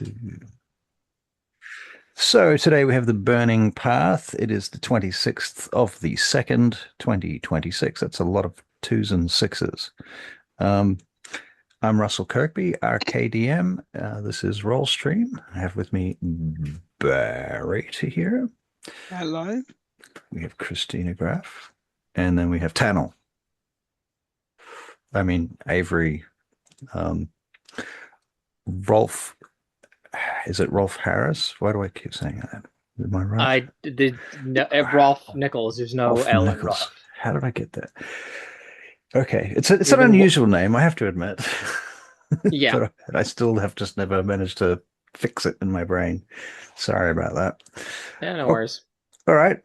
2. So today we have the Burning Path. It is the 26th of the 2nd, 2026. That's a lot of 2s and 6s. I'm Russell Kirkby, RKDM. This is Rollstream. I have with me Barry to here. Hello. We have Christina Graff. And then we have Tannel. I mean, Avery. Rolf. Is it Rolf Harris? Why do I keep saying that? Am I right? I did no, Rolf Nichols. There's no Rolf L in Nichols. Rolf. How did I get that? Okay, it's an unusual name, I have to admit. Yeah. But I still have just never managed to fix it in my brain. Sorry about that. Yeah, no worries. All right.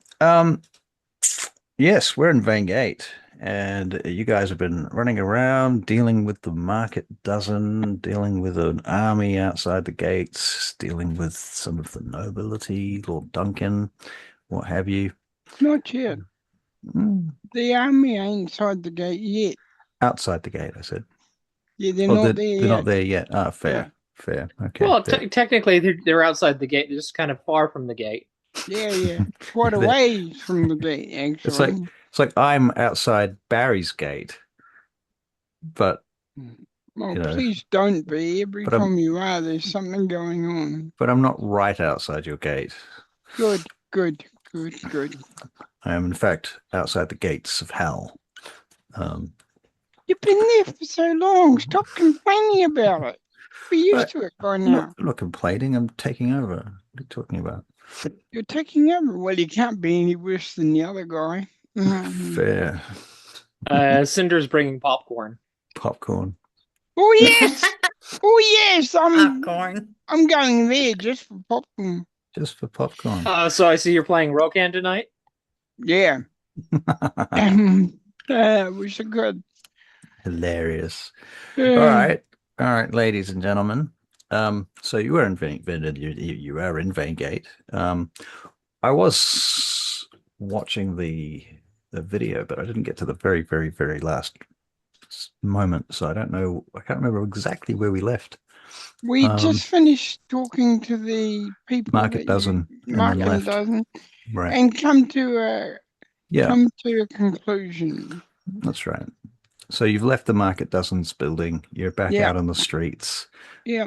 Yes, we're in Vein Gate, and you guys have been running around dealing with the market dozen, dealing with an army outside the gates, dealing with some of the nobility, Lord Duncan, what have you. Not yet. The army ain't inside the gate yet. Outside the gate, I said. Yeah, they're not there They're yet. not there yet. Ah, fair. Yeah. Fair. Okay. Well, technically, they're outside the gate. They're just kind of far from the gate. Yeah. Quite a ways from the gate, actually. It's like I'm outside Barry's gate, but Well, you know, please don't be. Every time you are, there's something going on. but I'm not right outside your gate. Good. I am, in fact, outside the gates of hell. You've been there for so long. Stop complaining about it. Be used to it by now. I'm not complaining. I'm taking over. What are you talking about? You're taking over. Well, you can't be any worse than the other guy. Fair. Cinder's bringing popcorn. Popcorn. Oh yes. Popcorn. I'm going there just for popcorn. Just for popcorn. So I see you're playing Rokan tonight? Yeah. Wish I could. Hilarious. All right, ladies and gentlemen. So you were in you are in Vein Gate. I was watching the video, but I didn't get to the very, very, very last moment, so I don't know. I can't remember exactly where we left. We just finished talking to the people Market dozen, right, and come to a conclusion. That's right. So you've left the Market Dozens building. You're back out on the streets. Yeah.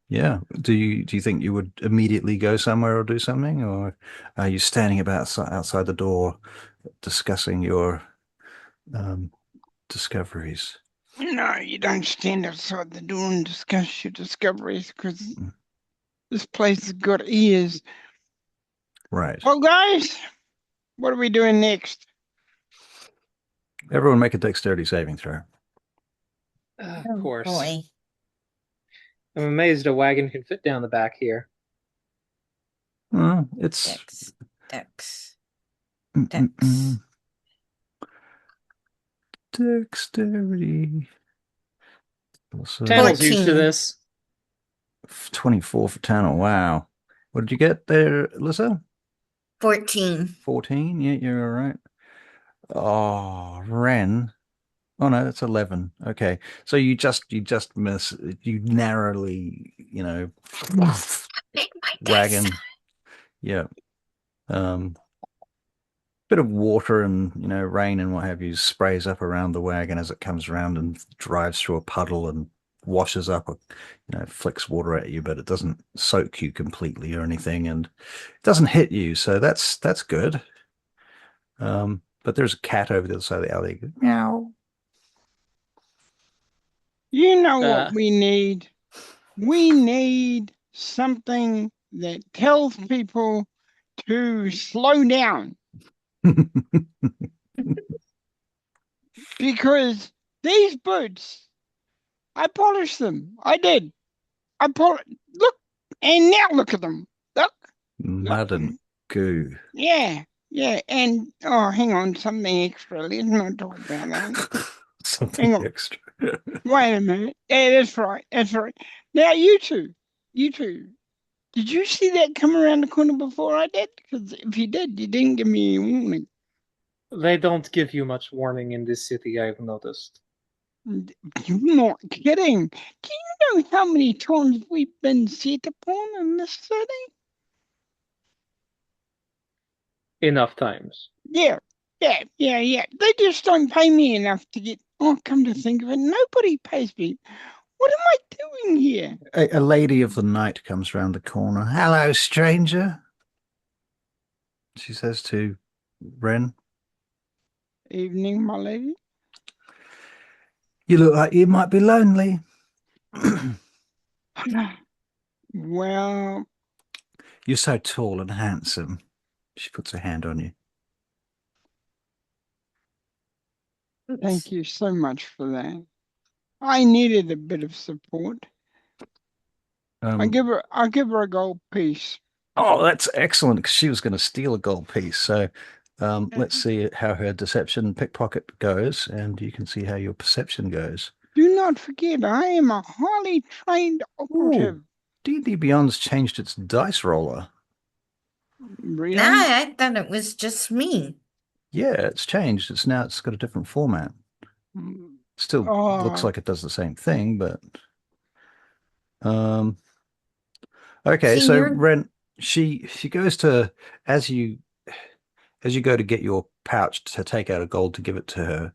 Yeah. Do you think you would immediately go somewhere or do something, or are you standing outside the door discussing your discoveries? No, you don't stand outside the door and discuss your discoveries because this place has got ears. Right. Well, guys, what are we doing next? Everyone make a dexterity saving throw. Of course. Boy. I'm amazed a wagon can fit down the back here. It's Dex. Dexterity. Tannel's used to this. 24 for Tannel. Wow. What did you get there, Alyssa? 14. 14? Yeah, you're all right. Oh, Ren. Oh no, that's 11. Okay. So you just miss, you narrowly, wagon. Yeah. Bit of water and, rain and what have you sprays up around the wagon as it comes around and drives through a puddle and washes up, flicks water at you, but it doesn't soak you completely or anything, and it doesn't hit you. So that's good. But there's a cat over the other side of the alley. Meow. You know what we need? We need something that tells people to slow down. Because these boots, I polished them. I did. Look, and now look at them. Look. Mud and goo. Yeah. And hang on, something extra. Let's not talk about that. Something extra. Wait a minute. Yeah, that's right. Now you two. Did you see that come around the corner before I did? Because if you did, you didn't give me any warning. They don't give you much warning in this city, I've noticed. You're not kidding. Do you know how many times we've been set upon in this city? Enough times. Yeah. They just don't pay me enough to get. Oh, come to think of it, nobody pays me. What am I doing here? A lady of the night comes round the corner. Hello, stranger, she says to Ren. Evening, my lady. You look like you might be lonely. Well, You're so tall and handsome. She puts her hand on you. thank you so much for that. I needed a bit of support. I'll give her a gold piece. Oh, that's excellent, because she was going to steal a gold piece. So let's see how her deception pickpocket goes, and you can see how your perception goes. Do not forget, I am a highly trained operative. D&D Beyond's changed its dice roller. Really? I thought it was just me. Yeah, it's changed. It's got a different format. Still looks like it does the same thing, but okay. See, So Ren, she goes to, as you go to get your pouch to take out a gold to give it to her,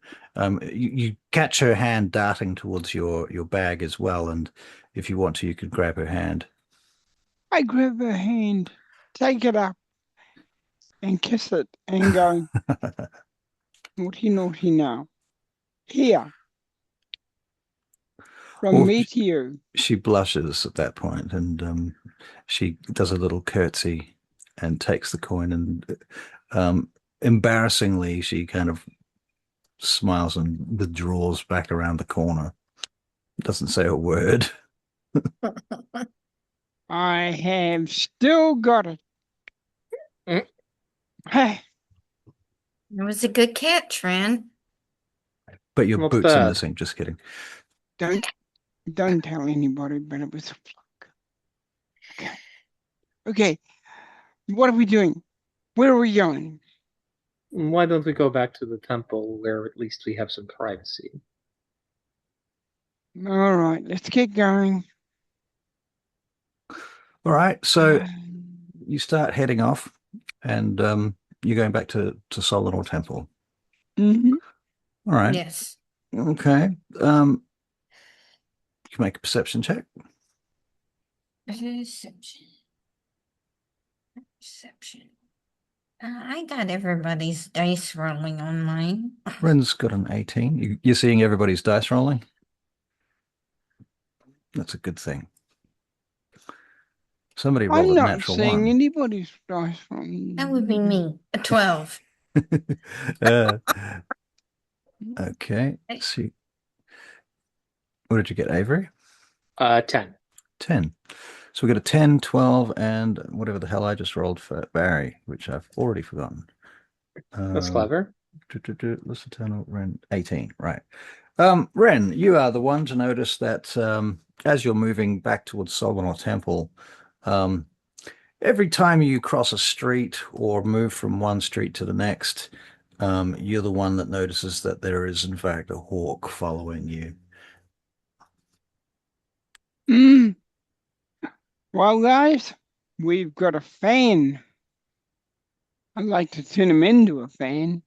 you catch her hand darting towards your bag as well, and if you want to, you can grab her hand. I grab her hand, take it up, and kiss it, and go, naughty, naughty now. Here. From me to you. She blushes at that point, and she does a little curtsy and takes the coin, and embarrassingly, she kind of smiles and withdraws back around the corner. Doesn't say a word. I have still got it. Hey, It was a good catch, Ren. But your Not boots are bad. missing. Just kidding. don't tell anybody, but it was a fluke. Okay. What are we doing? Where are we going? Why don't we go back to the temple where at least we have some privacy? All right, let's get going. All right. So you start heading off, and you're going back to Solanor Temple. Mm-hmm. All right. Yes. Okay. You can make a perception check. Perception. I got everybody's dice rolling on mine. Ren's got an 18. You're seeing everybody's dice rolling? That's a good thing. Somebody rolled I'm a not natural seeing one. anybody's dice from. That would be me. A 12. Okay. Let's see. What did you get, Avery? 10. 10. So we got a 10, 12, and whatever the hell I just rolled for Barry, which I've already forgotten. That's clever. What's the total? Ren, 18, right. Ren, you are the one to notice that as you're moving back towards Solanor Temple, every time you cross a street or move from one street to the next, you're the one that notices that there is, in fact, a hawk following you. Well, guys, we've got a fan. I'd like to turn him into a fan.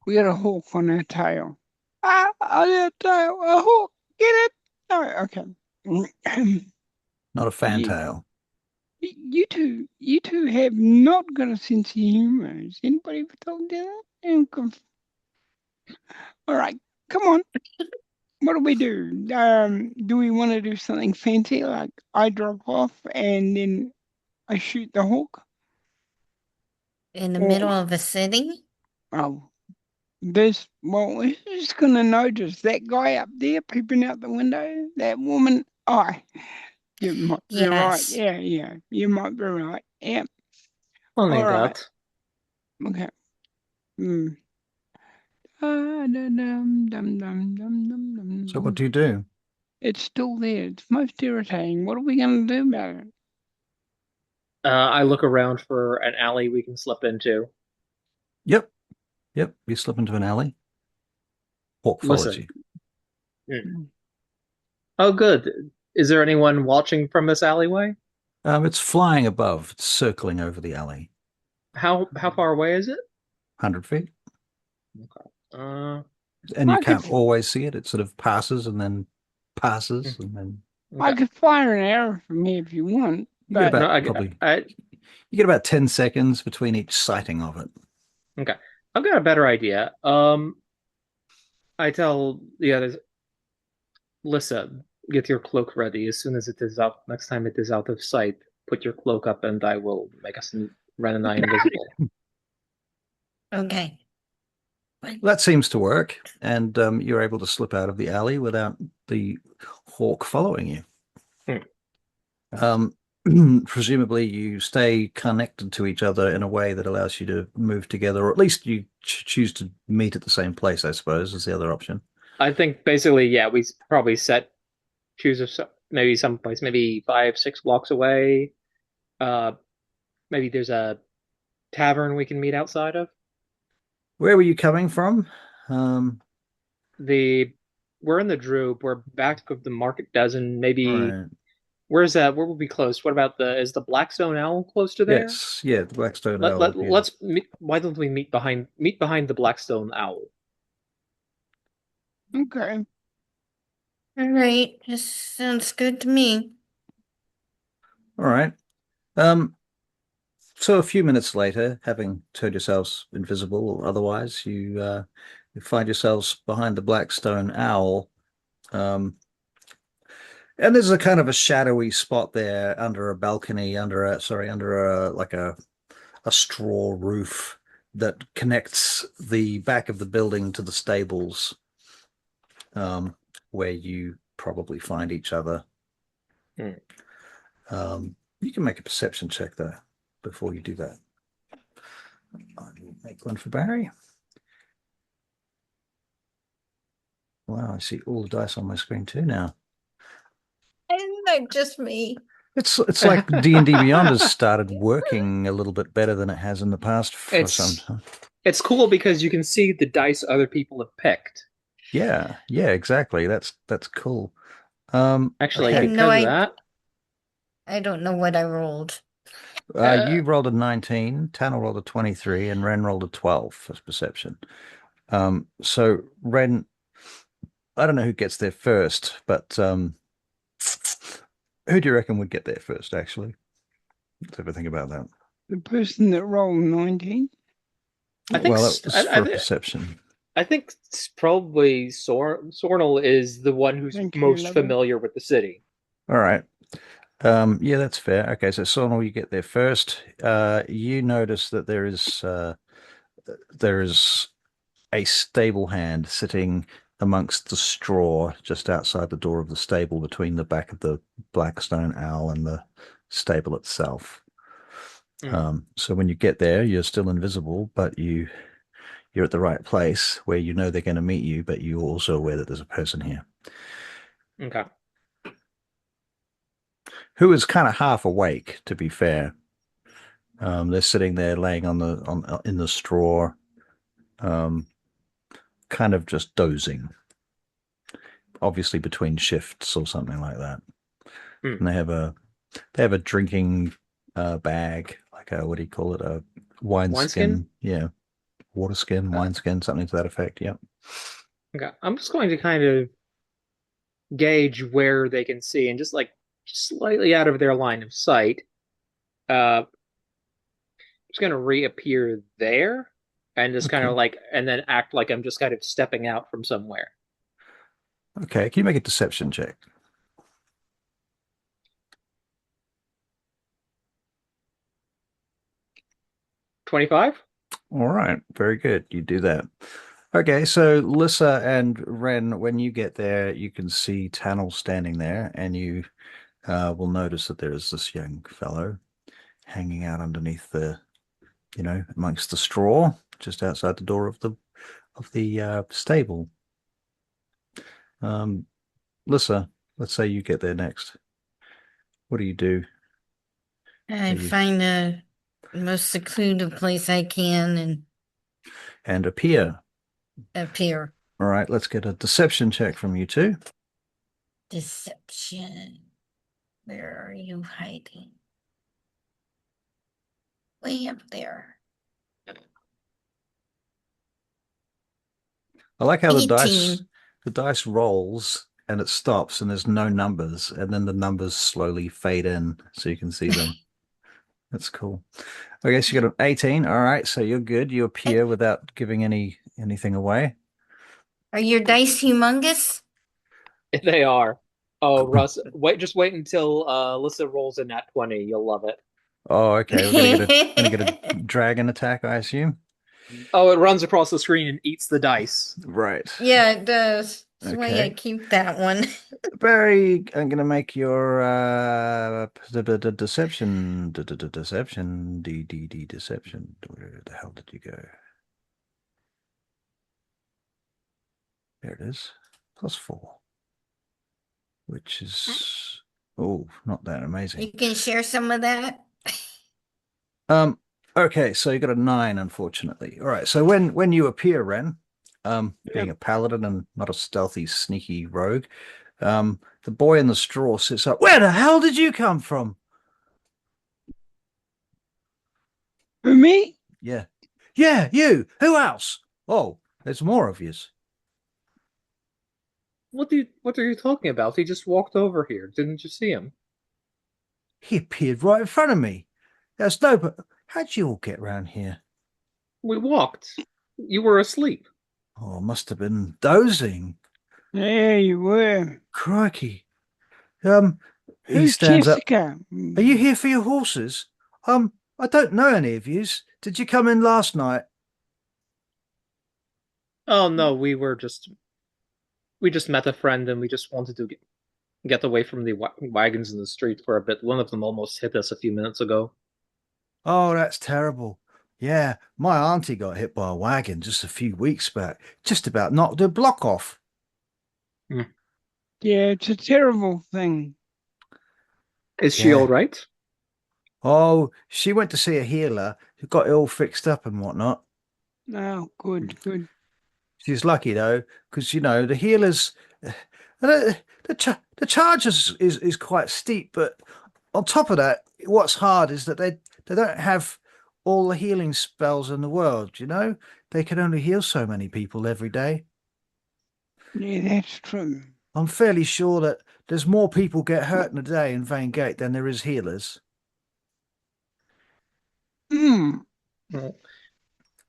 We got a hawk on our tail. On our tail, a hawk. Get it? Oh, okay. Not a fantail. You two have not got a sense of humor. Has anybody ever told you that? All right, come on. What do we do? Do we want to do something fancy, like I drop off and then I shoot the hawk? In the middle of a city? Oh, we're just gonna notice that guy up there peeping out the window, that woman. Oh, you might be right. Yes. Yeah, you might be right. Yeah. Only All right. that. Okay. So what do you do? It's still there. It's most irritating. What are we gonna do about it? I look around for an alley we can slip into. Yep. You slip into an alley. Hawk follows Listen, you. Oh, good. Is there anyone watching from this alleyway? It's flying above, it's circling over the alley. How far away is it? 100 feet. Okay. Uh, And you I could can't always see it. It sort of passes and then passes hmm, and then I okay. could fire an arrow from here if you want, you get but No, about probably you get about 10 seconds between each sighting of it. okay. I've got a better idea. I tell the others, Lissa, get your cloak ready as soon as it is out. Next time it is out of sight, put your cloak up, and I will make us Ren and I invisible. Okay. That seems to work, and you're able to slip out of the alley without the hawk following you. Um, presumably, you stay connected to each other in a way that allows you to move together, or at least you choose to meet at the same place, I suppose, is the other option. I think basically, yeah, we probably choose maybe someplace, maybe 5, 6 blocks away. Uh, maybe there's a tavern we can meet outside of. Where were you coming from? The We're in the Droop. We're back of the Market Dozen. Maybe Right. where's that? Where would be close? What about is the Blackstone Owl close to there? Yes, yeah, the Blackstone Owl. Yeah. Let's meet. Why don't we meet behind the Blackstone Owl? okay. All right. This sounds good to me. All right. Um, so a few minutes later, having turned yourselves invisible or otherwise, you find yourselves behind the Blackstone Owl. Um, and there's a kind of a shadowy spot there under a balcony, under a like a straw roof that connects the back of the building to the stables, um, where you probably find each other. You can make a perception check though before you do that. I'll make one for Barry. Wow, I see all the dice on my screen too now. Isn't that just me? It's like D&D Beyond has started working a little bit better than it has in the past for some It's time. it's cool because you can see the dice other people have picked. Yeah, exactly. That's cool. Actually, I have Okay. no because of idea. that, I don't know what I rolled. uh, You rolled a 19, Tana rolled a 23, and Ren rolled a 12 for perception. So Ren, I don't know who gets there first, but who do you reckon would get there first, actually? Let's have a think about that. The person that rolled 19. I think Well, that was for perception. I think probably Sornel is the one who's Thank you, most Lover. familiar with the city. All right. Yeah, that's fair. Okay, so Sonal, you get there first. You notice that there is a stable hand sitting amongst the straw just outside the door of the stable between the back of the Blackstone Owl and the stable itself. So when you get there, you're still invisible, but you're at the right place where you know they're going to meet you, but you're also aware that there's a person here Okay. who is kind of half awake, to be fair. They're sitting there laying on in the straw, um, kind of just dozing, obviously between shifts or something like that. And they have a drinking bag, like a, what do you call it? A wineskin. Yeah. Water skin, wineskin, something to that effect. Yep. Okay. I'm just going to kind of gauge where they can see and just like slightly out of their line of sight. Just going to reappear there and just kind of Okay. like, and then act like I'm just kind of stepping out from somewhere. Okay. Can you make a deception check? 25? All right. Very good. You do that. Okay. So Lissa and Ren, when you get there, you can see Tannel standing there, and you will notice that there is this young fellow hanging out underneath amongst the straw, just outside the door of the stable. Lissa, let's say you get there next. What do you do? I find the most secluded place I can and And appear. appear. All right, let's get a deception check from you two. Deception. Where are you hiding? Way up there. I like how 18. the dice rolls and it stops and there's no numbers, and then the numbers slowly fade in so you can see them. That's cool. I guess you got an 18. All right, so you're good. You appear without giving anything away. Are your dice humongous? They are. Oh, Russ, just wait until Alyssa rolls a nat 20. You'll love it. Oh, okay. We're gonna get a dragon attack, I assume. Oh, it runs across the screen and eats the dice. Right. Yeah, it does. That's why I Okay. keep that one. Barry, I'm gonna make your deception deception D deception. Where the hell did you go? There it is. +4. Which is not that amazing. You can share some of that. Okay, so you got a 9, unfortunately. All right, so when you appear, Ren, being a paladin and not a stealthy, sneaky rogue, the boy in the straw sits up. Where the hell did you come from? For me? Yeah. Yeah, you. Who else? Oh, there's more of yous. What are you talking about? He just walked over here. Didn't you see him? He appeared right in front of me. There's no, but how'd you all get round here? We walked. You were asleep. Oh, must have been dozing. There you were. Crikey. He Who's stands up. Jessica? Are you here for your horses? I don't know any of yous. Did you come in last night? Oh no, we just met a friend and we just wanted to get away from the wagons in the street for a bit. One of them almost hit us a few minutes ago. Oh, that's terrible. Yeah, my auntie got hit by a wagon just a few weeks back. Just about knocked her block off. Yeah, it's a terrible thing. Is she Yeah. all right? Oh, she went to see a healer who got it all fixed up and whatnot. Oh, good. She's lucky though, because the healers, the charge is quite steep. But on top of that, what's hard is that they don't have all the healing spells in the world. They can only heal so many people every day. Yeah, that's true. I'm fairly sure that there's more people get hurt in a day in Vane Gate than there is healers. Hmm.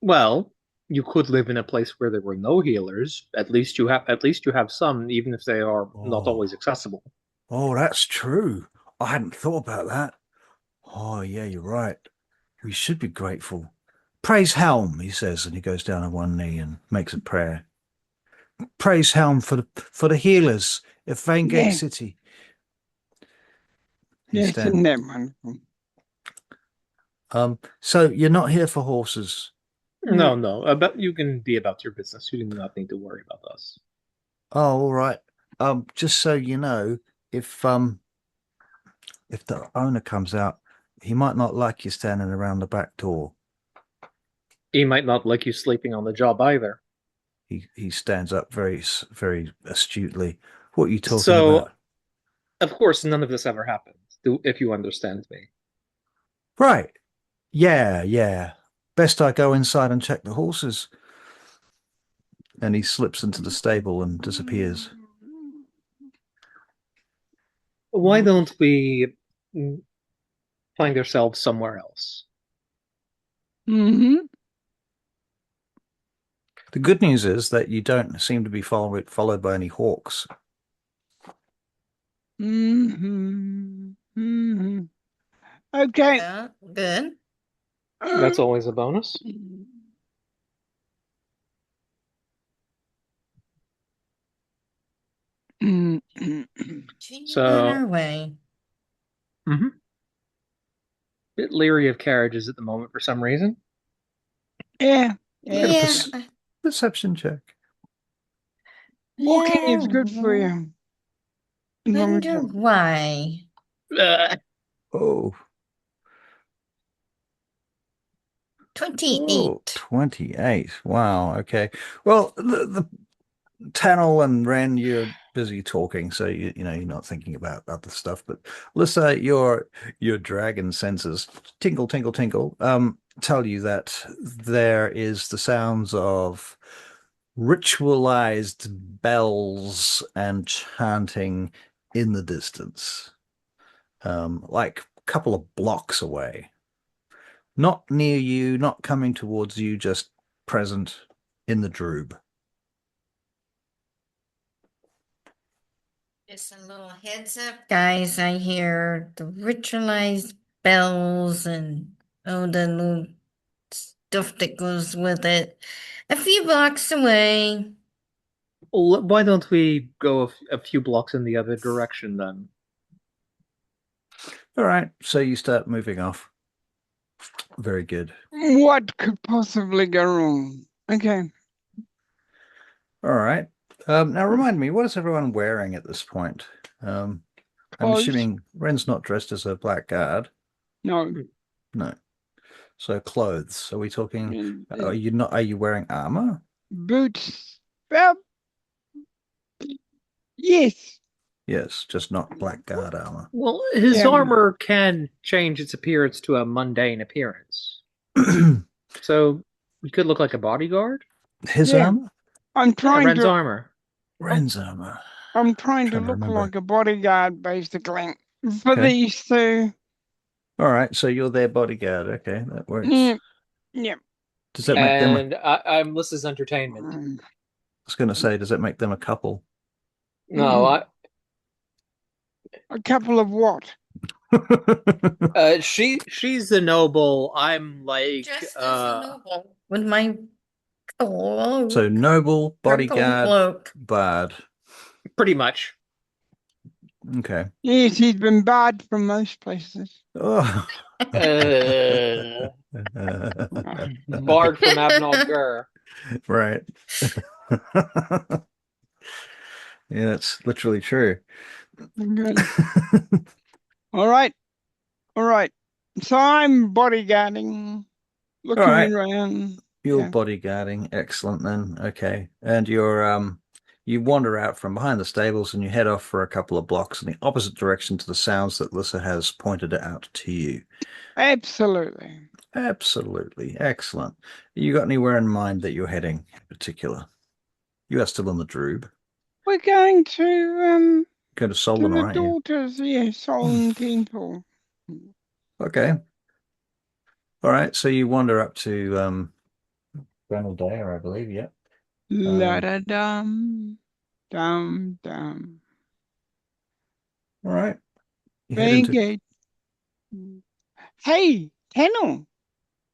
Well, you could live in a place where there were no healers. At least you have some, even if they are not always accessible. Oh, that's true. I hadn't thought about that. Oh, yeah, you're right. We should be grateful. Praise Helm, he says, and he goes down on one knee and makes a prayer. Praise Helm for the healers of Vane Gate Yeah. City. Yes, isn't that wonderful? So you're not here for horses? No. But you can be about your business. You do not need to worry about us. Oh, all right. Just so you know, if the owner comes out, he might not like you standing around the back door. He might not like you sleeping on the job either. He stands up very, very astutely. What are you talking about? Of course, none of this ever happened, if you understand me. Right. Yeah. Best I go inside and check the horses. And he slips into the stable and disappears. Why don't we find ourselves somewhere else? Mm-hmm. The good news is that you don't seem to be followed by any hawks. Mm-hmm. Okay. Yeah, good. That's always a bonus. Continue on our way. Bit leery of carriages at the moment for some reason. Yeah. Perception check. Walking is good for you. Wonder why. Oh. 28. Oh, 28. Wow. Okay. Well, Tannel and Ren, you're busy talking, so you know you're not thinking about other stuff. But Lissa, your dragon senses tinkle, tinkle, tinkle. Tell you that there is the sounds of ritualized bells and chanting in the distance, like a couple of blocks away. Not near you, not coming towards you, just present in the droob. Just a little heads up, guys. I hear the ritualized bells and the little stuff that goes with it. A few blocks away. Why don't we go a few blocks in the other direction then? All right, so you start moving off. Very good. What could possibly go wrong? Okay. All right. Now remind me, what is everyone wearing at this point? I'm Clothes? assuming Ren's not dressed as a black guard. No. No. So clothes. Are we talking? And, Are you not? Are you wearing armor? boots. Well, yes. Yes, just not black guard armor. Well, his Yeah. armor can change its appearance to a mundane appearance. So he could look like a bodyguard. His Yeah. armor? I'm trying Ren's to armor. Ren's armor. I'm trying to Trying to look remember. like a bodyguard basically for Okay. these two. All right, so you're their bodyguard. Okay, that works. Yeah. Yeah. Does that make them? And I'm Lissa's entertainment. Mm. I was going to say, does that make them a couple? No, A couple of what? she's the noble. I'm like Just as a noble with my cloak. So noble, purple bodyguard, cloak. bard. pretty much. Okay. Yes, he's been barred from most places. Oh. Bard from Abnal Gur. Right. Yeah, that's literally true. Good. All right. All right. So I'm bodyguarding, looking right. around. You're Yeah. bodyguarding. Excellent then. Okay. And you're you wander out from behind the stables and you head off for a couple of blocks in the opposite direction to the sounds that Lissa has pointed out to you. Absolutely. Absolutely. Excellent. You got anywhere in mind that you're heading in particular? You are still in the Droob. We're going to Go to to Solon, the aren't you? daughters, yeah, Solon Temple. Okay. All right. So you wander up to Grenaldale, I believe. Yeah. La da dum, dum dum. All right. You head into Gate. Hey, Tennel,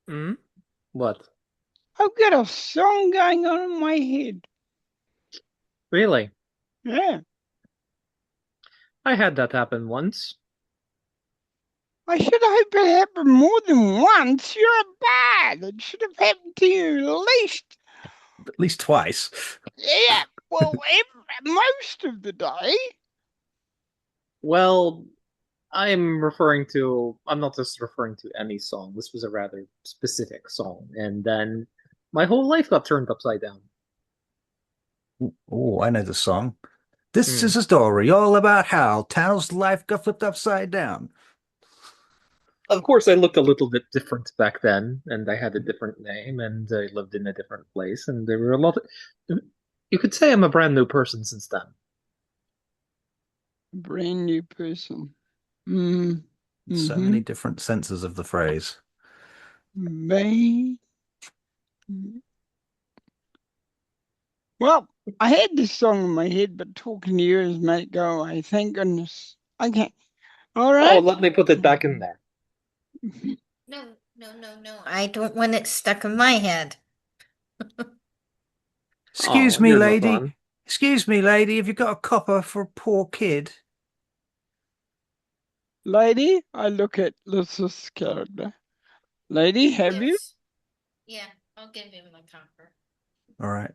Hmm? What? I've got a song going on in my head. Really? Yeah. I had that happen once. I should hope it happened more than once. You're a bad. It should have happened to you at least twice. yeah, well, most of the day. Well, I'm not just referring to any song. This was a rather specific song. And then my whole life got turned upside down. Oh, I know the song. This is a story all about how Tannel's life got flipped upside down. Of course, I looked a little bit different back then, and I had a different name, and I lived in a different place, and there were a lot of... You could say I'm a brand new person since then. Brand new person. Mm. So many different senses of the phrase. Well, I had this song in my head, but talking to you has made it go away. Thank goodness. Okay. All right. Oh, let me put it back in there. No. I don't want it stuck in my head. Excuse Oh, me, you're no lady. fun. Excuse me, lady. Have you got a copper for a poor kid? Lady, I look at Lissa's character. Lady, have you? Yeah, I'll give him the copper. All right.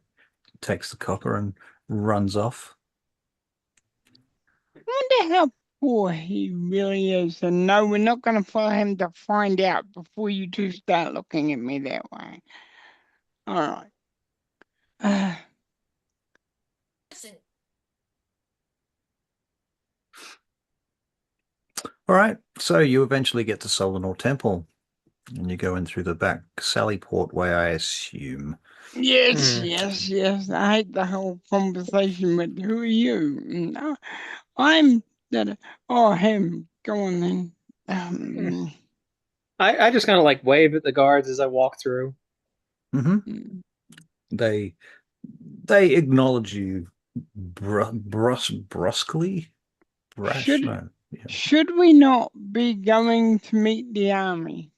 Takes the copper and runs off. I wonder how poor he really is. And no, we're not going to follow him to find out before you two start looking at me that way. All right. All right. So you eventually get to Solanor Temple, and you go in through the back Sally Port way, I assume. Yes, Hmm. yes, yes. I hate the whole conversation with who are you? No, I'm that. Oh, him. Go on then. Um, I just kind of like wave at the guards as I walk through. Hmm. mm. They they acknowledge you brusquely, brash. should No, yeah. should we not be going to meet the army?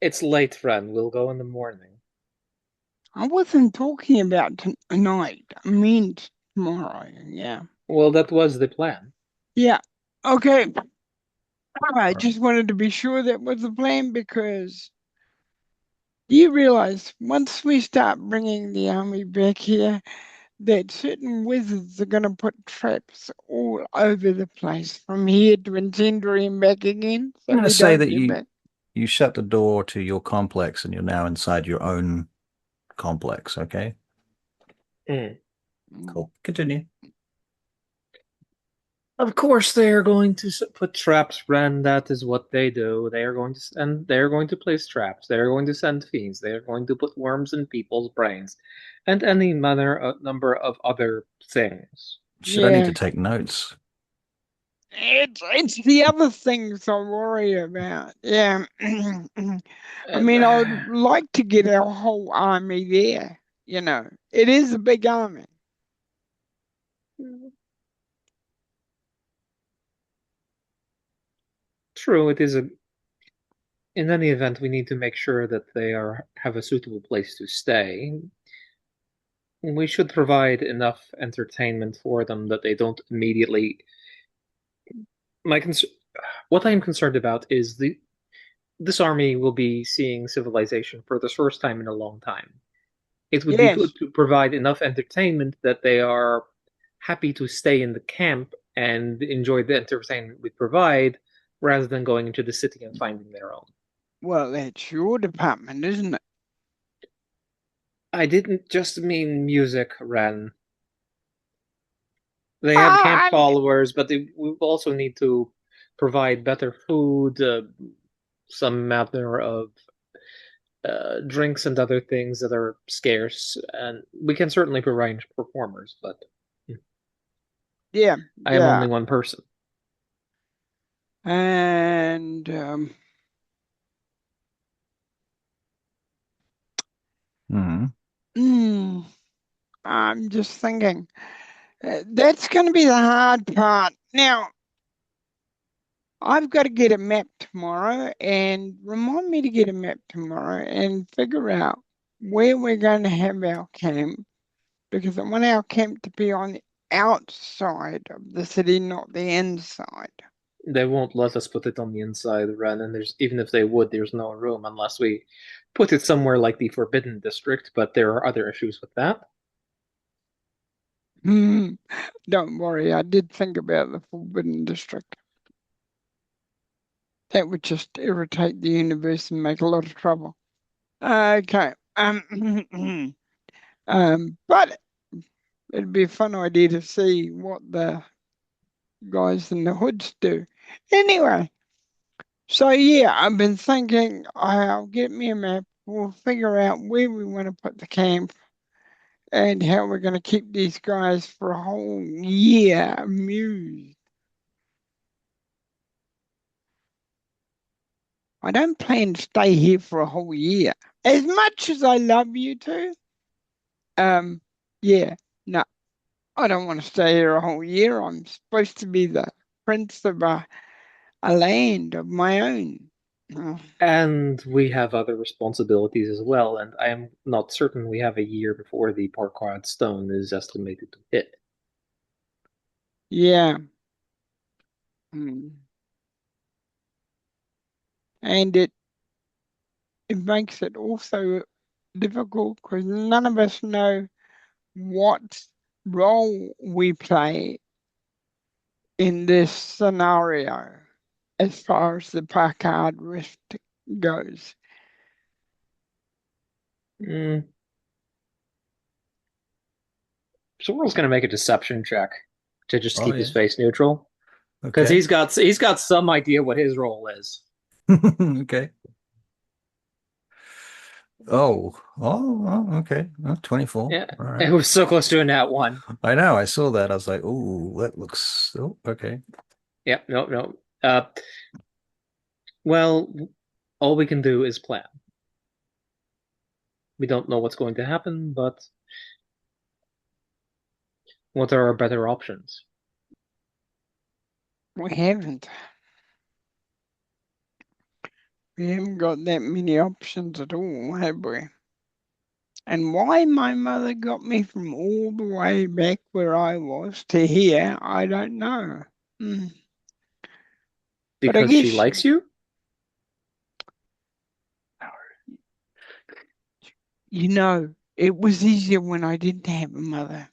It's late, friend. We'll go in the morning. I wasn't talking about tonight. I mean tomorrow. Yeah. Well, that was the plan. Yeah. Okay. I All right. just wanted to be sure that was the plan because you realize once we start bringing the army back here, that certain wizards are going to put traps all over the place from here to Incendiary and back again, I'm so going to we say don't that get back. you shut the door to your complex, and you're now inside your own complex. Okay. Mm. Cool. Continue. Of course, they are going to put traps, Ren. That is what they do. They are going to, and they are going to place traps. They are going to send fiends. They are going to put worms in people's brains, and any number of other things. Should I need to Yeah, take notes? it's the other things I worry about. Yeah, I And mean, I would like to get our whole army there. You know, it is a big army. true, it is a. In any event, we need to make sure that they are have a suitable place to stay. We should provide enough entertainment for them that they don't immediately. My cons- what I am concerned about is this army will be seeing civilization for the first time in a long time. It would be good Yes. to provide enough entertainment that they are happy to stay in the camp and enjoy the entertainment we provide rather than going into the city and finding their own. Well, that's your department, isn't it? I didn't just mean music, Ren. They have camp Ah, followers, but we also need to provide better food, some matter of drinks and other things that are scarce, and we can certainly provide performers, but yeah, I am yeah. only one person. And Hmm. I'm just thinking that's going to be the hard part. Now, I've got to get a map tomorrow and remind me to get a map tomorrow and figure out where we're going to have our camp because I want our camp to be on the outside of the city, not the inside. They won't let us put it on the inside, Ren, and there's even if they would, there's no room unless we put it somewhere like the Forbidden District, but there are other issues with that. Don't worry, I did think about the Forbidden District. That would just irritate the universe and make a lot of trouble. Okay. But it'd be a fun idea to see what the guys in the hoods do. Anyway, so yeah, I've been thinking I'll get me a map. We'll figure out where we want to put the camp and how we're going to keep these guys for a whole year amused. I don't plan to stay here for a whole year. As much as I love you two, yeah, no, I don't want to stay here a whole year. I'm supposed to be the prince of a land of my own. And we have other responsibilities as well, and I am not certain we have a year before the Parquard Stone is estimated to hit. Yeah. Mm. And it makes it also difficult because none of us know what role we play in this scenario as far as the Packard Rift goes. Mm. So World's going to make a deception check to just Oh keep his yeah. face neutral. Because Okay. he's got some idea what his role is. Okay. Okay. 24. Yeah, All it right. was so close to a nat one. I know. I saw that. I was like, oh, that looks. Oh, okay. Yeah, no, no. Well, all we can do is plan. We don't know what's going to happen, but what are our better options? We haven't. We haven't got that many options at all, have we? And why my mother got me from all the way back where I was to here, I don't know. Mm. But I Because she guess, likes you? it was easier when I didn't have a mother.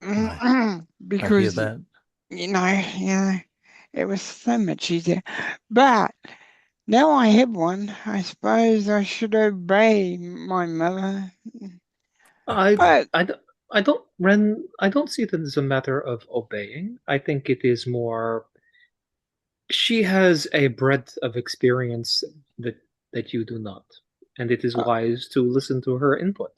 I hear Because, that. it was so much easier. But now I have one, I suppose I should obey my mother. I But I don't Ren, I don't see it as a matter of obeying. I think it is more she has a breadth of experience that you do not, and it is uh, wise to listen to her input.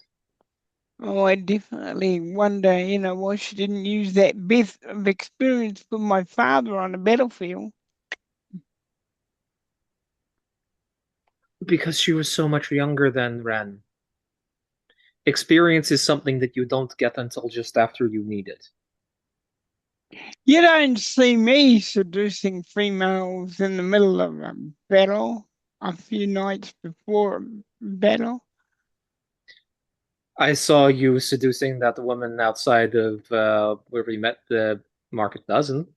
I definitely wonder, why she didn't use that bit of experience with my father on the battlefield. Because she was so much younger than Ren. Experience is something that you don't get until just after you need it. You don't see me seducing females in the middle of a battle a few nights before a battle. I saw you seducing that woman outside of where we met the Market Dozen.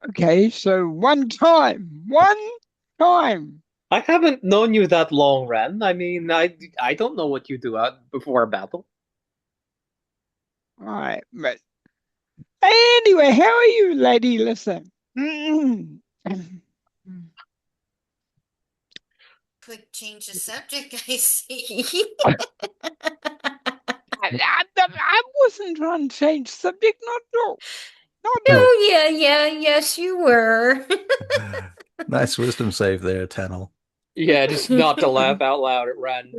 Okay, so one time. I haven't known you that long, Ren. I mean, I don't know what you do out before a battle. All right, but anyway, how are you, lady? Listen. Quick change of subject, I see. I wasn't trying to change subject, not at all. Not at all. Oh, yes, you were. Nice wisdom save there, Tennel. Yeah, just not to laugh out loud at Ren.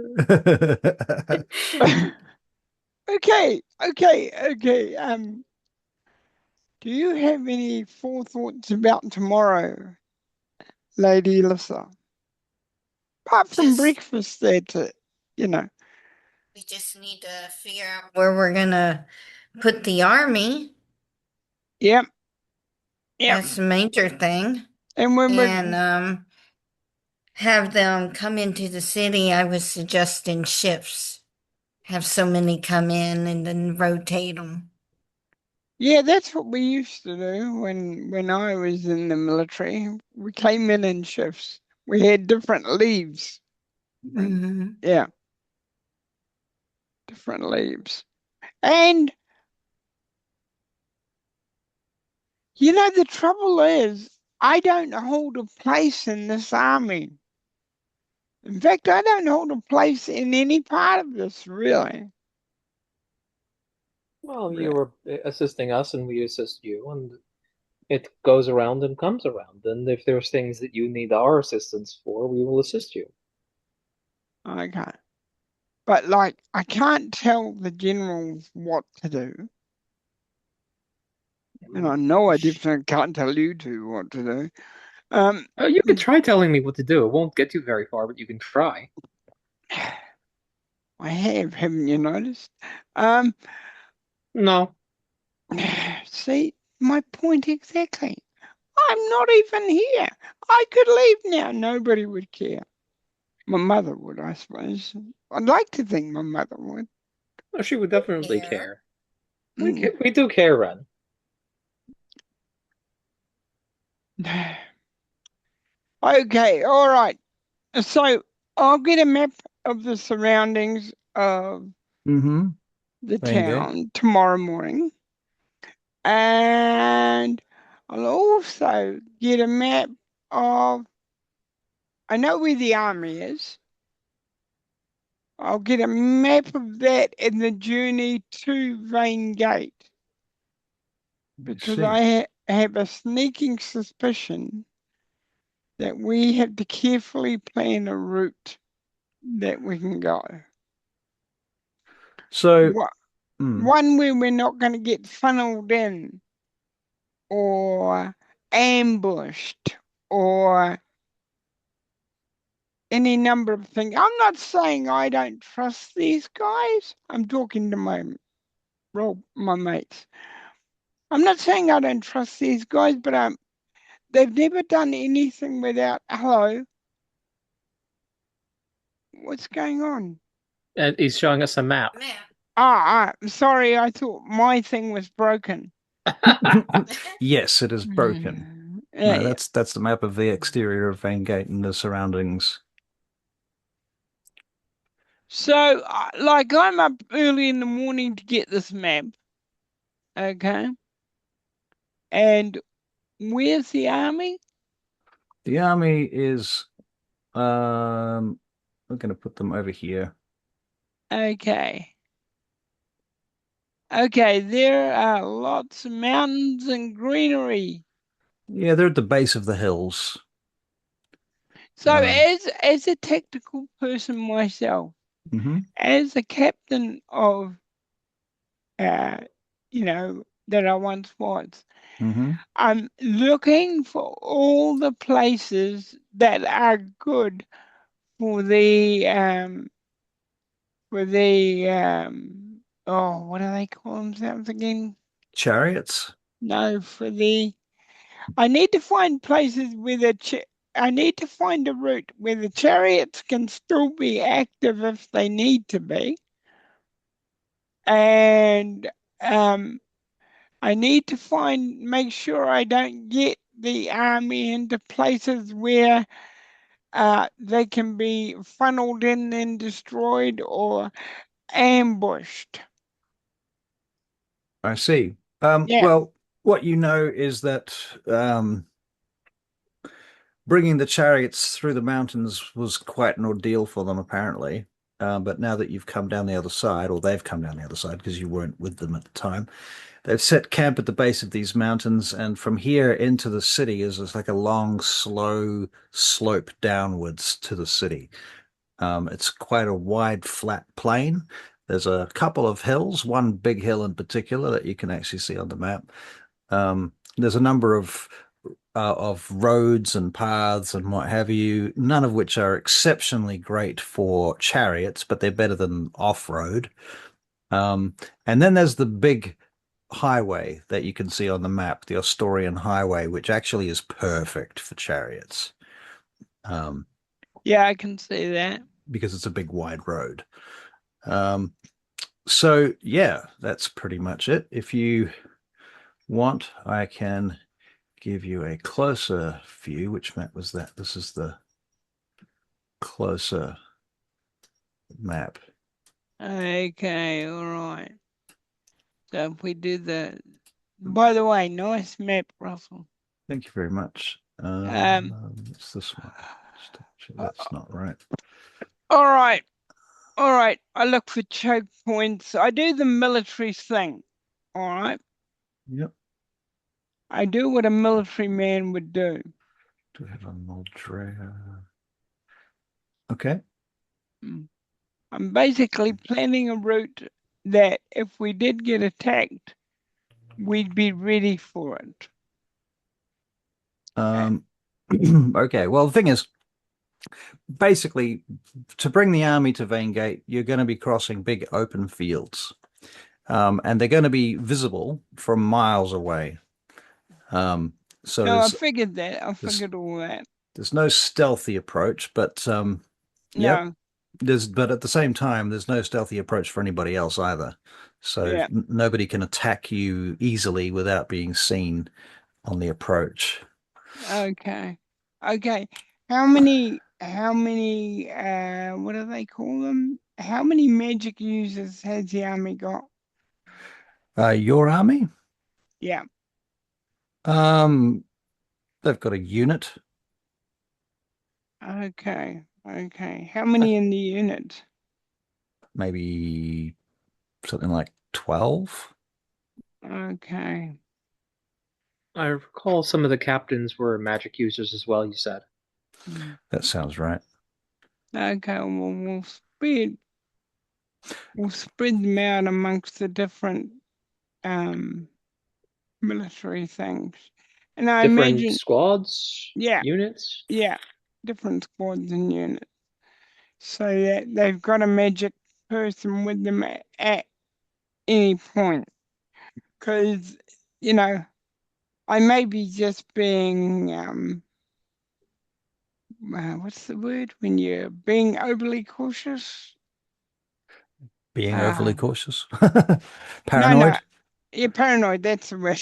Okay. Do you have any forethoughts about tomorrow, Lady Alyssa? Apart from Just, breakfast, that. we just need to figure out where we're gonna put the army. Yep. That's the major thing. And when And we're have them come into the city. I was suggesting shifts. Have so many come in and then rotate them. yeah, that's what we used to do when I was in the military. We came in shifts. We had different leaves. Mm-hmm. Yeah, different leaves. And the trouble is, I don't hold a place in this army. In fact, I don't hold a place in any part of this, really. Well, you were assisting us, and we assist you, and it goes around and comes around. And if there's things that you need our assistance for, we will assist you. Okay. But, I can't tell the generals what to do. And I know I definitely can't tell you two what to do. You can try telling me what to do. It won't get you very far, but you can try. I have, haven't you noticed? No. See, my point exactly. I'm not even here. I could leave now. Nobody would care. My mother would, I suppose. I'd like to think my mother would. No, she would definitely Yeah. care. Mm. We do care, Ren. Okay, all right. So I'll get a map of the surroundings of Mm-hmm. the Very good. town tomorrow morning. And I'll also get a map of, I know where the army is. I'll get a map of that in the journey to Vane Gate. Because see. I have a sneaking suspicion that we have to carefully plan a route that we can go. So, One where we're not going to get funneled in or ambushed or any number of things. I'm not saying I don't trust these guys. I'm talking to my mates. I'm not saying I don't trust these guys, but they've never done anything without, hello, what's going on? And he's showing us a map. Sorry, I thought my thing was broken. yes, it is broken. No, that's the map of the exterior of Vane Gate and the surroundings. So, like, I'm up early in the morning to get this map. Okay. And where's the army? The army is, we're going to put them over here. Okay. Okay, there are lots of mountains and greenery. Yeah, they're at the base of the hills. So, as a tactical person myself, as a captain of, that I once was, I'm looking for all the places that are good for the what do they call themselves again? Chariots? No, I need to find places where I need to find a route where the chariots can still be active if they need to be. And I need to make sure I don't get the army into places where they can be funneled in and destroyed or ambushed. I see. Yeah. Well, what you know is that bringing the chariots through the mountains was quite an ordeal for them, apparently. But now that you've come down the other side, or they've come down the other side because you weren't with them at the time, they've set camp at the base of these mountains, and from here into the city is like a long, slow slope downwards to the city. It's quite a wide, flat plain. There's a couple of hills, one big hill in particular that you can actually see on the map. There's a number of roads and paths and what have you, none of which are exceptionally great for chariots, but they're better than off-road. And then there's the big highway that you can see on the map, the Ostorian Highway, which actually is perfect for chariots. Yeah, I can see that. Because it's a big wide road. So yeah, that's pretty much it. If you want, I can give you a closer view. Which map was that? This is the closer map. Okay, all right. So if we do by the way, nice map, Russell. Thank you very much. It's this one. That's not right. All right. All right. I look for choke points. I do the military thing. All right. Yep. I do what a military man would do. Do we have a Moldrea? Okay. I'm basically planning a route that if we did get attacked, we'd be ready for it. Okay. Well, the thing is, basically, to bring the army to Vane Gate, you're going to be crossing big open fields, and they're going to be visible from miles away. So no, I figured that. I figured all that. There's no stealthy approach, but no. But at the same time, there's no stealthy approach for anybody else either. So nobody can attack you easily without being seen on the approach. Okay. How many what do they call them? How many magic users has the army got? Your army? Yeah. They've got a unit. Okay. How many in the unit? maybe something like 12. Okay. I recall some of the captains were magic users as well, you said. That sounds right. Okay, well, we'll spread them out amongst the different military things. And I Different imagine, squads, yeah, units. different squads and units. So that they've got a magic person with them at any point. Because, you know, I may be just being, what's the word when you're being overly cautious? Being overly Uh, cautious. no, Paranoid. you're paranoid, that's the word.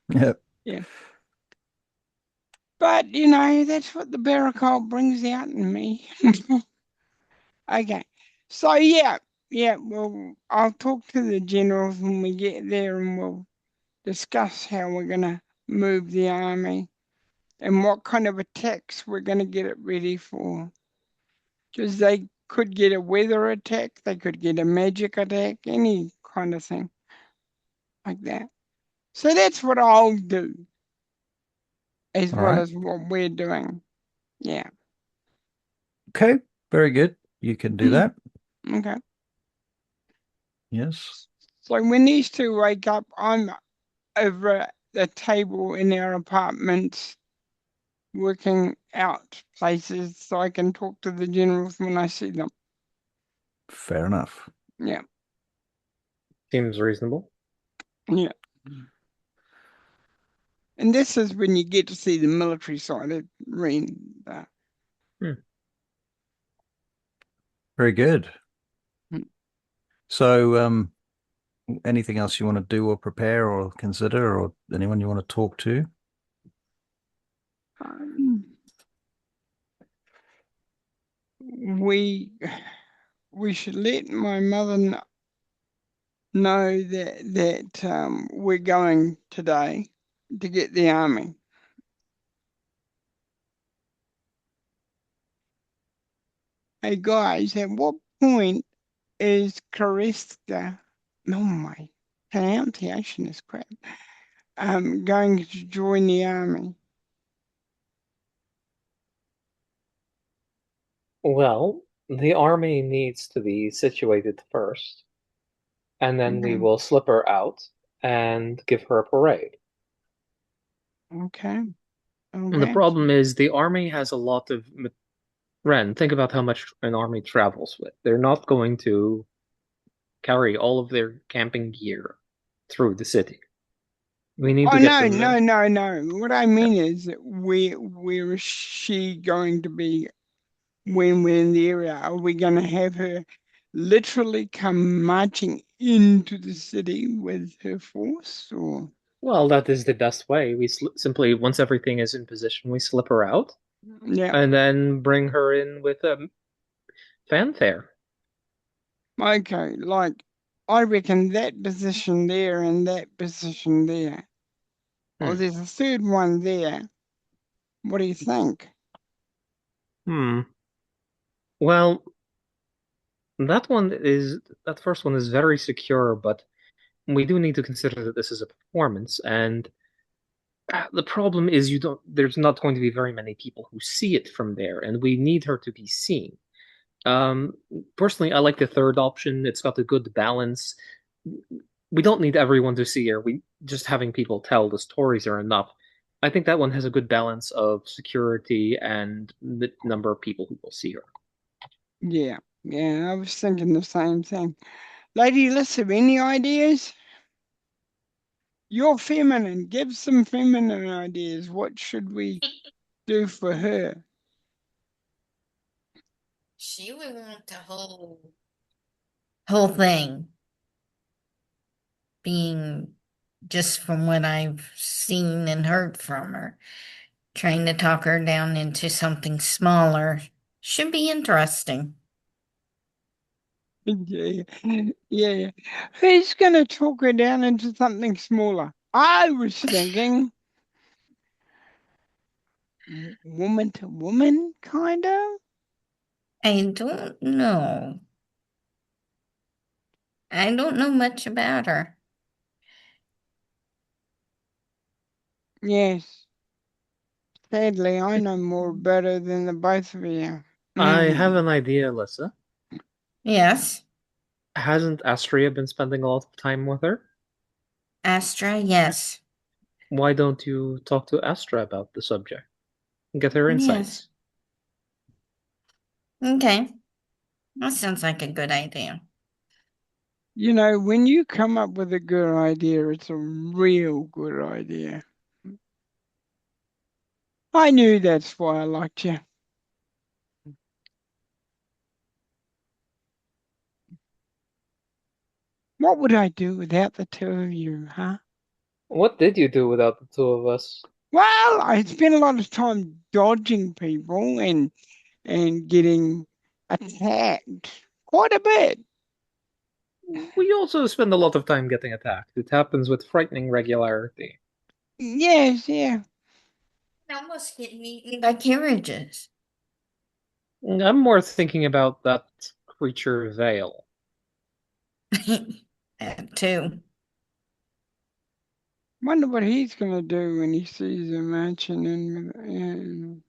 Yep. Yeah. But, you know, that's what the barricade brings out in me. Okay. So, yeah, well, I'll talk to the generals when we get there and we'll discuss how we're going to move the army and what kind of attacks we're going to get it ready for. Because they could get a weather attack, they could get a magic attack, any kind of thing like that. So that's what I'll do, as All well right. as what we're doing. Yeah. Okay. Very good. You can do that. Okay. Yes. So when these two wake up, I'm over at the table in our apartments working out places so I can talk to the generals when I see them. Fair enough. Yeah. Seems reasonable. Yeah. And this is when you get to see the military side of Ren. Very good. Hmm. So, anything else you want to do or prepare or consider, or anyone you want to talk to? We should let my mother know that we're going today to get the army. Hey guys, at what point is Cariska? Oh my pronunciation is crap. Going to join the army. Well, the army needs to be situated first, and then we Okay. will slip her out and give her a parade. Okay. And the problem is the army has a lot of Ren, think about how much an army travels with. They're not going to carry all of their camping gear through the city. We need Oh to get no, them there. no. What I mean is that where is she going to be when we're in the area? Are we going to have her literally come marching into the city with her force, or? Well, that is the best way. We simply, once everything is in position, we slip her out Yeah. and then bring her in with a fanfare. Okay, like I reckon that position there and that position there. Oh, Hmm. there's a third one there. What do you think? Hmm. Well, that first one is very secure, but we do need to consider that this is a performance, and the problem is there's not going to be very many people who see it from there, and we need her to be seen. Um, Personally, I like the third option. It's got a good balance. We don't need everyone to see her. We just having people tell the stories are enough. I think that one has a good balance of security and the number of people who will see her. Yeah, I was thinking the same thing. Lady Alyssa, any ideas? You're feminine. Give some feminine ideas. What should we do for her? She would want the whole thing being just from what I've seen and heard from her. Trying to talk her down into something smaller should be interesting. Yeah. Who's gonna talk her down into something smaller? I was thinking woman to woman, kind of. I don't know. I don't know much about her. Yes. Sadly, I know more about her than the both of you. I have an idea, Alyssa. Yes, Hasn't Astria been spending a lot of time with her? Astra, yes. Why don't you talk to Astra about the subject and get her Yes. insights? Okay. That sounds like a good idea. You know, when you come up with a good idea, it's a real good idea. I knew that's why I liked you. What would I do without the two of you, huh? What did you do without the two of us? Well, I spent a lot of time dodging people and getting attacked quite a bit. We also spend a lot of time getting attacked. It happens with frightening regularity. Yes, yeah. Almost get eaten by carriages. I'm more thinking about that creature Veil. Too. Wonder what he's gonna do when he sees a mansion in.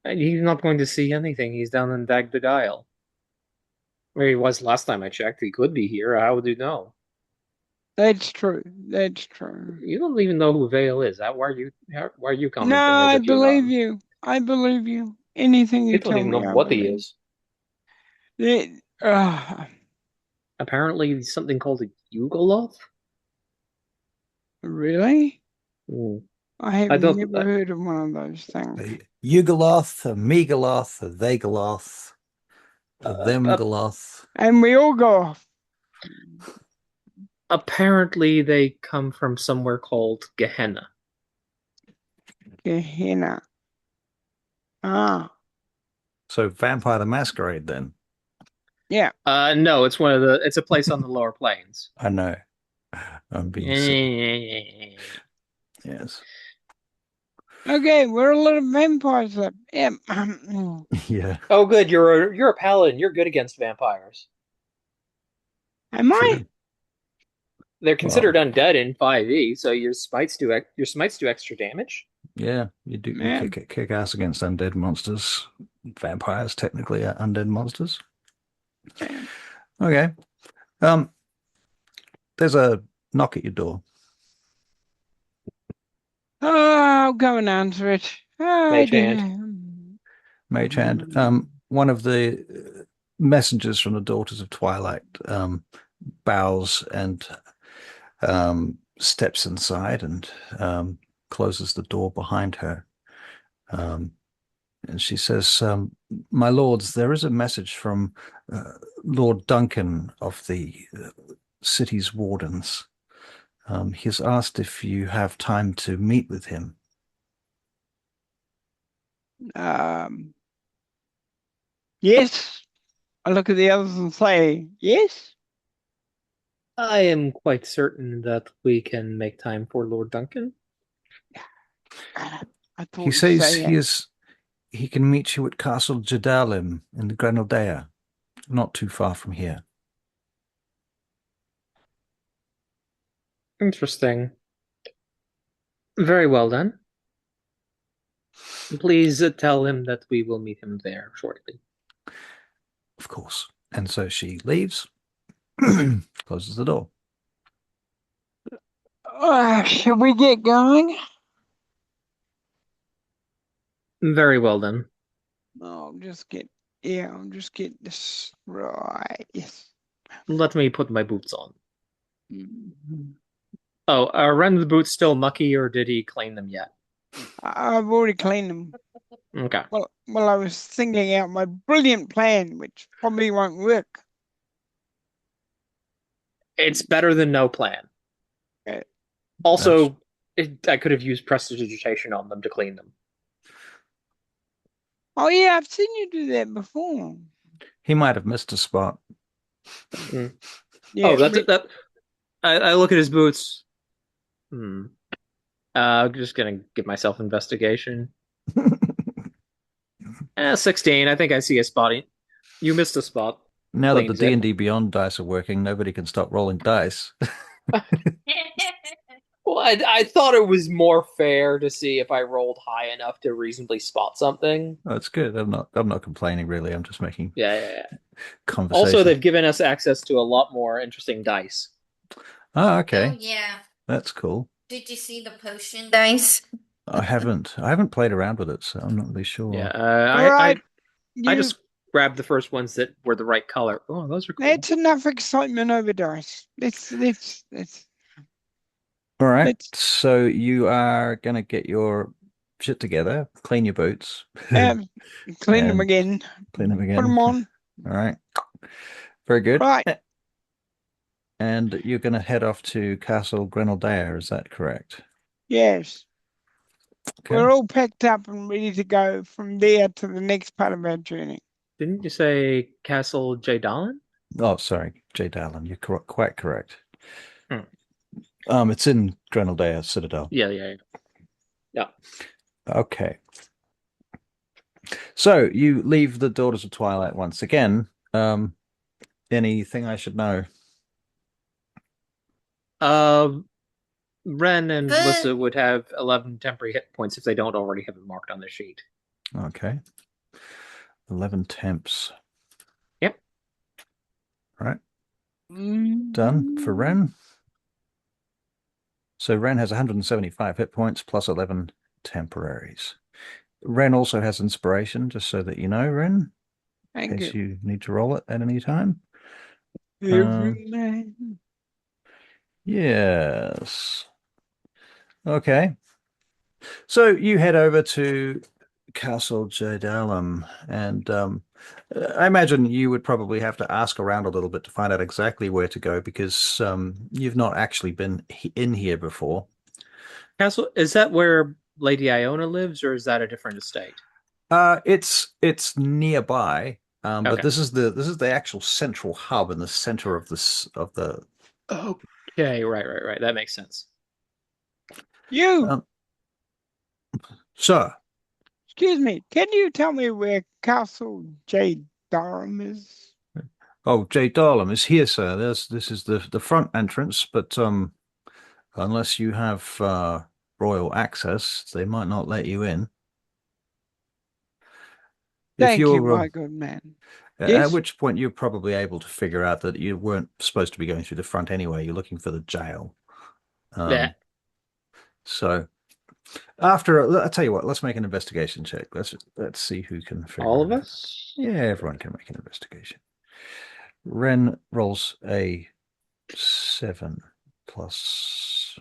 He's not going to see anything. He's down in Dag the Isle. Where he was last time I checked. He could be here. How would you know? That's true. That's true. You don't even know who Vale is. Why are you No, commenting as I if you know believe him? you. I believe you. Anything you You don't tell even know me, I what he believe. is. Apparently, he's something called a Yugoloth. Really? Hmm. I have I don't. never heard of one of those things. A Yugoloth, a Megaloth, a Thegaloth, a Uh, Themgaloth. And we all go off. Apparently, they come from somewhere called Gehenna. Gehenna. Ah, So Vampire the Masquerade then. yeah. No, it's a place on the lower plains. I know. I'm being silly. Yes. Okay, we're a little vampires left. Yeah. Yeah. Oh, good. You're a paladin. You're good against vampires. Am I? True. They're considered Well, undead in 5e, so your smites do extra damage. yeah, you do. You Man. kick ass against undead monsters. Vampires technically are undead monsters. Man. Okay. There's a knock at your door. Oh, I'll go and answer it. Oh, Mage dear. hand. Mage hand. One of the messengers from the Daughters of Twilight bows and steps inside and closes the door behind her. And she says, "My lords, there is a message from Lord Duncan of the city's wardens. He's asked if you have time to meet with him." Yes. I look at the others and say, yes. I am quite certain that we can make time for Lord Duncan. I thought He you'd says say that. he can meet you at Castle Jadalim in the Grenaldea, not too far from here. Interesting. Very well then. Please tell him that we will meet him there shortly. Of course. And so she leaves, closes the door. Should we get going? Very well then. I'll just get this right. Yes. Let me put my boots on. Mhm. Oh, are Ren's boots still mucky or did he clean them yet? I've already cleaned them. Okay. Well, I was thinking out my brilliant plan, which probably won't work. It's better than no plan. Okay. Also, I could have used prestidigitation on them to clean them. Oh yeah, I've seen you do that before. He might have missed a spot. Yeah, Yeah, that. I look at his boots. Just gonna give myself investigation. 16. I think I see a spot. You missed a spot. Now that the claims it. D&D Beyond dice are working, nobody can stop rolling dice. Well, I thought it was more fair to see if I rolled high enough to reasonably spot something. That's good. I'm not complaining really. I'm just making Yeah. conversation. Also, they've given us access to a lot more interesting dice. Oh, okay. Oh, yeah. That's cool. Did you see the potion dice? I haven't played around with it, so I'm not really sure. Yeah, All right. I just grabbed the first ones that were the right color. Oh, those are cool. That's enough excitement over dice. Let's All right. Let's- So you are gonna get your shit together, clean your boots, clean them And again. clean them again. Put them on. All right. Very good. Right. And you're gonna head off to Castle Grenaldare, is that correct? Yes. Okay. We're all packed up and ready to go from there to the next part of our journey. Didn't you say Castle Jadalin? Oh, sorry, J. Dallin, you're quite correct. Hmm. It's in Grenaldare Citadel. Yeah. Okay. So you leave the Daughters of Twilight once again. Anything I should know? Ren and Good. Lissa would have 11 temporary hit points if they don't already have it marked on their sheet. Okay. 11 temps. Yep. All right. Done for Ren. So Ren has 175 hit points plus 11 temporaries. Ren also has inspiration, just so that you know, Ren, in Thank case you. you need to roll it at any time. Every man. Yes. Okay. So you head over to Castle Jadalum, and I imagine you would probably have to ask around a little bit to find out exactly where to go because you've not actually been in here before. Castle, is that where Lady Iona lives, or is that a different estate? It's nearby, but Okay. this is the actual central hub in the center of the. Okay, right. That makes sense. You, Sir. excuse me, can you tell me where Castle J. Durham is? Oh, J. Darlem is here, sir. This is the front entrance, but unless you have royal access, they might not let you in. If Thank you, you're my good man. at Yes? which point you're probably able to figure out that you weren't supposed to be going through the front anyway. You're looking for the jail. Yeah. So after, I'll tell you what, let's make an investigation check. Let's see who can figure All it of out. us? Yeah, everyone can make an investigation. Ren rolls a 7 plus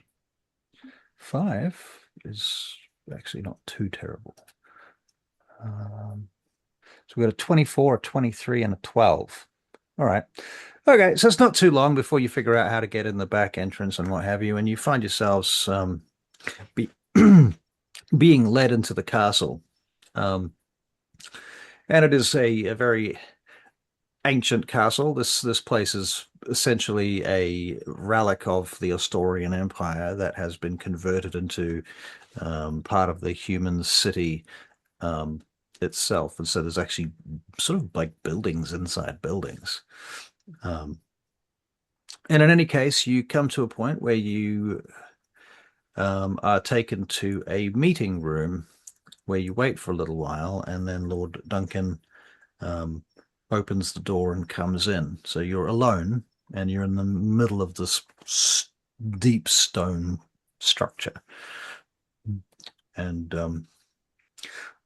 5 is actually not too terrible. So we got a 24, a 23, and a 12. All right. Okay, so it's not too long before you figure out how to get in the back entrance and what have you, and you find yourselves being led into the castle. And it is a very ancient castle. This place is essentially a relic of the Asturian Empire that has been converted into part of the human city itself. And so there's actually sort of like buildings inside buildings. And in any case, you come to a point where you are taken to a meeting room where you wait for a little while, and then Lord Duncan opens the door and comes in. So you're alone, and you're in the middle of this deep stone structure. And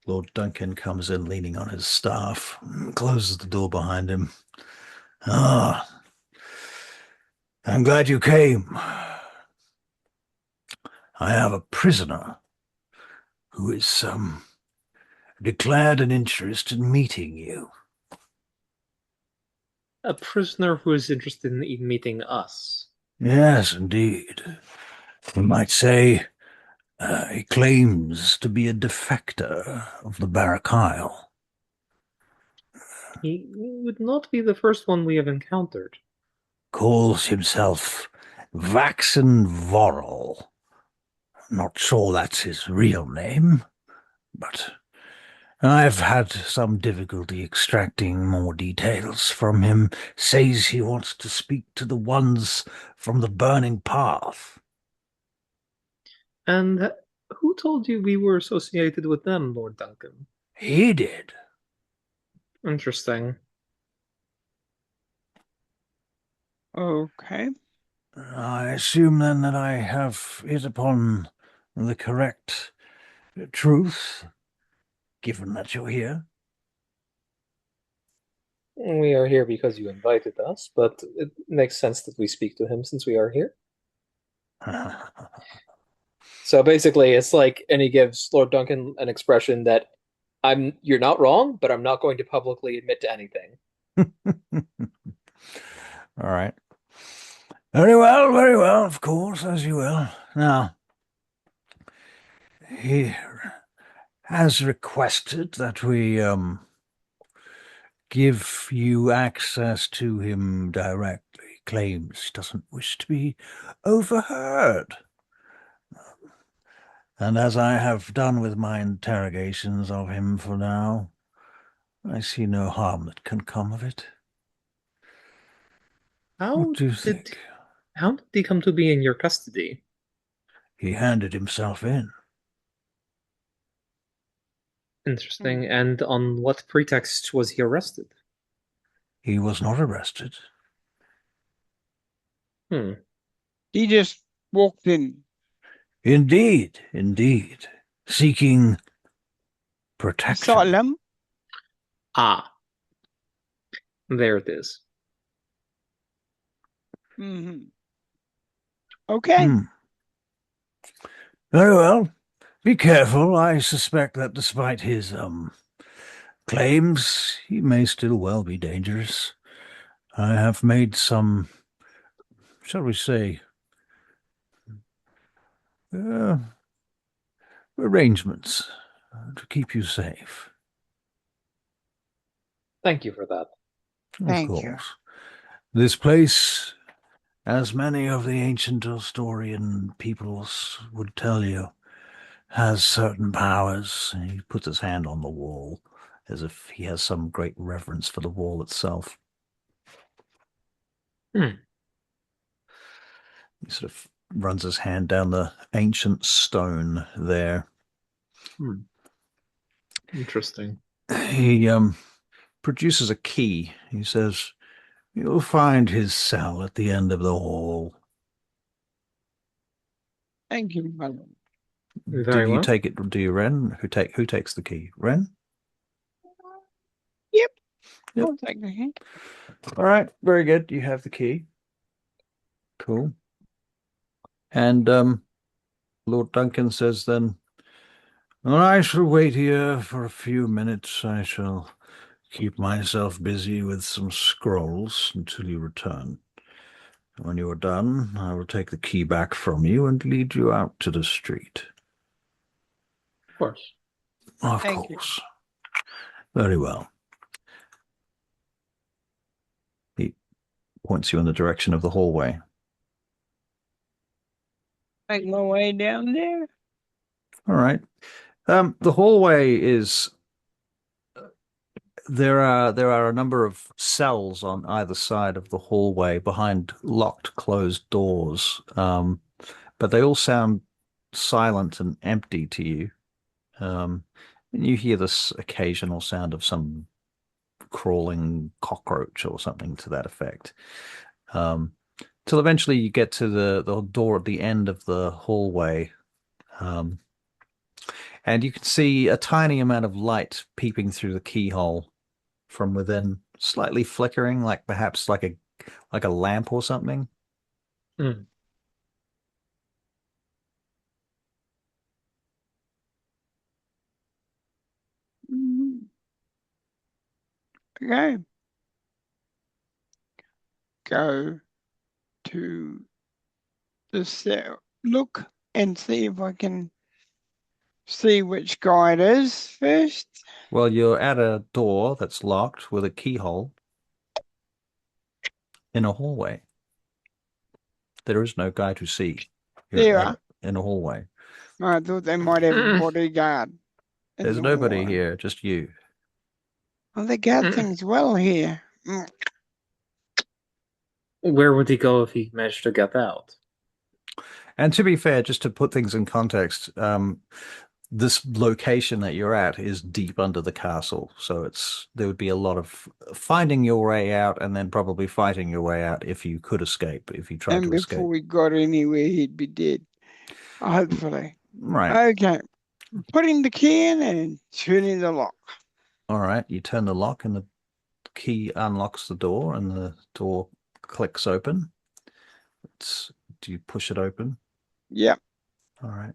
Lord Duncan comes in leaning on his staff, closes the door behind him. Ah, I'm glad you came. I have a prisoner who is declared an interest in meeting you. A prisoner who is interested in meeting us. Yes, indeed. You might say he claims to be a defector of the Barrack Isle. He would not be the first one we have encountered. Calls himself Vaxen Vorrel. Not sure that's his real name, but I've had some difficulty extracting more details from him. Says he wants to speak to the ones from the burning path. And who told you we were associated with them, Lord Duncan? He did. Interesting. Okay. I assume then that I have hit upon the correct truth, given that you're here. We are here because you invited us, but it makes sense that we speak to him since we are here. So basically, it's like, and he gives Lord Duncan an expression that you're not wrong, but I'm not going to publicly admit to anything. All right. Very well, of course, as you will. Now, he has requested that we give you access to him directly. Claims he doesn't wish to be overheard. And as I have done with my interrogations of him for now, I see no harm that can come of it. What do you think? How did he come to be in your custody? He handed himself in. Interesting. And on what pretext was he arrested? He was not arrested. He just walked in. Indeed. Seeking protection. Asylum. Ah. There it is. Mm-hmm. Okay. Very well. Be careful. I suspect that despite his claims, he may still well be dangerous. I have made some, shall we say, arrangements to keep you safe. Thank you for that. Of course. This place, as many of the ancient Asturian peoples would tell you, has certain powers. And he puts his hand on the wall as if he has some great reverence for the wall itself. He sort of runs his hand down the ancient stone there. Interesting. He produces a key. He says, "You'll find his cell at the end of the hall." Thank you, madam. Very Do you well. take it? Do you, Ren? Who takes the key? Ren? Yep. Yep. I'll take the key. All right. Very good. You have the key. Cool. And Lord Duncan says then, "Well, I shall wait here for a few minutes. I shall keep myself busy with some scrolls until you return. When you are done, I will take the key back from you and lead you out to the street." Of course. Of Thank course. Very well. He points you in the direction of the hallway. Make my way down there. All right. The hallway is. There are a number of cells on either side of the hallway behind locked, closed doors, but they all sound silent and empty to you. And you hear this occasional sound of some crawling cockroach or something to that effect. Till eventually you get to the door at the end of the hallway. And you can see a tiny amount of light peeping through the keyhole from within, slightly flickering, like perhaps like a lamp or something. Okay. Go to the cell. Look and see if I can see which guy it is first. Well, you're at a door that's locked with a keyhole in a hallway. There is no guy to see. You're There. in a hallway. I thought they might have a bodyguard. There's nobody here, just you. Well, they got things well here. Where would he go if he managed to get out? And to be fair, just to put things in context, this location that you're at is deep under the castle, so there would be a lot of finding your way out and then probably fighting your way out if you could escape, if you tried to escape. And before we got anywhere, he'd be dead. Hopefully. Right. Okay. Putting the key in and turning the lock. All right. You turn the lock and the key unlocks the door and the door clicks open. Do you push it open? Yep. All right.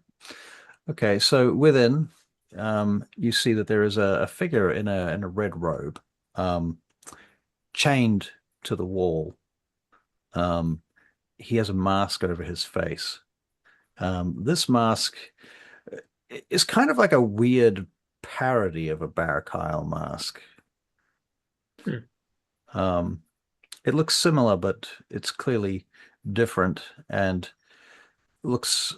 Okay, so within, you see that there is a figure in a red robe, chained to the wall. He has a mask over his face. This mask is kind of like a weird parody of a Barakyle mask. It looks similar, but it's clearly different and it looks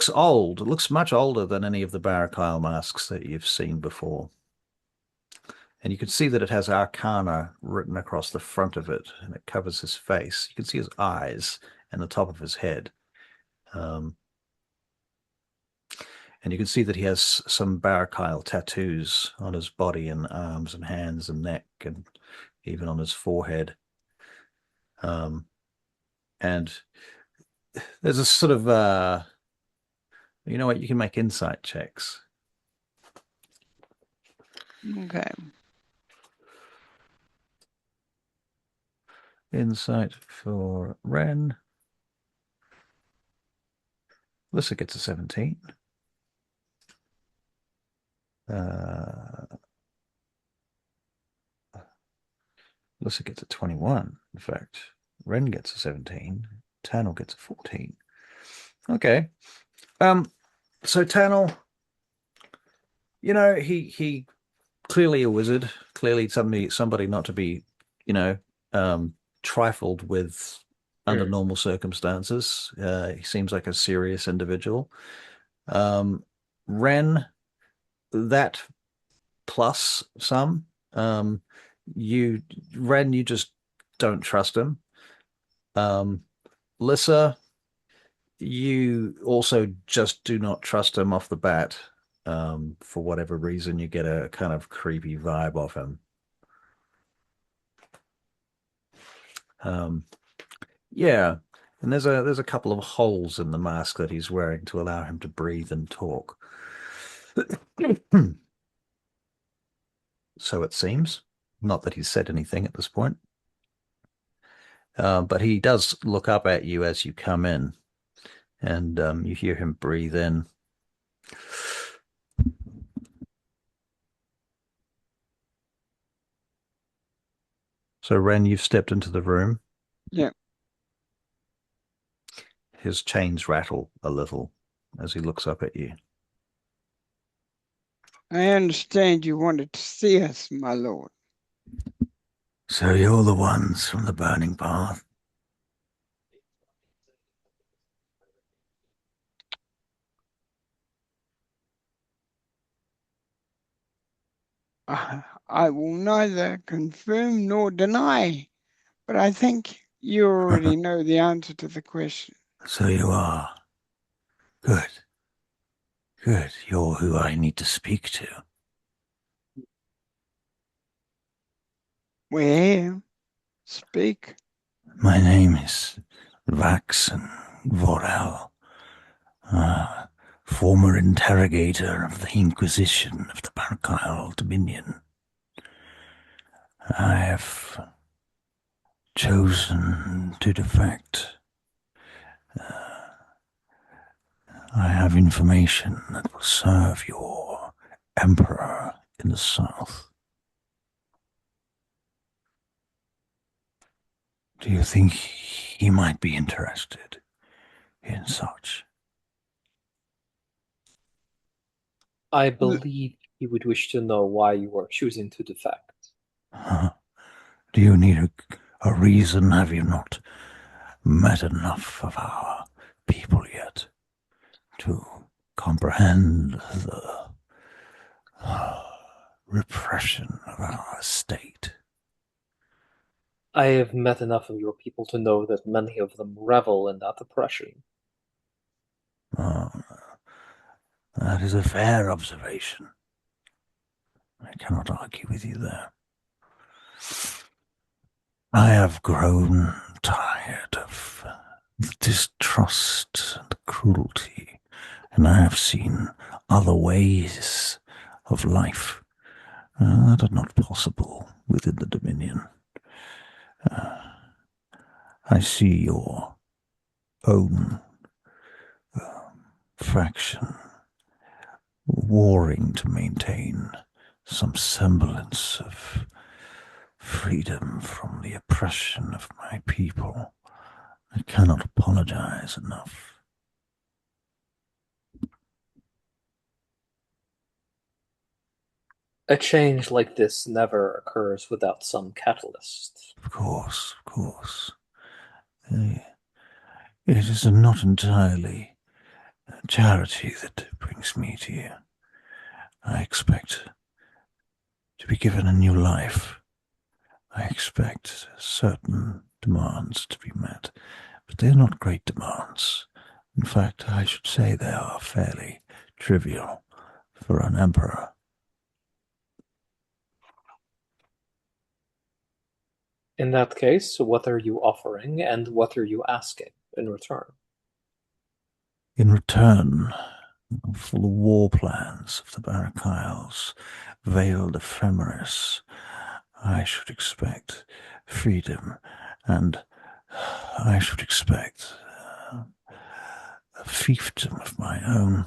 old. It looks much older than any of the Barakyle masks that you've seen before. And you can see that it has Arcana written across the front of it, and it covers his face. You can see his eyes and the top of his head. And you can see that he has some Barakyle tattoos on his body and arms and hands and neck and even on his forehead. And there's a sort of... you know what? You can make insight checks. Okay. Insight for Ren. Lissa gets a 17. Lissa gets a 21. In fact, Ren gets a 17. Tannel gets a 14. Okay. So Tannel, he clearly a wizard, clearly somebody not to be, trifled with under normal circumstances. He seems like a serious individual. Ren, that plus some. You just don't trust him. Lissa, you also just do not trust him off the bat. For whatever reason, you get a kind of creepy vibe off him. Yeah, and there's a couple of holes in the mask that he's wearing to allow him to breathe and talk. So it seems. Not that he's said anything at this point. But he does look up at you as you come in, and you hear him breathe in. So, Ren, you've stepped into the room. Yeah. His chains rattle a little as he looks up at you. I understand you wanted to see us, my lord. So you're the ones from the Burning Path? I will neither confirm nor deny, but I think you already know the answer to the question. So you are. Good. Good. You're who I need to speak to. We're here. Speak. My name is Vaxon Vorel, former interrogator of the Inquisition of the Barakyle Dominion. I have chosen to defect. I have information that will serve your emperor in the south. Do you think he might be interested in such? I believe he would wish to know why you are choosing to defect. Do you need a reason? Have you not met enough of our people yet to comprehend the repression of our state. I have met enough of your people to know that many of them revel in that oppression. Oh, that is a fair observation. I cannot argue with you there. I have grown tired of the distrust and cruelty, and I have seen other ways of life that are not possible within the Dominion. I see your own faction warring to maintain some semblance of freedom from the oppression of my people. I cannot apologize enough. A change like this never occurs without some catalyst. Of course, of course. It is not entirely charity that brings me to you. I expect to be given a new life. I expect certain demands to be met, but they're not great demands. In fact, I should say they are fairly trivial for an emperor. In that case, what are you offering and what are you asking in return? In return for the war plans of the Barrack Isles, veiled ephemeris, I should expect freedom, and I should expect a fiefdom of my own,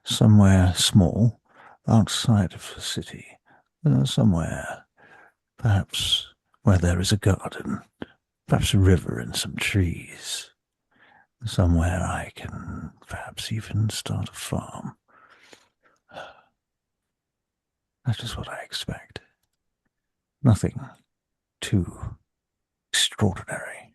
somewhere small, outside of the city, somewhere, perhaps where there is a garden, perhaps a river and some trees, somewhere I can perhaps even start a farm. That is what I expect. Nothing too extraordinary.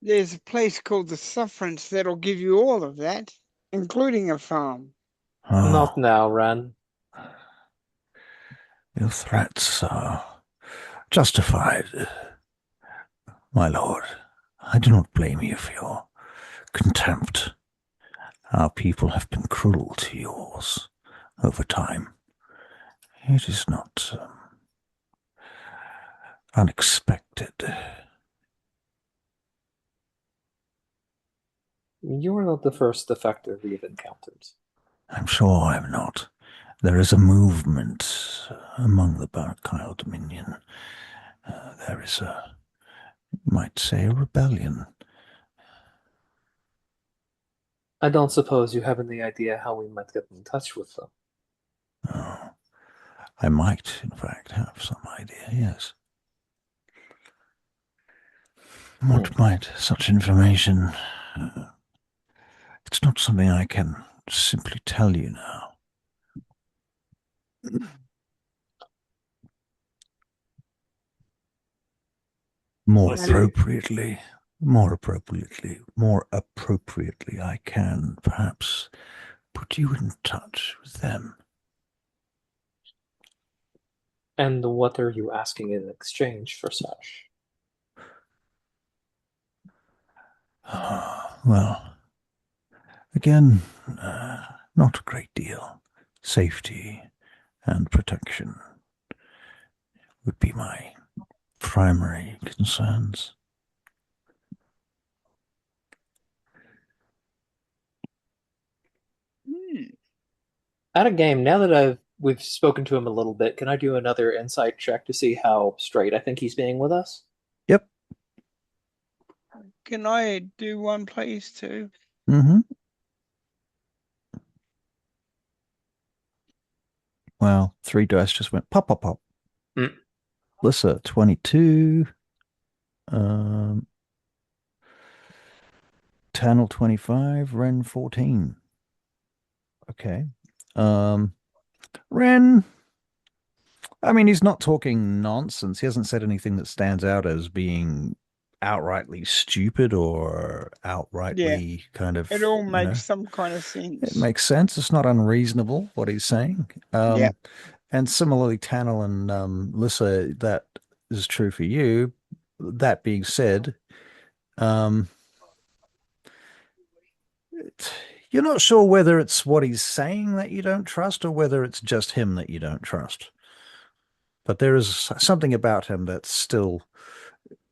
There's a place called the Sufferance that'll give you all of that, including a farm. Not now, Ren. Your threats are justified, my lord. I do not blame you for your contempt. Our people have been cruel to yours over time. It is not unexpected. You're not the first defector we've encountered. I'm sure I'm not. There is a movement among the Barkile Dominion. There is you might say, a rebellion. I don't suppose you have any idea how we might get in touch with them. Oh, I might, in fact, have some idea, yes. What might such information... it's not something I can simply tell you now. More appropriately, I can perhaps put you in touch with them. And what are you asking in exchange for such? Well, again, not a great deal. Safety and protection would be my primary concerns. Out of game, now that we've spoken to him a little bit, can I do another insight check to see how straight I think he's being with us? Yep. Can I do one, please, too? Mm-hmm. Well, 3 dice just went pop, pop, pop. Mm. Lissa, 22. Tannel 25, Ren 14. Okay. Ren, I mean, he's not talking nonsense. He hasn't said anything that stands out as being outrightly stupid or outrightly kind of, It all you makes know, some kind of it sense. makes sense. It's not unreasonable what he's saying. Yeah. And similarly, Tannel and Lissa, that is true for you. That being said, um, you're not sure whether it's what he's saying that you don't trust or whether it's just him that you don't trust. But there is something about him that still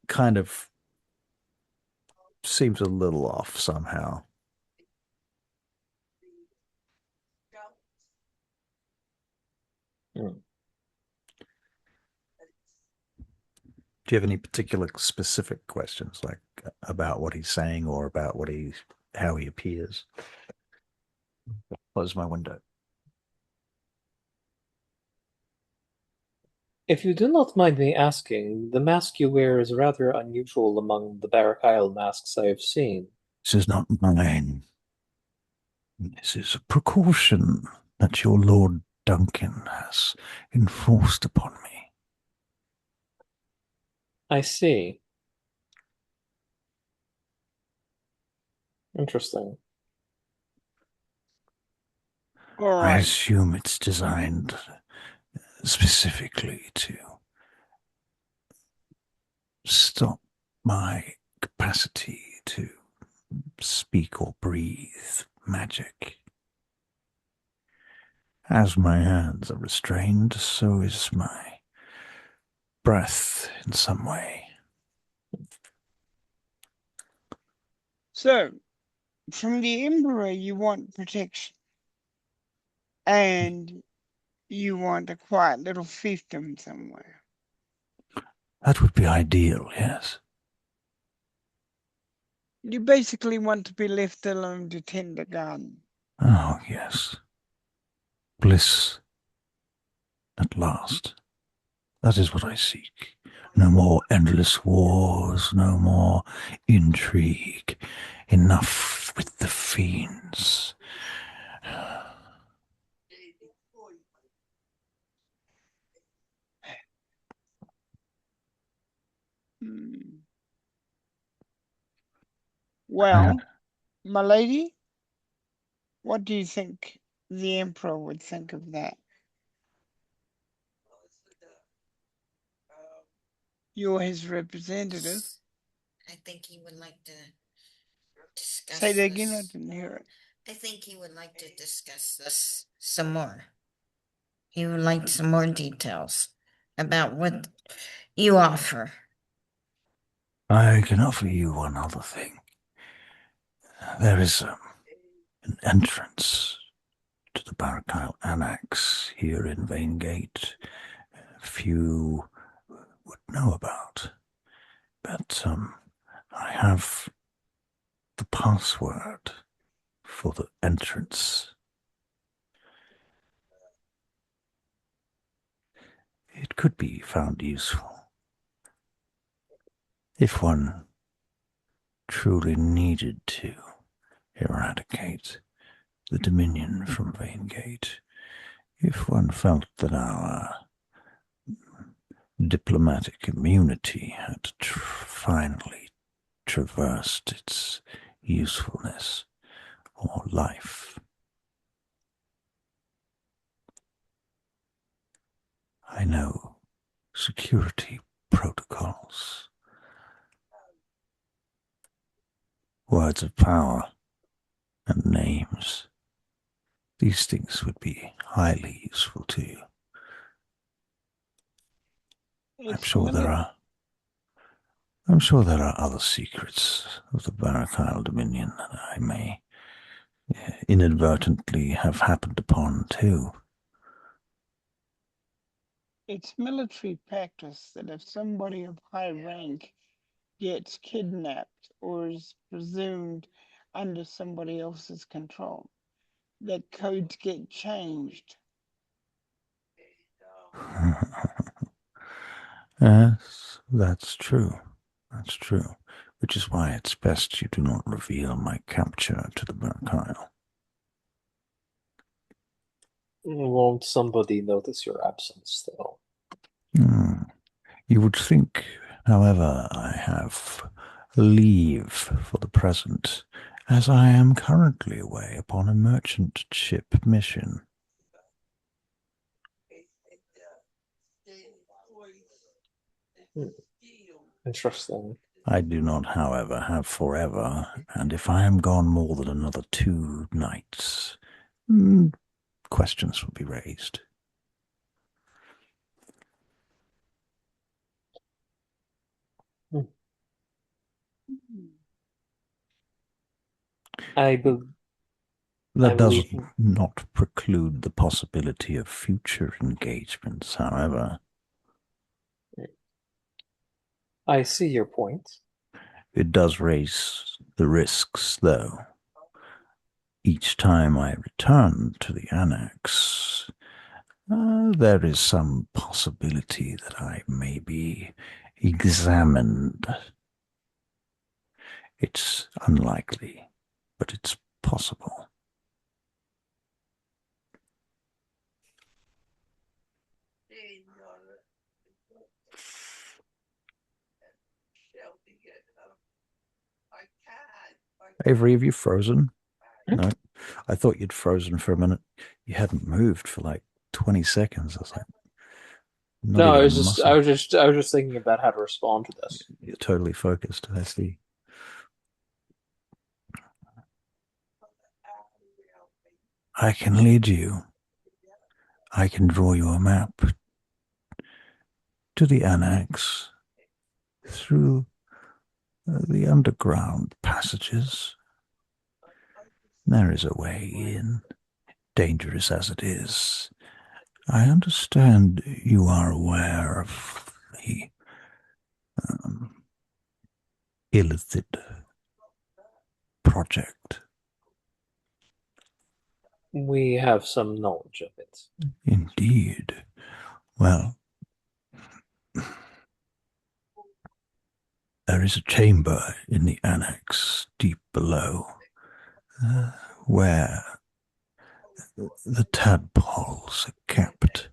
kind of seems a little off somehow. Hmm. Do you have any particular specific questions, like about what he's saying or about how he appears? Close my window. If you do not mind me asking, the mask you wear is rather unusual among the Barrack Isle masks I have seen. This is not mine. This is a precaution that your Lord Duncan has enforced upon me. I see. Interesting. All I right. assume it's designed specifically to stop my capacity to speak or breathe magic. As my hands are restrained, so is my breath in some way. So, from the Emperor, you want protection. And you want a quiet little fiefdom somewhere. That would be ideal, yes. You basically want to be left alone to tend the garden. Oh, yes. Bliss at last. That is what I seek. No more endless wars, no more intrigue. Enough with the fiends. Hmm. Well, my lady, what do you think the Emperor would think of that? You're his representative. I think he would like to discuss Say that again, I this. didn't hear it. I think he would like to discuss this some more. He would like some more details about what you offer. I can offer you one other thing. There is an entrance to the Barakyle Annex here in Vaingate. Few would know about. But I have the password for the entrance. It could be found useful if one truly needed to eradicate the Dominion from Vaingate. If one felt that our diplomatic immunity had finally traversed its usefulness or life. I know security protocols, words of power, and names. These things would be highly useful to you. I'm sure there are other secrets of the Barakyle Dominion that I may inadvertently have happened upon too. It's military practice that if somebody of high rank gets kidnapped or is presumed under somebody else's control, that codes get changed. Yes, that's true. That's true. Which is why it's best you do not reveal my capture to the Barakyle. Won't somebody notice your absence, though? You would think, however, I have leave for the present, as I am currently away upon a merchant ship mission. Interesting. I do not, however, have forever, and if I am gone more than another 2 nights, questions will be raised. I believe. That does not preclude the possibility of future engagements, however. I see your point. It does raise the risks, though. Each time I return to the Annex, there is some possibility that I may be examined. It's unlikely, but it's possible. Avery, have you frozen? No, I thought you'd frozen for a minute. You hadn't moved for like 20 seconds. I was like, No, I was just thinking about how to respond to this. You're totally focused. I see. I can lead you. I can draw you a map to the Annex through the underground passages. There is a way in, dangerous as it is. I understand you are aware of the illicit project. We have some knowledge of it. Indeed. Well, there is a chamber in the Annex deep below where the tadpoles are kept.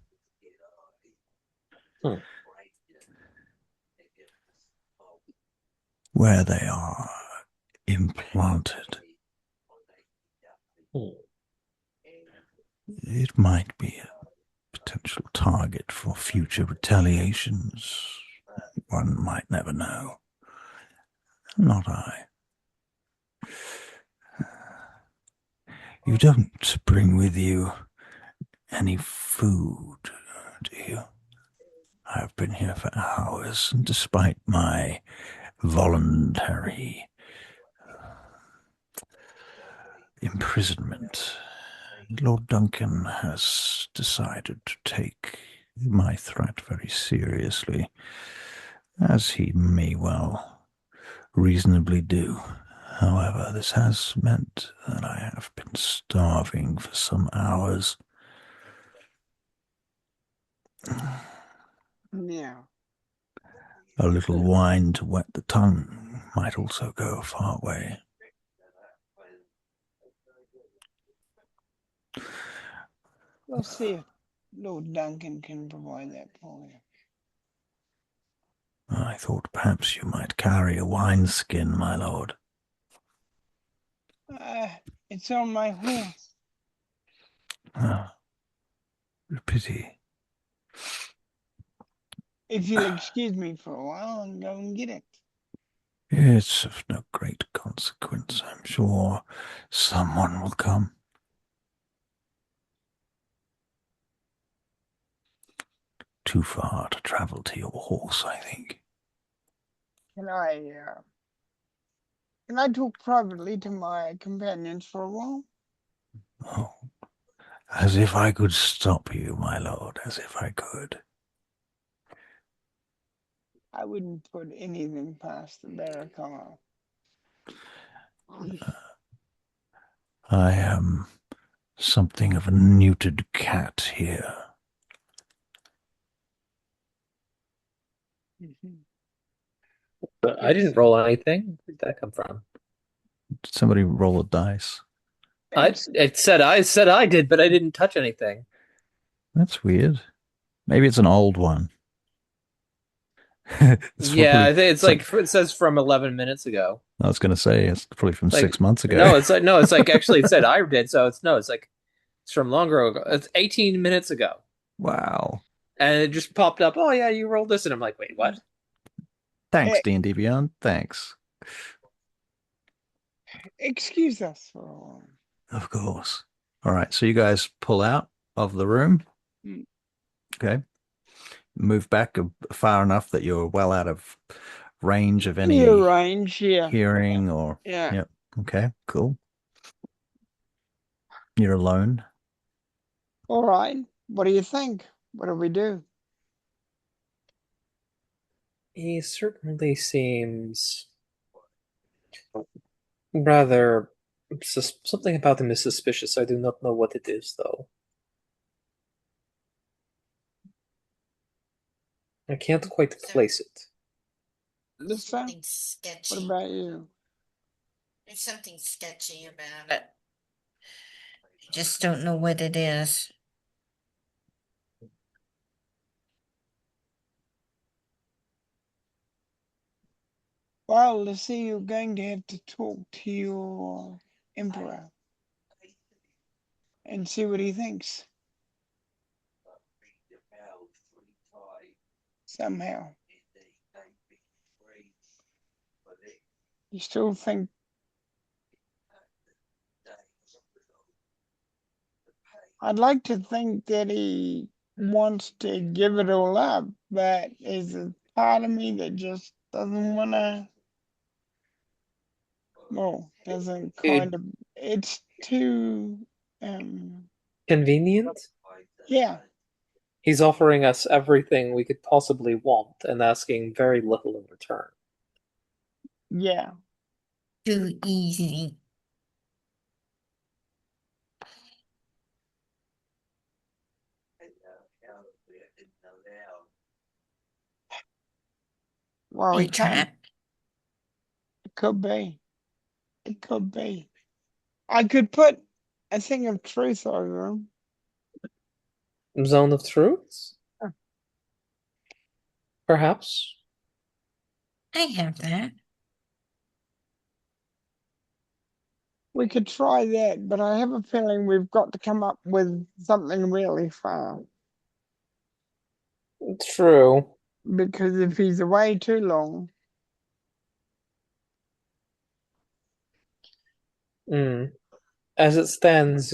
Where they are implanted. It might be a potential target for future retaliations. One might never know. Not I. You don't bring with you any food, do you? I've been here for hours, and despite my voluntary imprisonment, Lord Duncan has decided to take my threat very seriously, as he may well reasonably do. However, this has meant that I have been starving for some hours. Yeah. A little wine to wet the tongue might also go a far way. We'll see if Lord Duncan can provide that for you. I thought perhaps you might carry a wineskin, my lord. It's on my horse. Pity. If you'll excuse me for a while, I'll go and get it. It's of no great consequence. I'm sure someone will come. Too far to travel to your horse, I think. Can I talk privately to my companions for a while? Oh, as if I could stop you, my lord, as if I could. I wouldn't put anything past the Barracar. I am something of a neutered cat here. But I didn't roll anything. Where did that come from? Did somebody roll a dice? I said I did, but I didn't touch anything. That's weird. Maybe it's an old one. Yeah, probably I think it's like it says from 11 minutes ago. I was going to say it's probably from Like 6 months ago. no, it's like actually it said I did, so it's from longer ago. It's 18 minutes ago. Wow. And it just popped up, oh yeah, you rolled this, and I'm like, wait, what? Thanks, Eh, D&D Beyond. Thanks. excuse us for. Of course. All right. So you guys pull out of the room. Mm. Okay. Move back far enough that you're well out of range of Your any range, yeah. hearing or. Yeah. Yep. Okay. Cool. You're alone. All right. What do you think? What do we do? He certainly seems rather something about him is suspicious. I do not know what it is, though. I can't quite place it. Lisa, Something what sketchy. about you? There's something sketchy about it. I just don't know what it is. Well, Lisa, you're going to have to talk to your emperor and see what he thinks. Somehow. You still think I'd like to think that he wants to give it all up, but there's a part of me that just doesn't want to. Well, doesn't kind of. It's too. Convenient? Yeah, He's offering us everything we could possibly want and asking very little in return. yeah. Too easy. Well, he A can't. trap? It could be. It could be. I could put a thing of truth over him. Zone of Truth? Huh. Perhaps. I have that. We could try that, but I have a feeling we've got to come up with something really fast. True. Because if he's away too long, As it stands,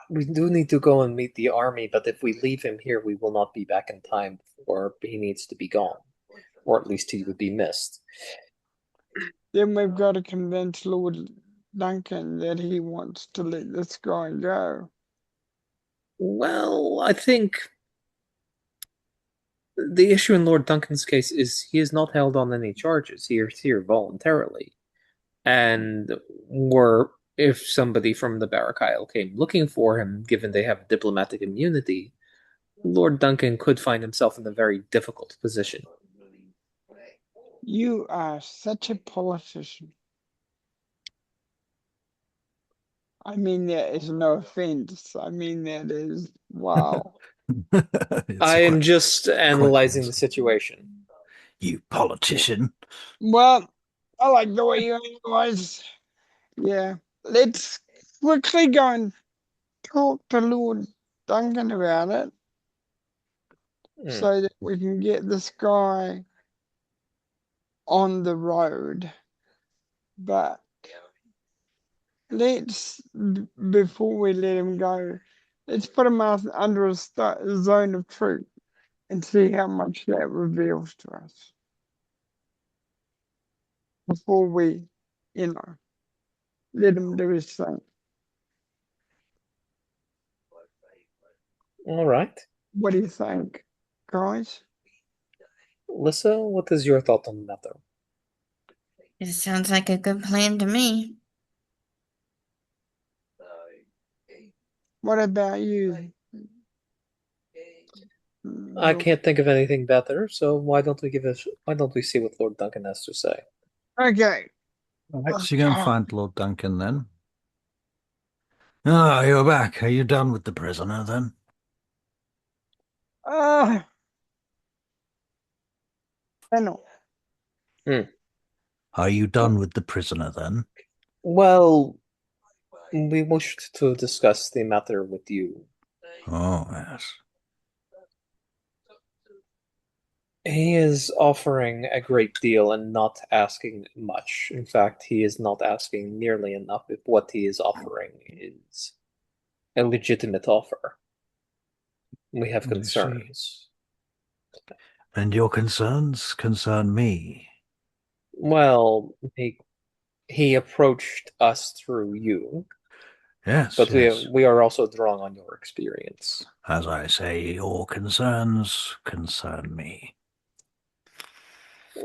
we do need to go and meet the army, but if we leave him here, we will not be back in time before he needs to be gone. Or at least he would be missed. then we've got to convince Lord Duncan that he wants to let this guy go. Well, I think the issue in Lord Duncan's case is he is not held on any charges. He is here voluntarily. And were if somebody from the Barrack Isle came looking for him, given they have diplomatic immunity, Lord Duncan could find himself in a very difficult position. You are such a politician. I mean, that is no offense. I mean, that is, wow. I am quite, just analyzing the awesome. situation. You politician. Well, I like the way you analyze. Yeah. Let's quickly go and talk to Lord Duncan about it so that we can get this guy on the road. But let's, before we let him go, let's put him under a zone of truth and see how much that reveals to us before we, let him do his thing. All right. What do you think, guys? Lissa, what is your thought on the matter? It sounds like a good plan to me. What about you? I can't think of anything better, so why don't we see what Lord Duncan has to say? Okay. All right, so you go and find Lord Duncan then. Ah, you're back. Are you done with the prisoner then? Colonel. Are you done with the prisoner then? Well, we wished to discuss the matter with you. Oh, yes. He is offering a great deal and not asking much. In fact, he is not asking nearly enough if what he is offering is a legitimate offer. We have I see. concerns. And your concerns concern me. Well, he approached us through you, Yes, but yes. we are also drawing on your experience. As I say, your concerns concern me.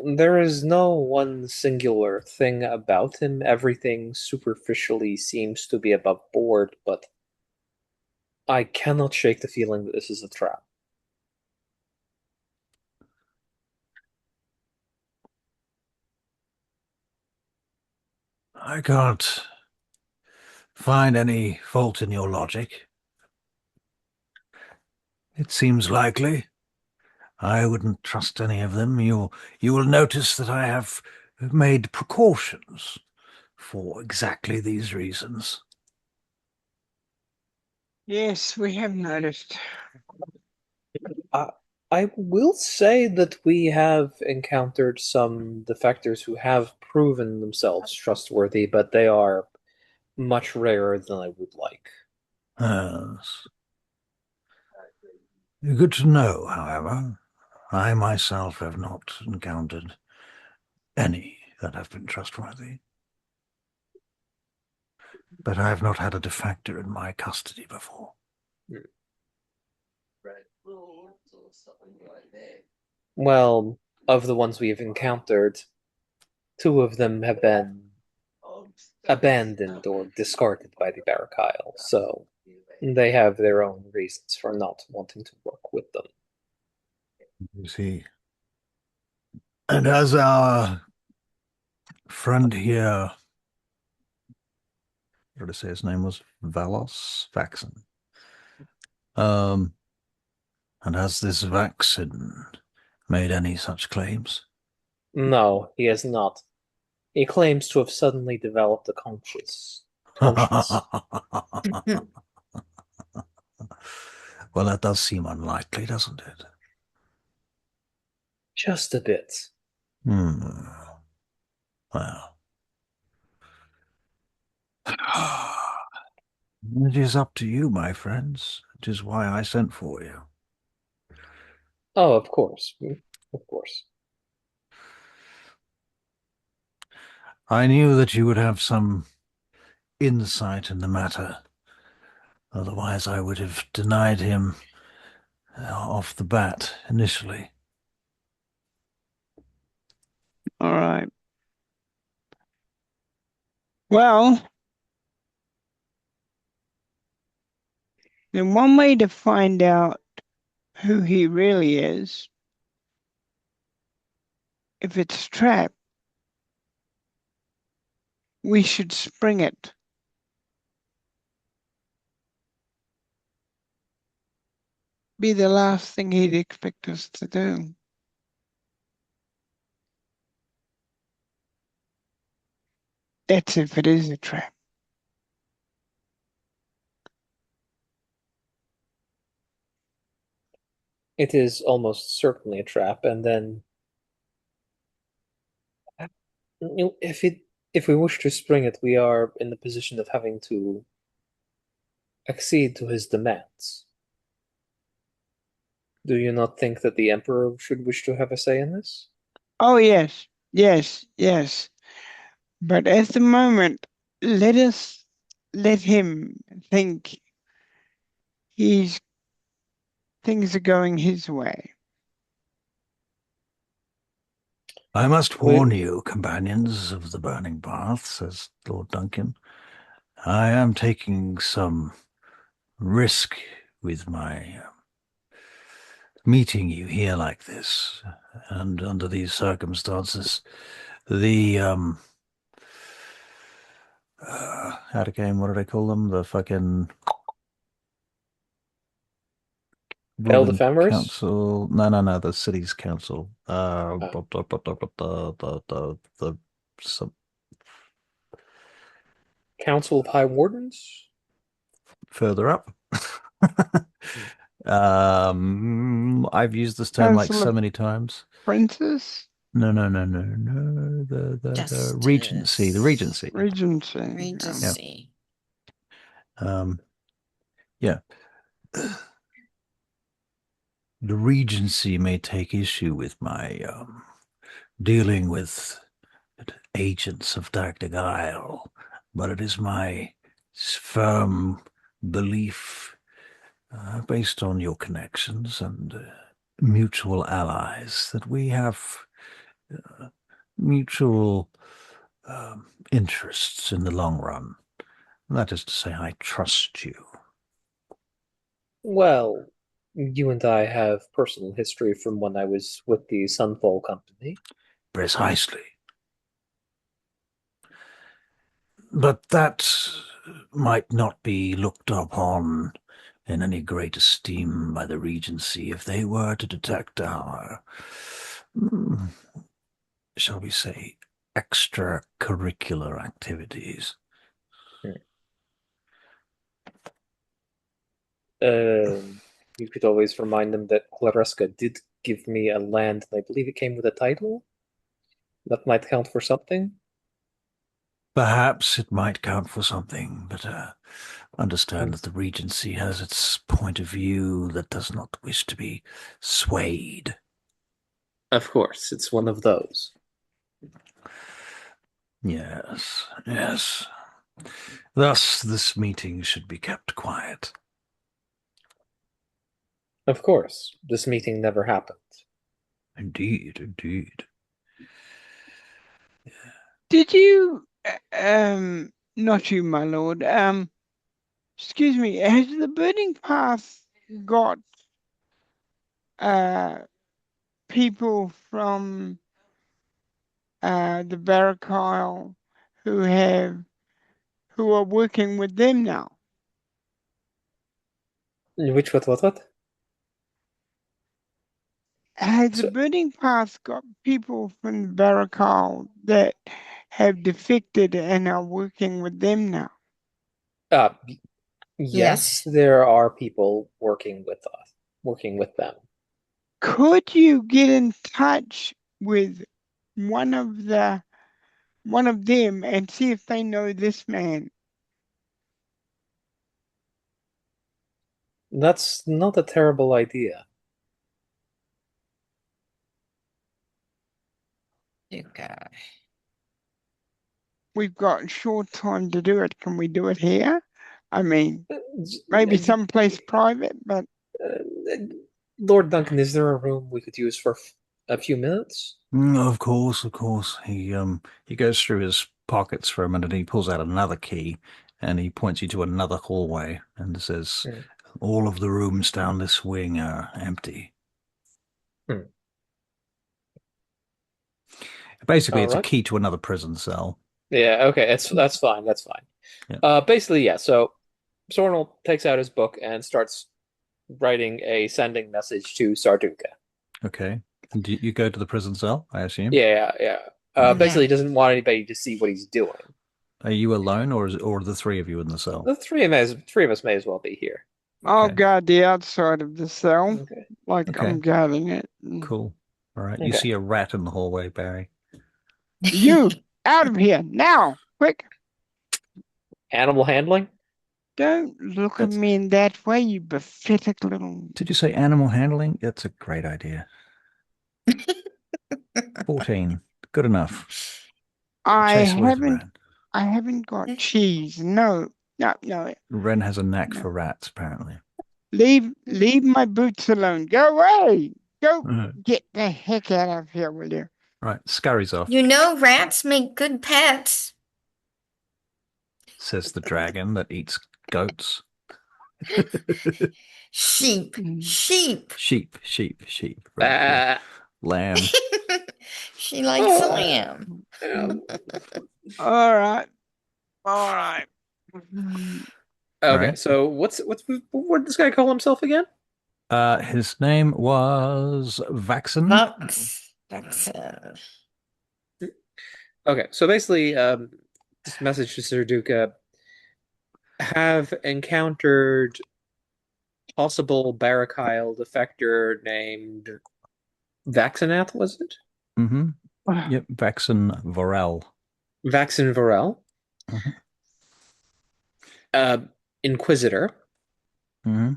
There is no one singular thing about him. Everything superficially seems to be above board, but I cannot shake the feeling that this is a trap. I can't find any fault in your logic. It seems likely. I wouldn't trust any of them. You will notice that I have made precautions for exactly these reasons. Yes, we have noticed. I will say that we have encountered some defectors who have proven themselves trustworthy, but they are much rarer than I would like. Yes. Good to know, however. I myself have not encountered any that have been trustworthy. But I have not had a defector in my custody before. Well, of the ones we have encountered, 2 of them have been abandoned or discarded by the Barakyle, so they have their own reasons for not wanting to work with them. You see. And as our friend here, what did I say his name was? Vaxon. And has this Vaxon made any such claims? No, he has not. He claims to have suddenly developed a conscience. Well, that does seem unlikely, doesn't it? Just a bit. Well. It is up to you, my friends. It is why I sent for you. Oh, of course. Of course. I knew that you would have some insight in the matter. Otherwise, I would have denied him off the bat initially. All right. Well, then one way to find out who he really is, if it's a trap, we should spring it. Be the last thing he'd expect us to do. That's if it is a trap. It is almost certainly a trap, and then if we wish to spring it, we are in the position of having to accede to his demands. Do you not think that the Emperor should wish to have a say in this? Oh, yes, yes, yes. But at the moment, let him think things are going his way. I must warn you, companions of the Burning Path, says Lord Duncan. I am taking some risk with my meeting you here like this. And under these circumstances, the out of game, what do they call them? The fucking Held ruling ephemeris? council. No. The city's council. Oh. The some Council of High Wardens? further up. I've used this term like Council so of many times. Princes? No. The Regency. The Justice. Regency. Regency. Regency. Yeah. The Regency may take issue with my dealing with agents of Dark Guile, but it is my firm belief, based on your connections and mutual allies, that we have mutual interests in the long run. That is to say, I trust you. Well, you and I have personal history from when I was with the Sunfall Company. Precisely. But that might not be looked upon in any great esteem by the Regency if they were to detect our, shall we say, extracurricular activities. You could always remind them that Claresca did give me a land, and I believe it came with a title. That might count for something. Perhaps it might count for something, but understand that the Regency has its point of view that does not wish to be swayed. Of course, it's one of those. Yes. Thus, this meeting should be kept quiet. Of course, this meeting never happened. Indeed. Did you, not you, my lord, excuse me, has the Burning Path got people from the Barrackile who are working with them now? Which, what? Has the So, Burning Path got people from the Barrackile that have defected and are working with them now? yes, Yes. there are people working with them. Could you get in touch with one of them and see if they know this man? That's not a terrible idea. Okay. We've got short time to do it. Can we do it here? I mean, Uh, maybe someplace private, but Lord Duncan, is there a room we could use for a few minutes? Of course. He goes through his pockets for a minute and he pulls out another key and he points you to another hallway and says, all of the rooms down this wing are empty. Basically, it's a key to another prison cell. Yeah, okay, that's fine. Yeah. Basically, yeah. So Sornel takes out his book and starts writing a sending message to Sarduka. Okay. Do you go to the prison cell, I assume? Yeah. Basically, he doesn't want anybody to see what he's doing. Are you alone, or are the three of you in the cell? The three of us may as well be here. I'll guard the outside of the cell, Okay. I'm guarding it. Cool. All right. Okay. You see a rat in the hallway, Barry. You out of here now, quick! Animal handling? Don't look at me in that way, you pathetic little. Did you say animal handling? That's a great idea. 14. Good enough. I Chase away the rat. haven't got cheese. No. Ren has a knack for rats, apparently. Leave my boots alone. Go away. Go get the heck out of here, will you? Right, scurries off. You know, rats make good pets. Says the dragon that eats goats. Sheep. Right. Lamb. She likes lamb. All right. Okay, so what did this guy call himself again? His name was Vaxen. Vaxen. Okay, so basically, this message to Sir Duca have encountered possible Barakyle defector named Vaxanath, was it? Mm-hmm. Yep, Vaxen Vorel. Vaxen Varel, Mm-hmm. Inquisitor, Mm-hmm.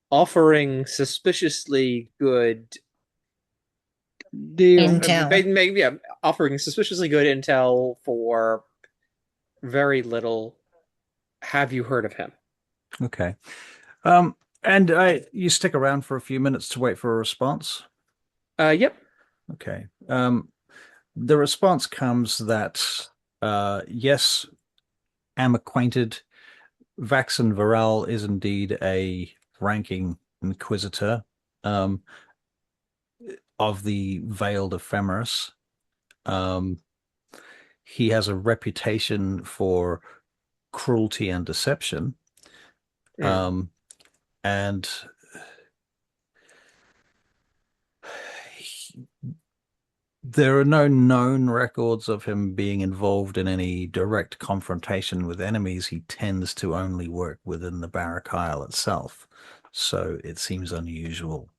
offering suspiciously good Deal. Intel. maybe, yeah, offering suspiciously good intel for very little. Have you heard of him? Okay. And you stick around for a few minutes to wait for a response. Yep. Okay. The response comes that yes, am acquainted. Vaxen Varel is indeed a ranking inquisitor of the Veiled Ephemeris. Um, he has a reputation for cruelty and deception. Mm. And there are no known records of him being involved in any direct confrontation with enemies. He tends to only work within the Barrack Isle itself. So it seems unusual.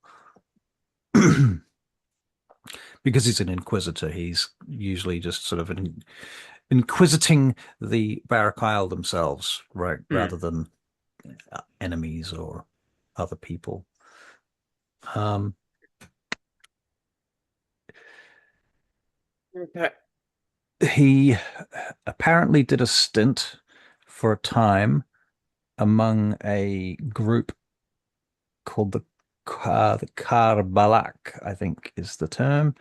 Because he's an inquisitor, he's usually just sort of inquisiting the Barrack Isle themselves, right, rather than enemies or other people. Okay. He apparently did a stint for a time among a group called the Karbalak, I think is the term,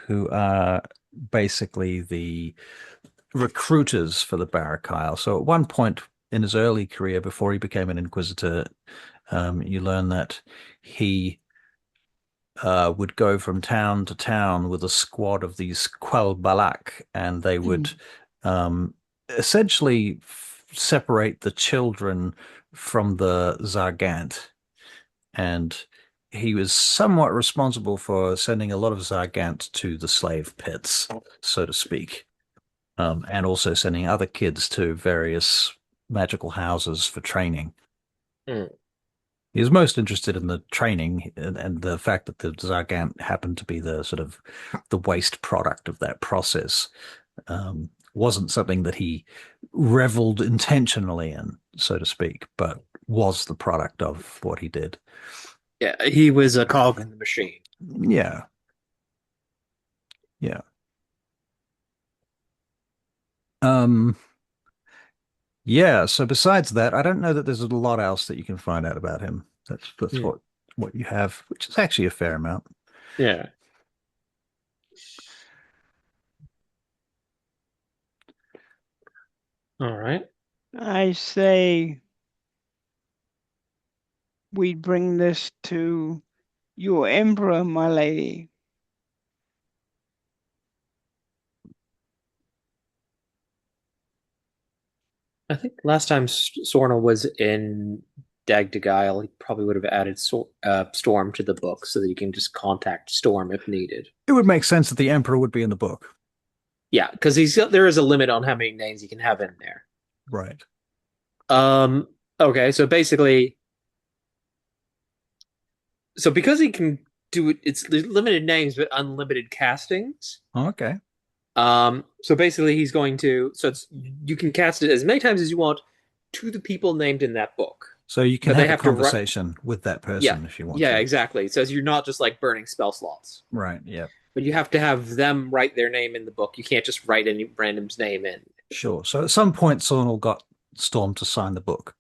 who are basically the recruiters for the Barrack Isle. So at one point in his early career, before he became an inquisitor, you learn that he would go from town to town with a squad of these Quel Balak, and they would essentially separate the children from the Zargant. And he was somewhat responsible for sending a lot of Zargant to the slave pits, so to speak, and also sending other kids to various magical houses for training. Mm. He was most interested in the training and the fact that the Zargant happened to be the sort of the waste product of that process. Wasn't something that he reveled intentionally in, so to speak, but was the product of what he did. Yeah, he was a cog in the machine. Yeah. Yeah. Um, yeah, so besides that, I don't know that there's a lot else that you can find out about him. That's what you have, which is actually a fair amount. Yeah. All right. I say we bring this to your emperor, my lady. I think last time Sorna was in Dagdagyl, he probably would have added Storm to the book so that you can just contact Storm if needed. It would make sense that the Emperor would be in the book. Yeah, because there is a limit on how many names you can have in there. Right. Okay, so basically, because he can do it, it's limited names but unlimited castings. Okay. So basically, he's going to you can cast it as many times as you want to the people named in that book. So you can But they have a have to conversation with that person if you want to. Yeah, exactly. So you're not just like burning spell slots. Right, yeah. But you have to have them write their name in the book. You can't just write any random's name in. Sure. So at some point, Sonal got Storm to sign the book.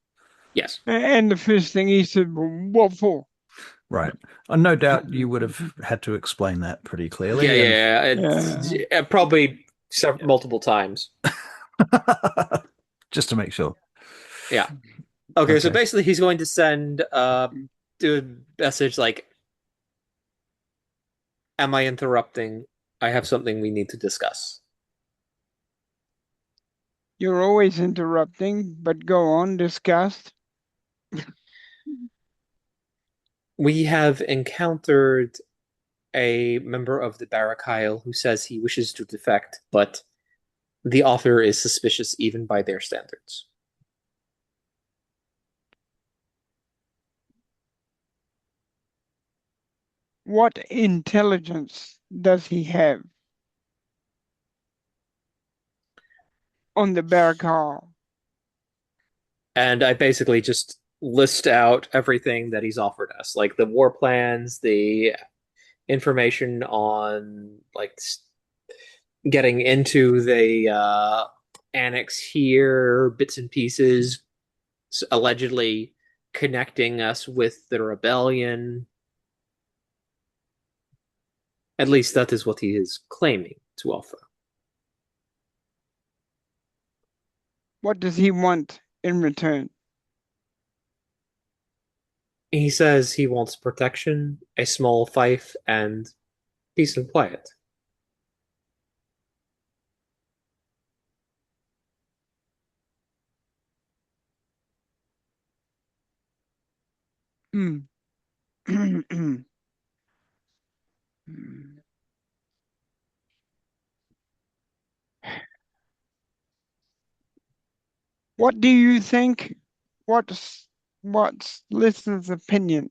Yes. And the first thing he said, well, what for? Right. And no doubt you would have had to explain that pretty clearly. Yeah, it's probably multiple times. Just to make sure. Yeah. Okay, so Okay. basically he's going to send a message like, am I interrupting? I have something we need to discuss. You're always interrupting, but go on, discuss. We have encountered a member of the Barakyle who says he wishes to defect, but the author is suspicious even by their standards. What intelligence does he have on the Barakal? And I basically just list out everything that he's offered us, like the war plans, the information on like getting into the annex here, bits and pieces, allegedly connecting us with the rebellion. At least that is what he is claiming to offer. What does he want in return? He says he wants protection, a small fief, and peace and quiet. Hmm. What do you think? What's Listen's opinion?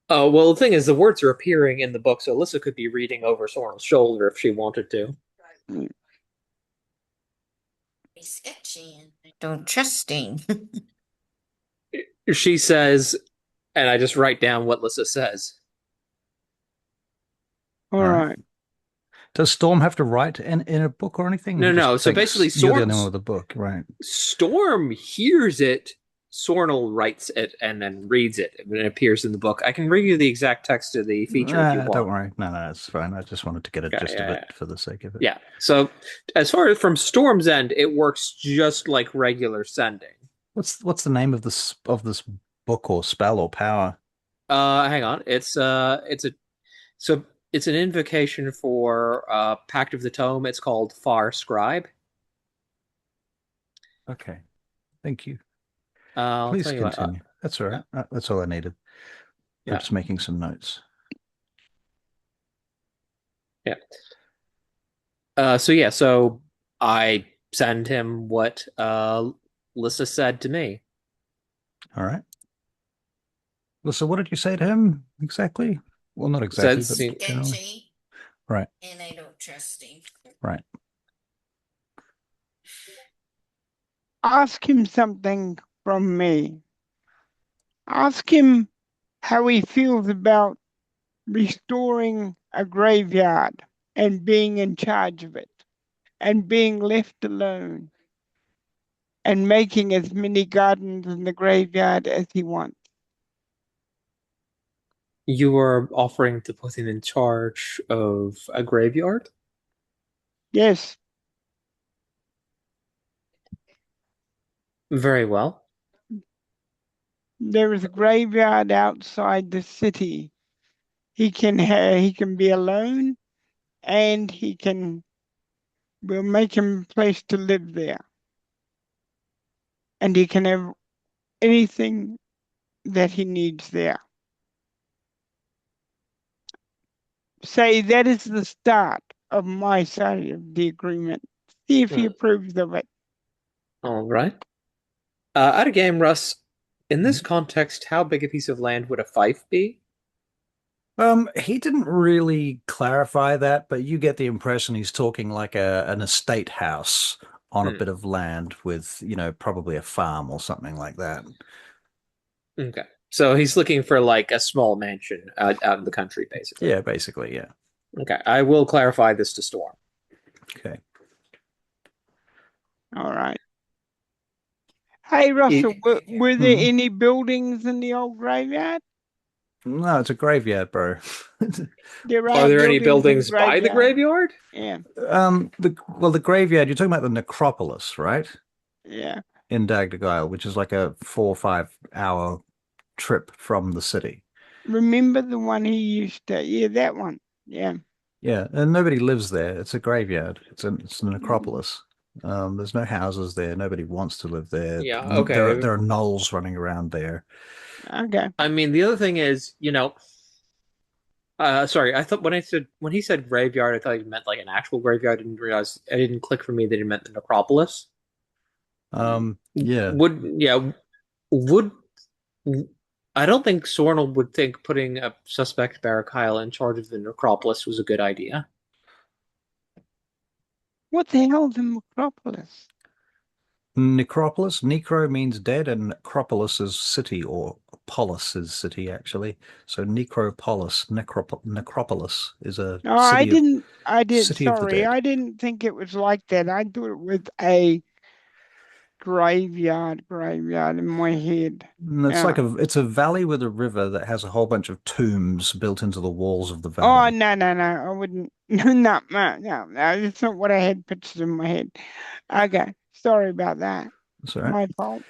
Oh, well, the thing is, the words are appearing in the book, so Alyssa could be reading over Soren's shoulder if she wanted to. Sketchy and I don't trusting. She says, and I just write down what Alyssa says. All right. Does Storm have to write in a book or anything? No, He just no. So thinks basically, you're the only one with a book, right? Storm hears it. Sornel writes it and then reads it when it appears in the book. I can read you the exact text of the feature if you want. Don't worry. No, it's fine. I just wanted to get it just a bit for the sake of it. Yeah. So as far as from Storm's end, it works just like regular sending. What's the name of this book or spell or power? Hang on. It's an invocation for Pact of the Tome. It's called Far Scribe. Okay. Thank you. Please continue. That's all right. That's all I needed. Yeah. I'm just making some notes. Yeah. So I send him what Lissa said to me. All right. Lissa, what did you say to him exactly? Well, not exactly, but generally. Right. And I don't trust him. Right. Ask him something from me. Ask him how he feels about restoring a graveyard and being in charge of it and being left alone and making as many gardens in the graveyard as he wants. You are offering to put him in charge of a graveyard? Yes. Very well. There is a graveyard outside the city. He can be alone, and we'll make him a place to live there. And he can have anything that he needs there. Say that is the start of my side of the agreement. See if he approves of it. All right. Out of game, Russ, in this context, how big a piece of land would a fief be? He didn't really clarify that, but you get the impression he's talking like an estate house on a bit of land with, probably a farm or something like that. Okay. So he's looking for like a small mansion out in the country, basically. Yeah, basically, yeah. Okay. I will clarify this to Storm. Okay. All right. Hey, Russell, were there any buildings in the old graveyard? No, it's a graveyard, bro. Are there any buildings by the graveyard? Yeah. The graveyard, you're talking about the necropolis, right? Yeah. In Dagdagyl, which is like a 4 or 5 hour trip from the city. Remember the one he used to? Yeah, that one. Yeah. Yeah, and nobody lives there. It's a graveyard. It's a necropolis. There's no houses there. Nobody wants to live there. Yeah, There okay. are gnolls running around there. Okay. I mean, the other thing is, sorry, I thought when he said graveyard, I thought he meant like an actual graveyard. I didn't realize it didn't click for me that he meant the necropolis. Yeah. Would I don't think Sornel would think putting a suspect Barakyle in charge of the necropolis was a good idea. What the hell is a necropolis? Necropolis. Necro means dead, and necropolis is city, or polis is city, actually. So necropolis is a No, city of the sorry, dead. I didn't think it was like that. I thought it was a graveyard in my head. And it's a valley with a river that has a whole bunch of tombs built into the walls of the Oh, valley. no, I wouldn't. No, that's not what I had pictured in my head. Okay, sorry about that. That's all right. My fault.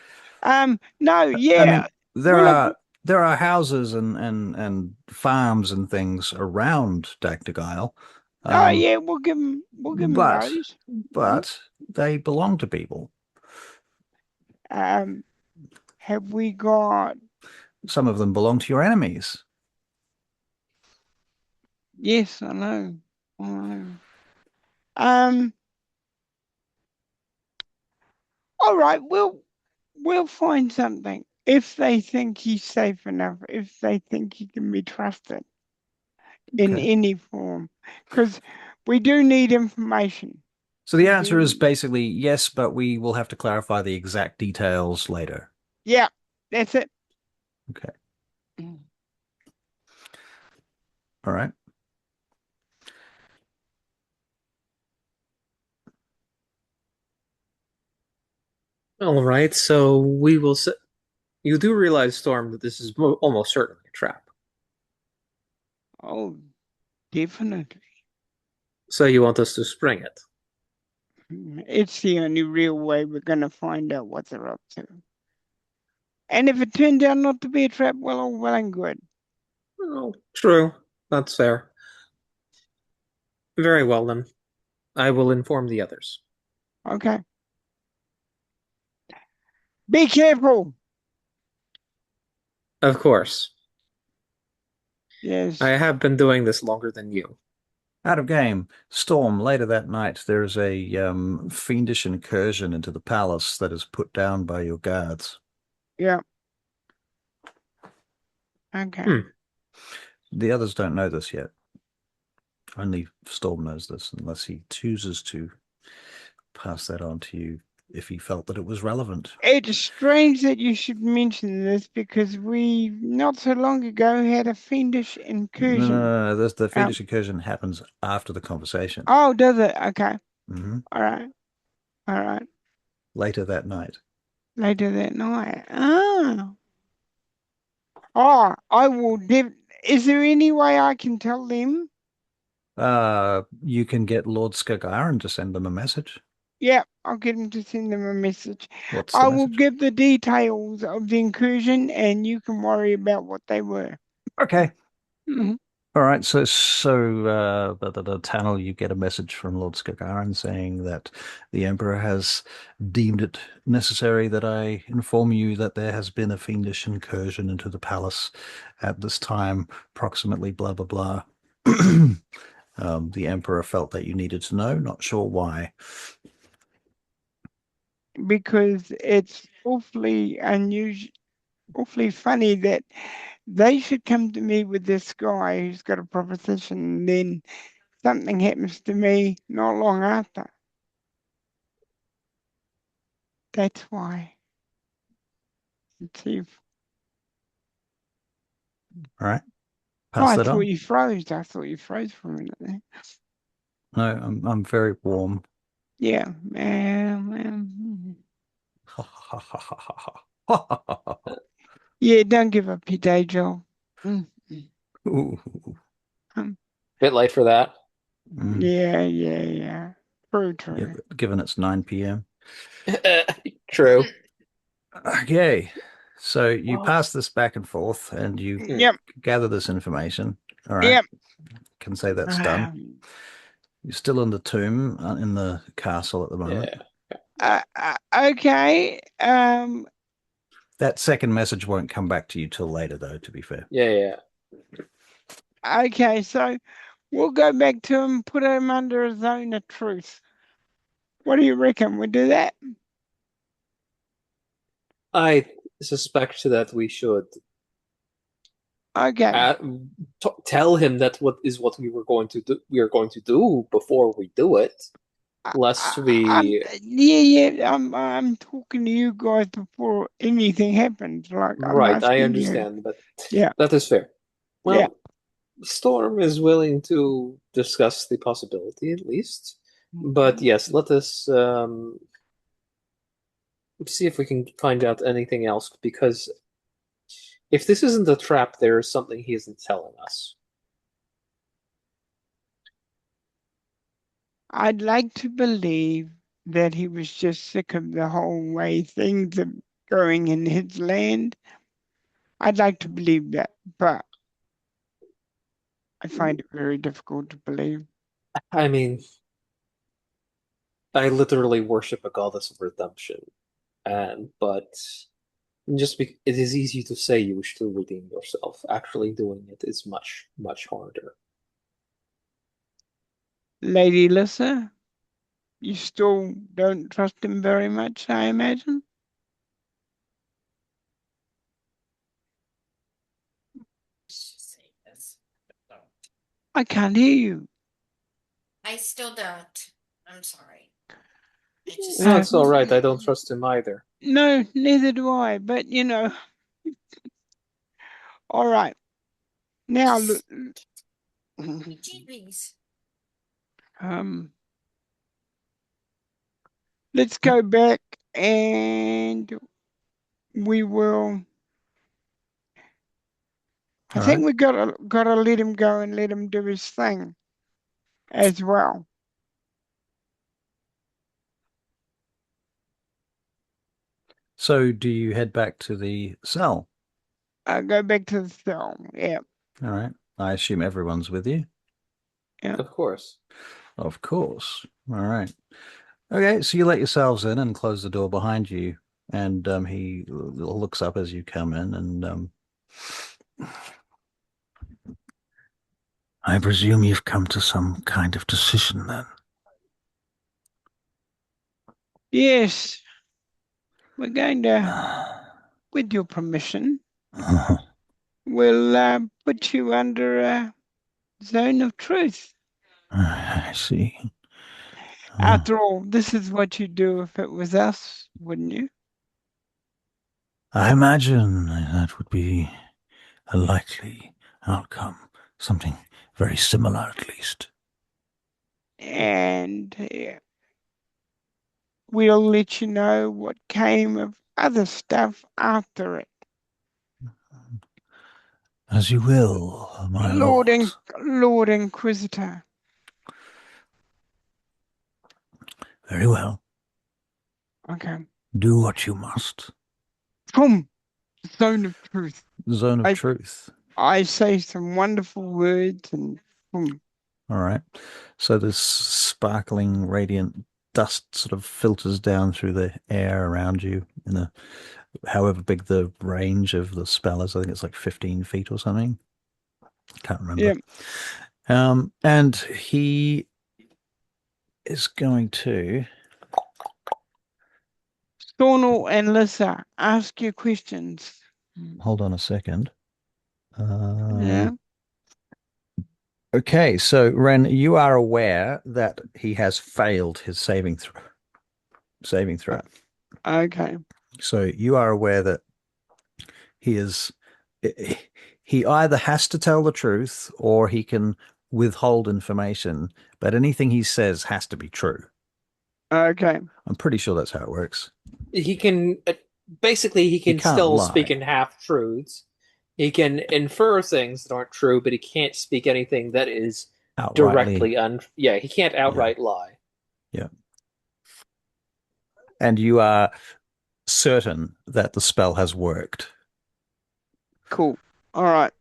No, I yeah. mean, there Well, are there are houses and farms and things around Dagdagile, oh, yeah, we'll give them but those. but they belong to people. Have we got? Some of them belong to your enemies. Yes, I know. All right, we'll find something if they think he's safe enough, if they think he can be trusted in Okay. any form, because we do need information. So the answer is basically yes, but we will have to clarify the exact details later. Yeah, that's it. Okay. All right. All right, so we will. You do realize, Storm, that this is almost certainly a trap. Oh, definitely. So you want us to spring it? It's the only real way we're going to find out what they're up to. And if it turned out not to be a trap, well, all well and good. Oh, true. That's fair. Very well, then. I will inform the others. Okay. Be careful. Of course. Yes. I have been doing this longer than you. Out of game. Storm, later that night, there's a fiendish incursion into the palace that is put down by your guards. Yeah. Okay. The others don't know this yet. Only Storm knows this, unless he chooses to pass that on to you if he felt that it was relevant. It's strange that you should mention this because we, not so long ago, had a fiendish incursion. No. The fiendish incursion happens after the conversation. Oh, does it? Okay. Mm-hmm. All right. Later that night. Later that night. Oh, I will. Is there any way I can tell them? You can get Lord Skagaran to send them a message. Yeah, I'll get him to send them a message. What's the I will message? give the details of the incursion, and you can worry about what they were. Okay. Mhm. All right. So the Tannel, you get a message from Lord Skagaran saying that the Emperor has deemed it necessary that I inform you that there has been a fiendish incursion into the palace at this time, approximately blah blah blah. The Emperor felt that you needed to know, not sure why. Because it's awfully unusual, awfully funny that they should come to me with this guy who's got a proposition, and then something happens to me not long after. That's why. Let's see. All right. Oh, Pass I that thought on. you froze. I thought you froze for a minute there. No, I'm very warm. Yeah, man. Yeah, don't give up your day job. Ooh. Bit late for that. Yeah. True. Given it's 9 p.m. True. Okay. So you pass this back and forth and you Yep. gather this information. All right. Yep. Can say that's done. You're still in the tomb, in the castle at the moment. Yeah. Okay. That second message won't come back to you till later, though, to be fair. Yeah. Okay, so we'll go back to him, put him under a zone of truth. What do you reckon? We do that? I suspect that we should Okay. tell him that what we were going to do. We are going to do before we do it, lest we. I'm talking to you guys before anything happens. Like I'm Right, I asking you. understand, but Yeah. that is fair. Well, Yeah. Storm is willing to discuss the possibility at least. But yes, let us see if we can find out anything else, because if this isn't a trap, there is something he isn't telling us. I'd like to believe that he was just sick of the whole way things are going in his land. I'd like to believe that, but I find it very difficult to believe. I mean, I literally worship a goddess of redemption, but it is easy to say you wish to redeem yourself. Actually doing it is much, much harder. Lady Lissa, you still don't trust him very much, I imagine? I can't hear you. I still don't. I'm sorry. I just No, it's all right. I don't trust him either. No, neither do I, but all right. Now, look, GBs. let's go back and we will. I All think right. we gotta let him go and let him do his thing as well. So, do you head back to the cell? Go back to the cell. Yeah, All right. I assume everyone's with you. yeah. Of course. Of course. All right. Okay, so you let yourselves in and close the door behind you, and he looks up as you come in, and I presume you've come to some kind of decision then. Yes, we're going to, with your permission, we'll put you under a zone of truth. I see. After all, this is what you'd do if it was us, wouldn't you? I imagine that would be a likely outcome. Something very similar, at least. And we'll let you know what came of other stuff after it. As you will, my lord. Lord Inquisitor. Very well. Okay. Do what you must. Boom. Zone of truth. Zone of truth. I say some wonderful words and boom. All right. So this sparkling, radiant dust sort of filters down through the air around you in a however big the range of the spell is. I think it's like 15 feet or something. Can't remember. Yeah. And he is going to. Thornell and Lissa, ask your questions. Hold on a second. Yeah. Okay, so Ren, you are aware that he has failed his saving throw. Okay. So you are aware that he either has to tell the truth or he can withhold information, but anything he says has to be true. Okay. I'm pretty sure that's how it works. He can basically he can can't still lie. speak in half truths. He can infer things that aren't true, but he can't speak anything that is directly he can't outright lie. Yeah. And you are certain that the spell has worked. Cool. All right.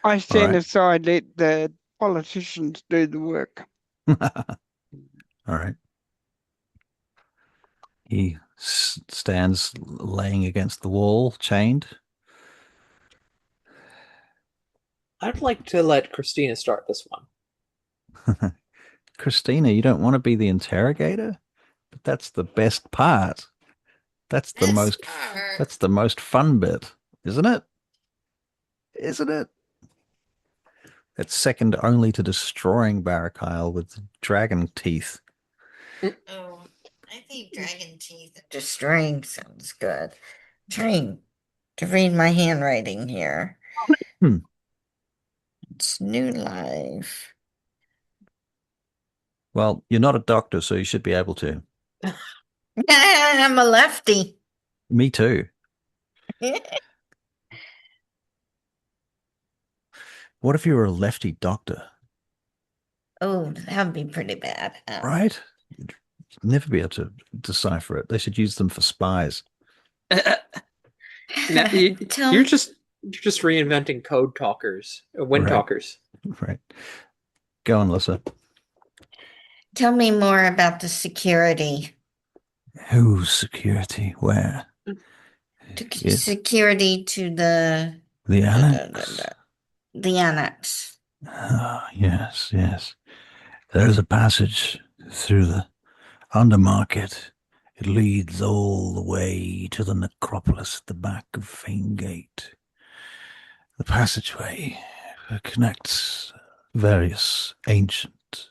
I stand aside, let the politicians do the work. All right. He stands laying against the wall, chained. I'd like to let Christina start this one. Christina, you don't want to be the interrogator? But that's the best part. That's the most fun bit, isn't it? Isn't it? It's second only to destroying Barakyle with dragon teeth. Oh, I think dragon teeth and destroying sounds good. Trying to read my handwriting here. Hmm. It's new life. Well, you're not a doctor, so you should be able to. I'm a lefty. Me too. What if you were a lefty doctor? Oh, that would be pretty bad. Right? You'd never be able to decipher it. They should use them for spies. Now, Tell you're just reinventing code talkers, wind Right. talkers. Right. Go on, Lissa. Tell me more about the security. Whose security? Where? Security to the Annex. The annex. Ah, yes, yes. There's a passage through the undermarket. It leads all the way to the necropolis at the back of Fanegate. The passageway connects various ancient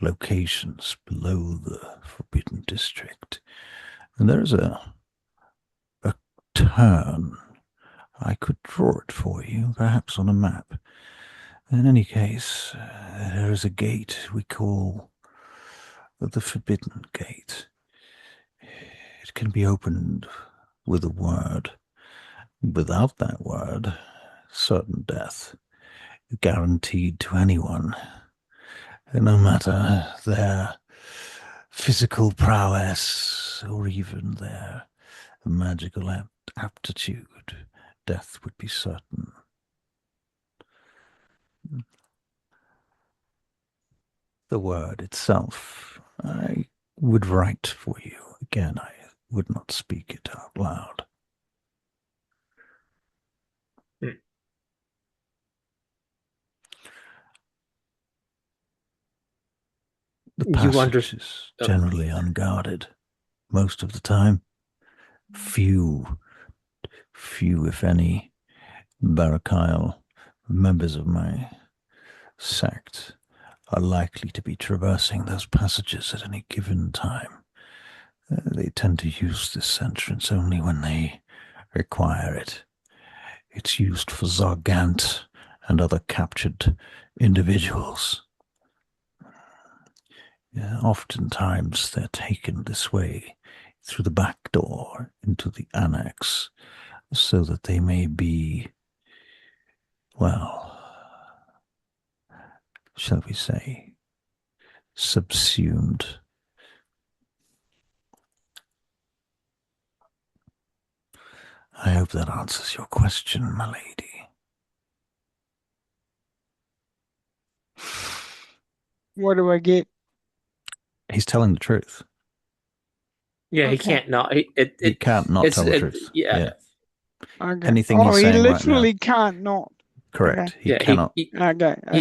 locations below the Forbidden District. And there's a turn. I could draw it for you, perhaps on a map. In any case, there is a gate we call the Forbidden Gate. It can be opened with a word. Without that word, certain death, guaranteed to anyone, no matter their physical prowess or even their magical aptitude. Death would be certain. The word itself, I would write for you. Again, I would not speak it out loud. The passage is generally unguarded most of the time. Few, if any, Barakyle members of my sect are likely to be traversing those passages at any given time. They tend to use this entrance only when they require it. It's used for Zargant and other captured individuals. Oftentimes they're taken this way through the back door into the annex so that they may be, well, shall we say, subsumed. I hope that answers your question, my lady. What do I get? He's telling the truth. Yeah, he can't not. He can't not tell the truth. Yeah. Okay. Anything he's he saying literally right can't not. Correct. Okay. He cannot. He can I get it.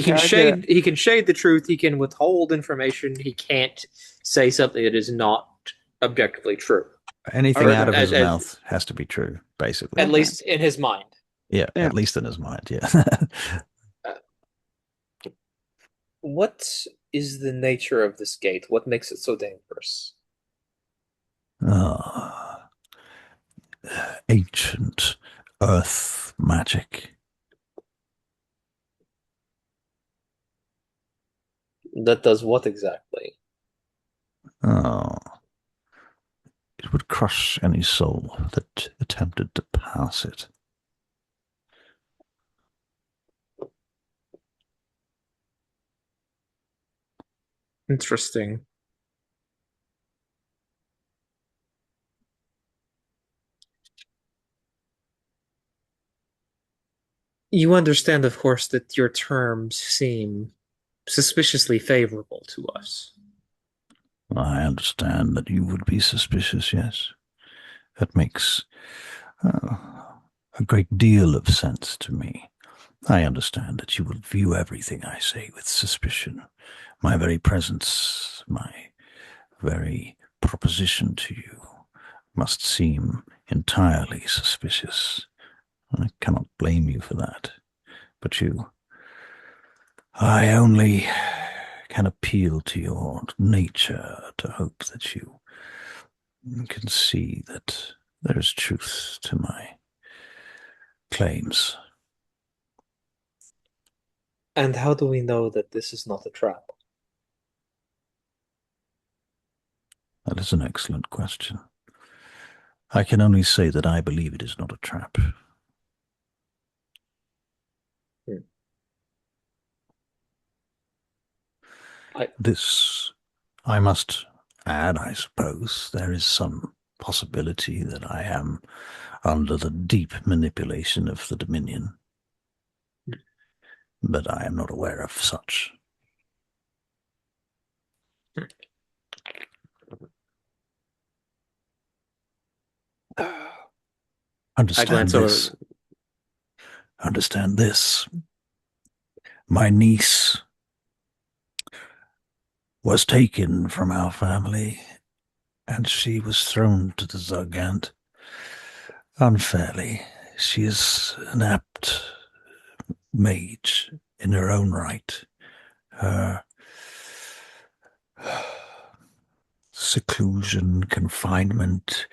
He can shade the truth. He can withhold information. He can't say something that is not objectively true. Anything out of his mouth has to be true, basically. At least in his mind. Yeah, at least in his mind, yeah. What is the nature of this gate? What makes it so dangerous? Ancient earth magic. That does what exactly? It would crush any soul that attempted to pass it. Interesting. You understand, of course, that your terms seem suspiciously favorable to us. I understand that you would be suspicious, yes. That makes a great deal of sense to me. I understand that you will view everything I say with suspicion. My very presence, my very proposition to you must seem entirely suspicious. I cannot blame you for that. But I only can appeal to your nature to hope that you can see that there is truth to my claims. And how do we know that this is not a trap? That is an excellent question. I can only say that I believe it is not a trap. This, I must add, I suppose, there is some possibility that I am under the deep manipulation of the Dominion. But I am not aware of such. Understand this. Understand this. My niece was taken from our family, and she was thrown to the Zergant unfairly. She is an apt mage in her own right. Her seclusion, confinement,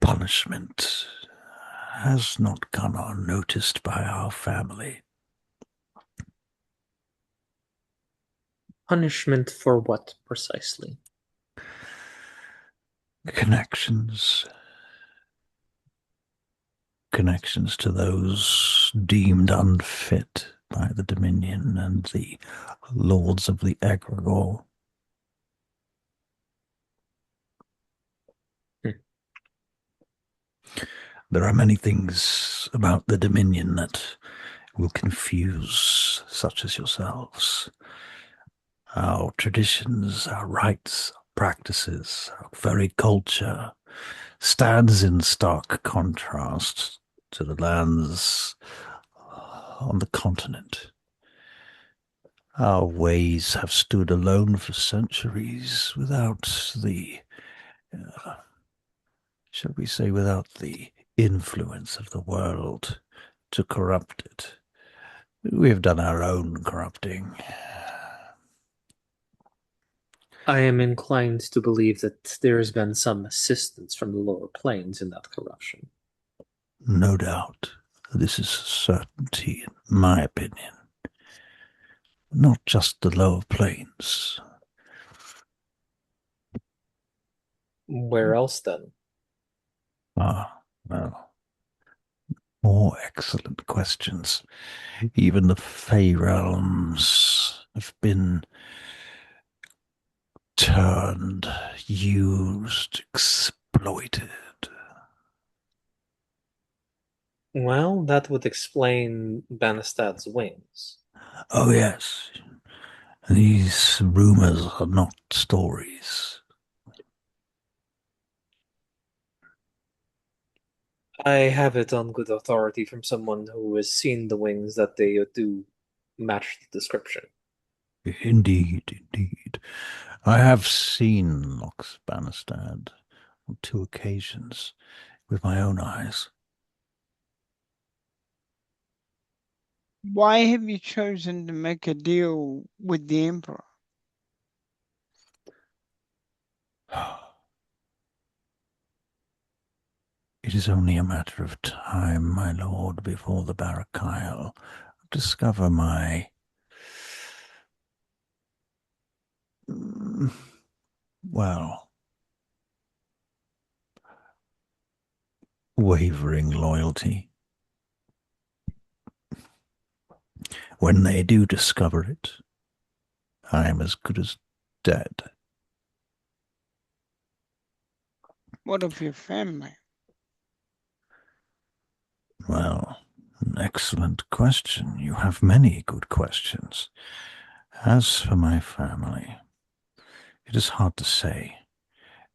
punishment has not gone unnoticed by our family. Punishment for what precisely? Connections to those deemed unfit by the Dominion and the Lords of the Egregore. There are many things about the Dominion that will confuse such as yourselves. Our traditions, our rites, our practices, our very culture stands in stark contrast to the lands on the continent. Our ways have stood alone for centuries without the, shall we say, without the influence of the world to corrupt it. We have done our own corrupting. I am inclined to believe that there has been some assistance from the lower planes in that corruption. No doubt. This is a certainty, in my opinion. Not just the lower planes. Where else, then? Well, more excellent questions. Even the Fey realms have been turned, used, exploited. Well, that would explain Banastad's wings. Oh, yes. These rumors are not stories. I have it on good authority from someone who has seen the wings that they do match the description. Indeed, indeed. I have seen Lox Banastad on 2 occasions with my own eyes. Why have you chosen to make a deal with the Emperor? It is only a matter of time, my lord, before the Barakyle discover my wavering loyalty. When they do discover it, I am as good as dead. What of your family? Well, an excellent question. You have many good questions. As for my family, It is hard to say.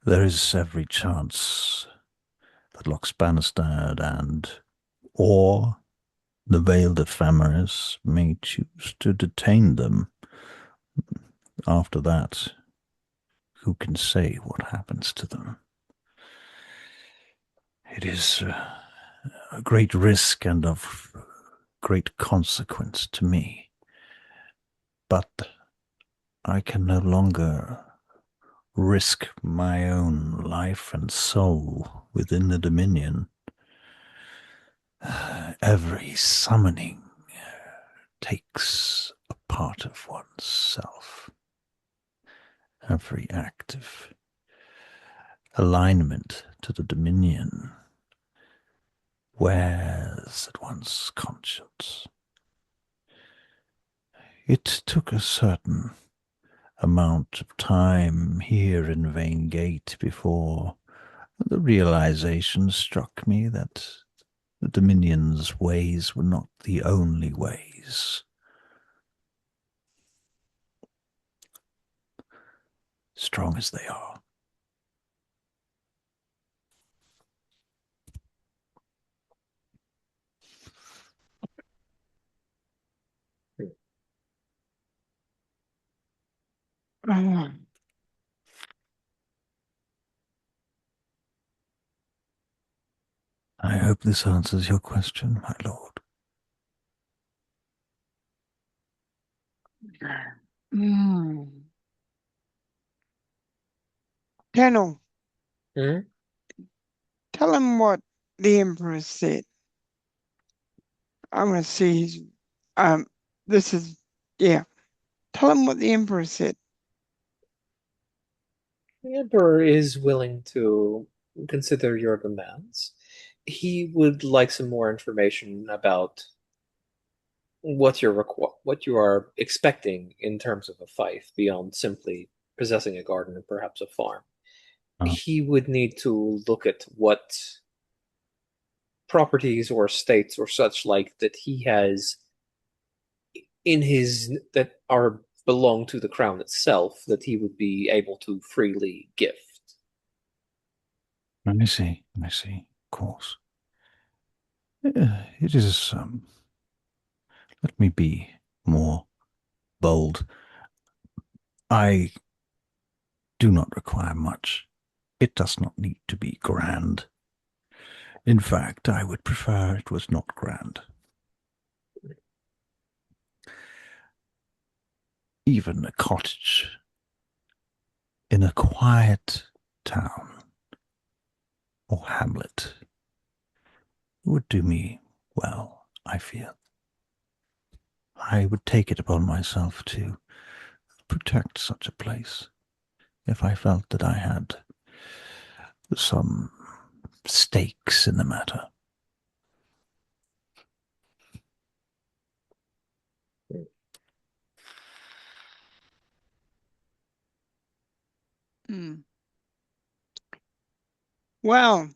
There is every chance that Loch Bannister and or the Veiled Ephemeris may choose to detain them. After that, who can say what happens to them? It is a great risk and of great consequence to me. But I can no longer risk my own life and soul within the Dominion. Every summoning takes a part of oneself. Every active alignment to the Dominion wears at one's conscience. It took a certain amount of time here in Vane Gate before the realization struck me that the Dominion's ways were not the only ways. Strong as they are. I hope this answers your question, my lord. Colonel, Hmm? tell him what the Emperor said. I want to see his. This is. Yeah. Tell him what the Emperor said. The Emperor is willing to consider your demands. He would like some more information about what what you are expecting in terms of a fief beyond simply possessing a garden and perhaps a farm. He would need to look at what properties or estates or such like that he has in his that are belong to the crown itself that he would be able to freely gift. I see, of course. It is, let me be more bold. I do not require much. It does not need to be grand. In fact, I would prefer it was not grand. Even a cottage in a quiet town or hamlet would do me well, I feel. I would take it upon myself to protect such a place if I felt that I had some stakes in the matter. Well,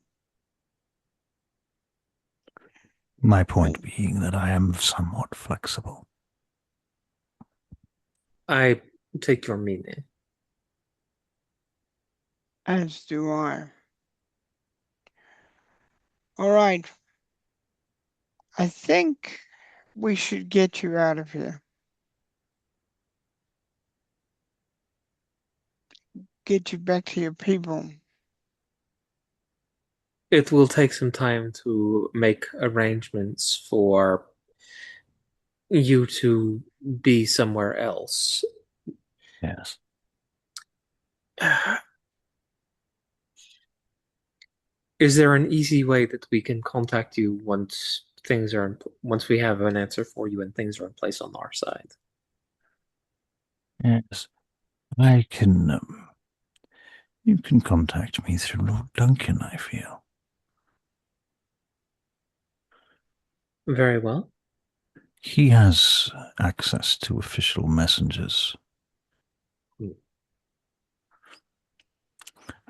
My point being that I am somewhat flexible. I take your meaning. as do I. All right. I think we should get you out of here. Get you back to your people. It will take some time to make arrangements for you to be somewhere else. Yes. Is there an easy way that we can contact you once we have an answer for you and things are in place on our side? Yes. I can, you can contact me through Lord Duncan, I feel. Very well. He has access to official messengers.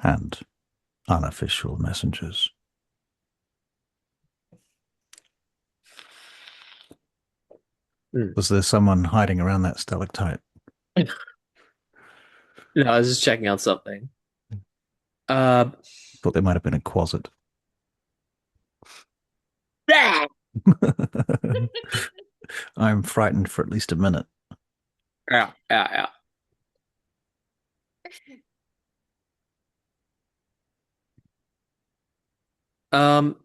And unofficial messengers. Was there someone hiding around that stalactite? No, I was just checking out something. Thought there might have been a closet. Yeah, I'm frightened for at least a minute. yeah. Um,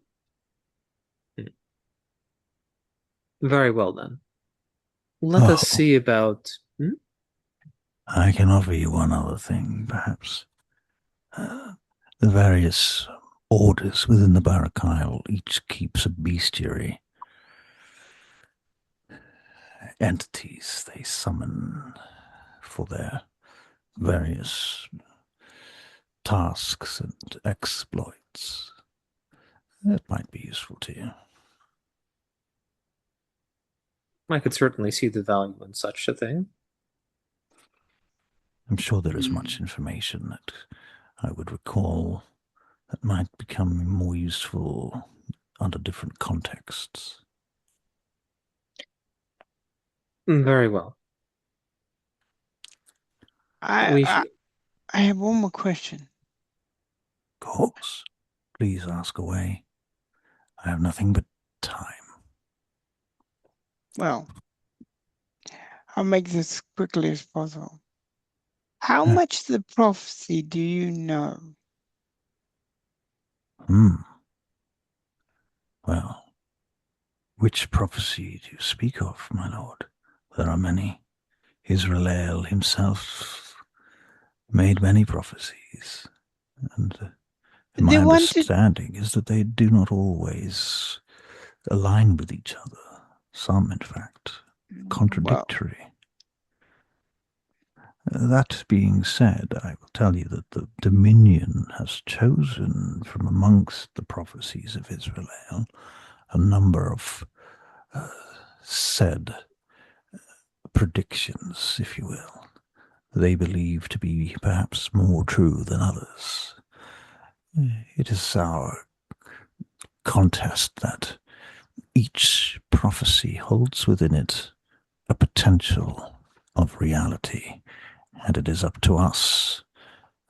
very well then. Let us Oh. see about. I can offer you one other thing, perhaps. The various orders within the Barrack Isle each keeps a bestiary. Entities they summon for their various tasks and exploits. That might be useful to you. I could certainly see the value in such a thing. I'm sure there is much information that I would recall that might become more useful under different contexts. Very well. I have one more question. Of course. Please ask away. I have nothing but time. Well, I'll make this as quickly as possible. How much of the prophecy do you know? Well, which prophecy do you speak of, my lord? There are many. Israel himself made many prophecies, and my understanding is that they do not always align with each other. Some, in fact, contradictory. That being said, I will tell you that the Dominion has chosen from amongst the prophecies of Israel a number of said predictions, if you will, they believe to be perhaps more true than others. It is our contest that each prophecy holds within it a potential of reality, and it is up to us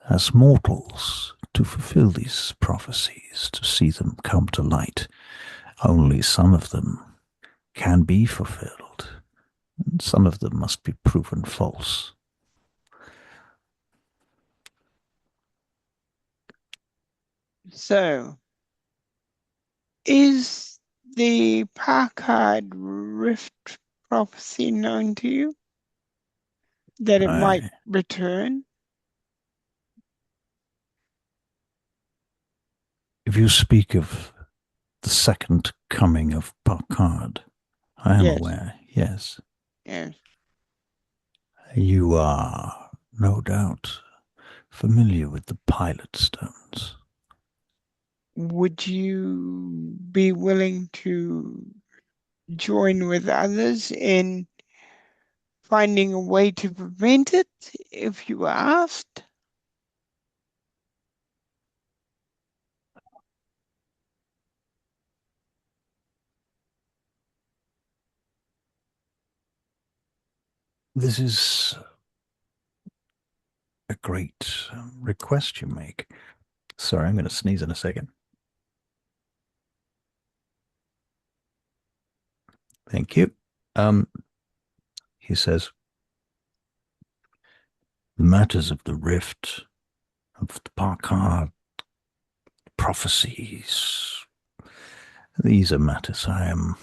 as mortals to fulfill these prophecies, to see them come to light. Only some of them can be fulfilled, and some of them must be proven false. So, is the Packard Rift prophecy known to you? That it might return? If you speak of the second coming of Packard, I am aware, yes. Yes. You are, no doubt, familiar with the pilot stones. Would you be willing to join with others in finding a way to prevent it if you were asked? This is a great request you make. Sorry, I'm going to sneeze in a second. Thank you. He says, the matters of the rift, of the Packard prophecies, these are matters I am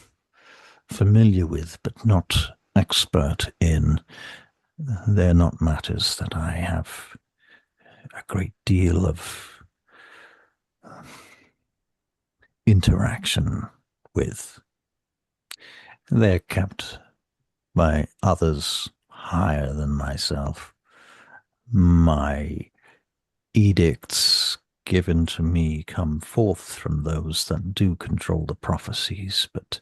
familiar with, but not expert in. They're not matters that I have a great deal of interaction with. They're kept by others higher than myself. My edicts given to me come forth from those that do control the prophecies, but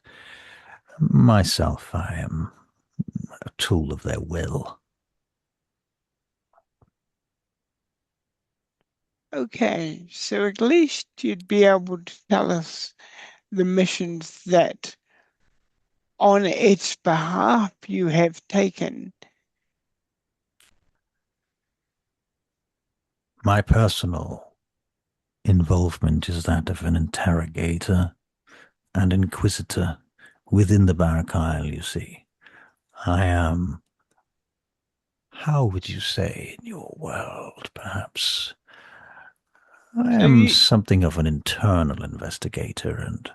myself, I am a tool of their will. Okay, so at least you'd be able to tell us the missions that on its behalf you have taken. My personal involvement is that of an interrogator and inquisitor within the Barrack Isle, you see. I am, how would you say in your world, perhaps? I So am you, something of an internal investigator and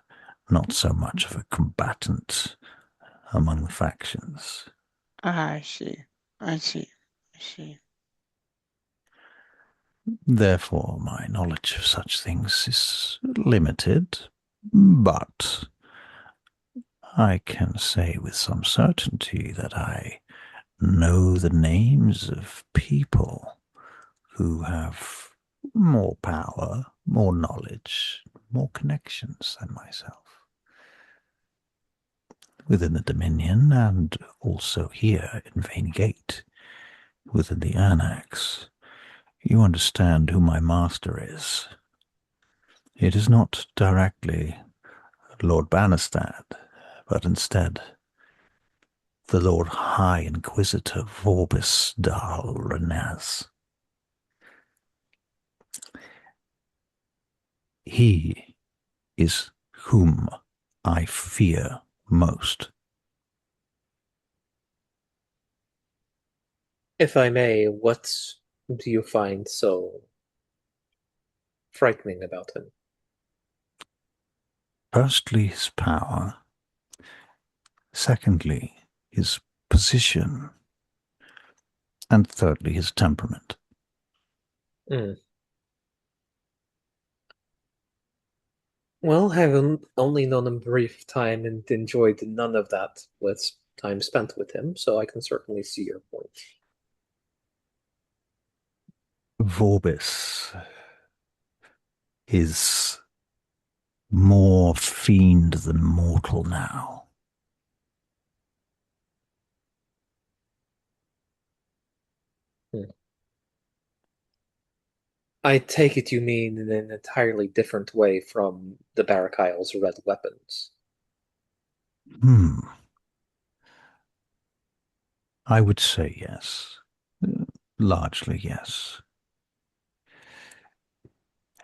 not so much of a combatant among the factions. I see. I see. I see. Therefore, my knowledge of such things is limited, but I can say with some certainty that I know the names of people who have more power, more knowledge, more connections than myself within the Dominion and also here in Vane Gate within the Annex. You understand who my master is. It is not directly Lord Bannerstad, but instead the Lord High Inquisitor Vorbis Dal Renaz. He is whom I fear most. If I may, what do you find so frightening about him? Firstly, his power. Secondly, his position. And thirdly, his temperament. Mm. Well, having only known him a brief time and enjoyed none of that with time spent with him, so I can certainly see your point. Vorbis is more fiend than mortal now. Hmm. I take it you mean in an entirely different way from the Barrack Isle's red weapons. I would say yes. Largely yes.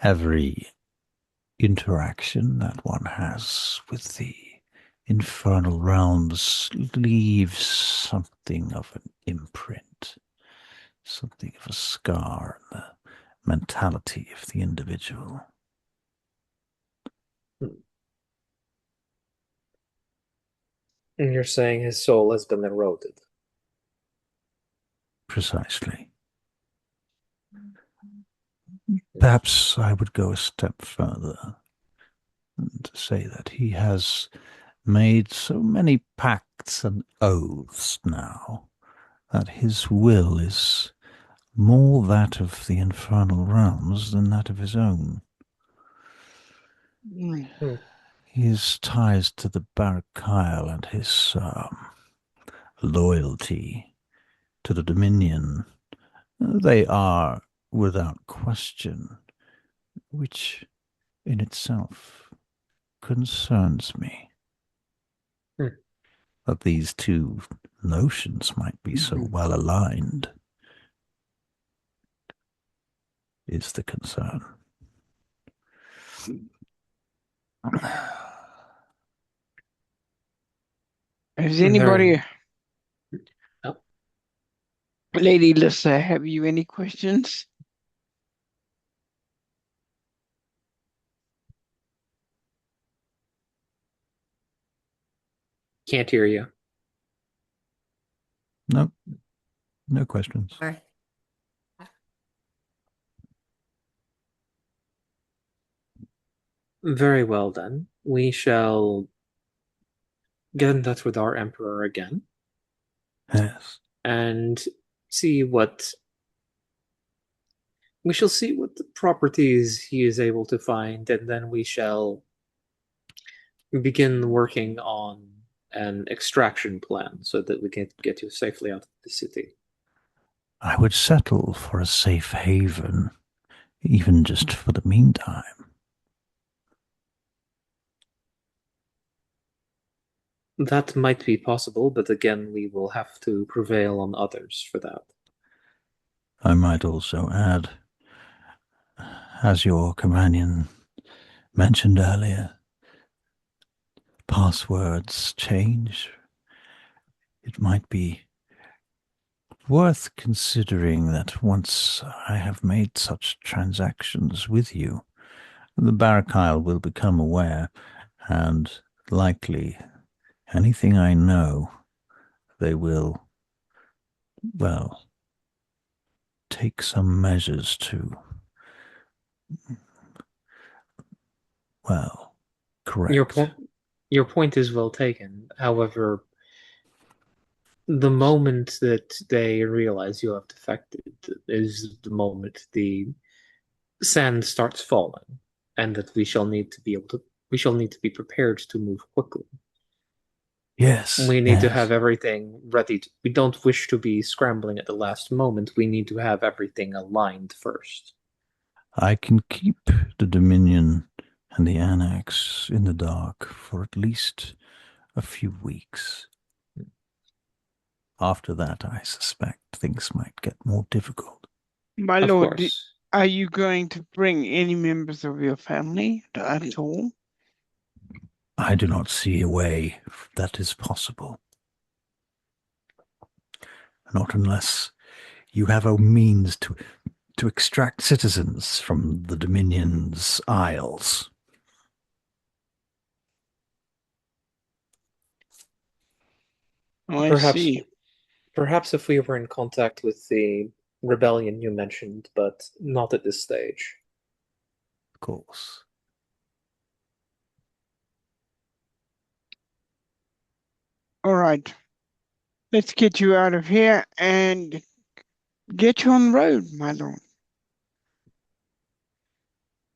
Every interaction that one has with the infernal realms leaves something of an imprint, something of a scar in the mentality of the individual. And you're saying his soul has been eroded. Precisely. Perhaps I would go a step further and say that he has made so many pacts and oaths now that his will is more that of the infernal realms than that of his own. Mm. His ties to the Barakyle and his loyalty to the Dominion, they are, without question, which in itself concerns me. That these two notions might be so well aligned is the concern. Has anybody, Oh. Lady Lissa, have you any questions? Can't hear you. Nope. No questions. Very well, then. We shall get in touch with our Emperor again Yes. and see what we shall see what the properties he is able to find, and then we shall begin working on an extraction plan so that we can get you safely out of the city. I would settle for a safe haven, even just for the meantime. That might be possible, but again, we will have to prevail on others for that. I might also add, as your companion mentioned earlier, passwords change. It might be worth considering that once I have made such transactions with you, the Barakyle will become aware, and likely anything I know, they will, well, take some measures to, well, correct. Your point is well taken. However, the moment that they realize you have defected is the moment the sand starts falling, and that we shall need to be prepared to move quickly. Yes. We need to have everything ready. We don't wish to be scrambling at the last moment. We need to have everything aligned first. I can keep the Dominion and the Annex in the dark for at least a few weeks. After that, I suspect things might get more difficult. My Of lord, course. are you going to bring any members of your family at all? I do not see a way that is possible. Not unless you have a means to extract citizens from the Dominion's isles. Oh, I see. Perhaps if we were in contact with the rebellion you mentioned, but not at this stage. Of course. All right. Let's get you out of here and get you on the road, my lord.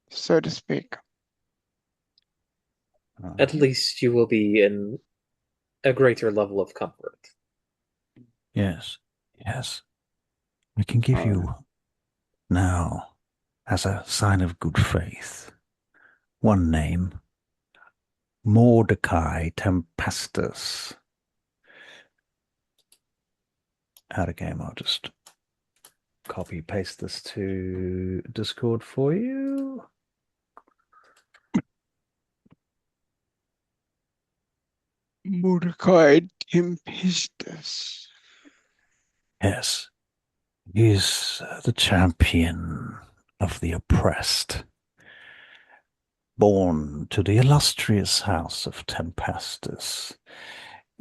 So to speak. At least you will be in a greater level of comfort. Yes. We can give you now, as a sign of good faith, one name. Mordecai Tempestus. Out of game, I'll just copy paste this to Discord for you. Mordecai Tempestus. Yes, he's the champion of the oppressed, born to the illustrious house of Tempestus,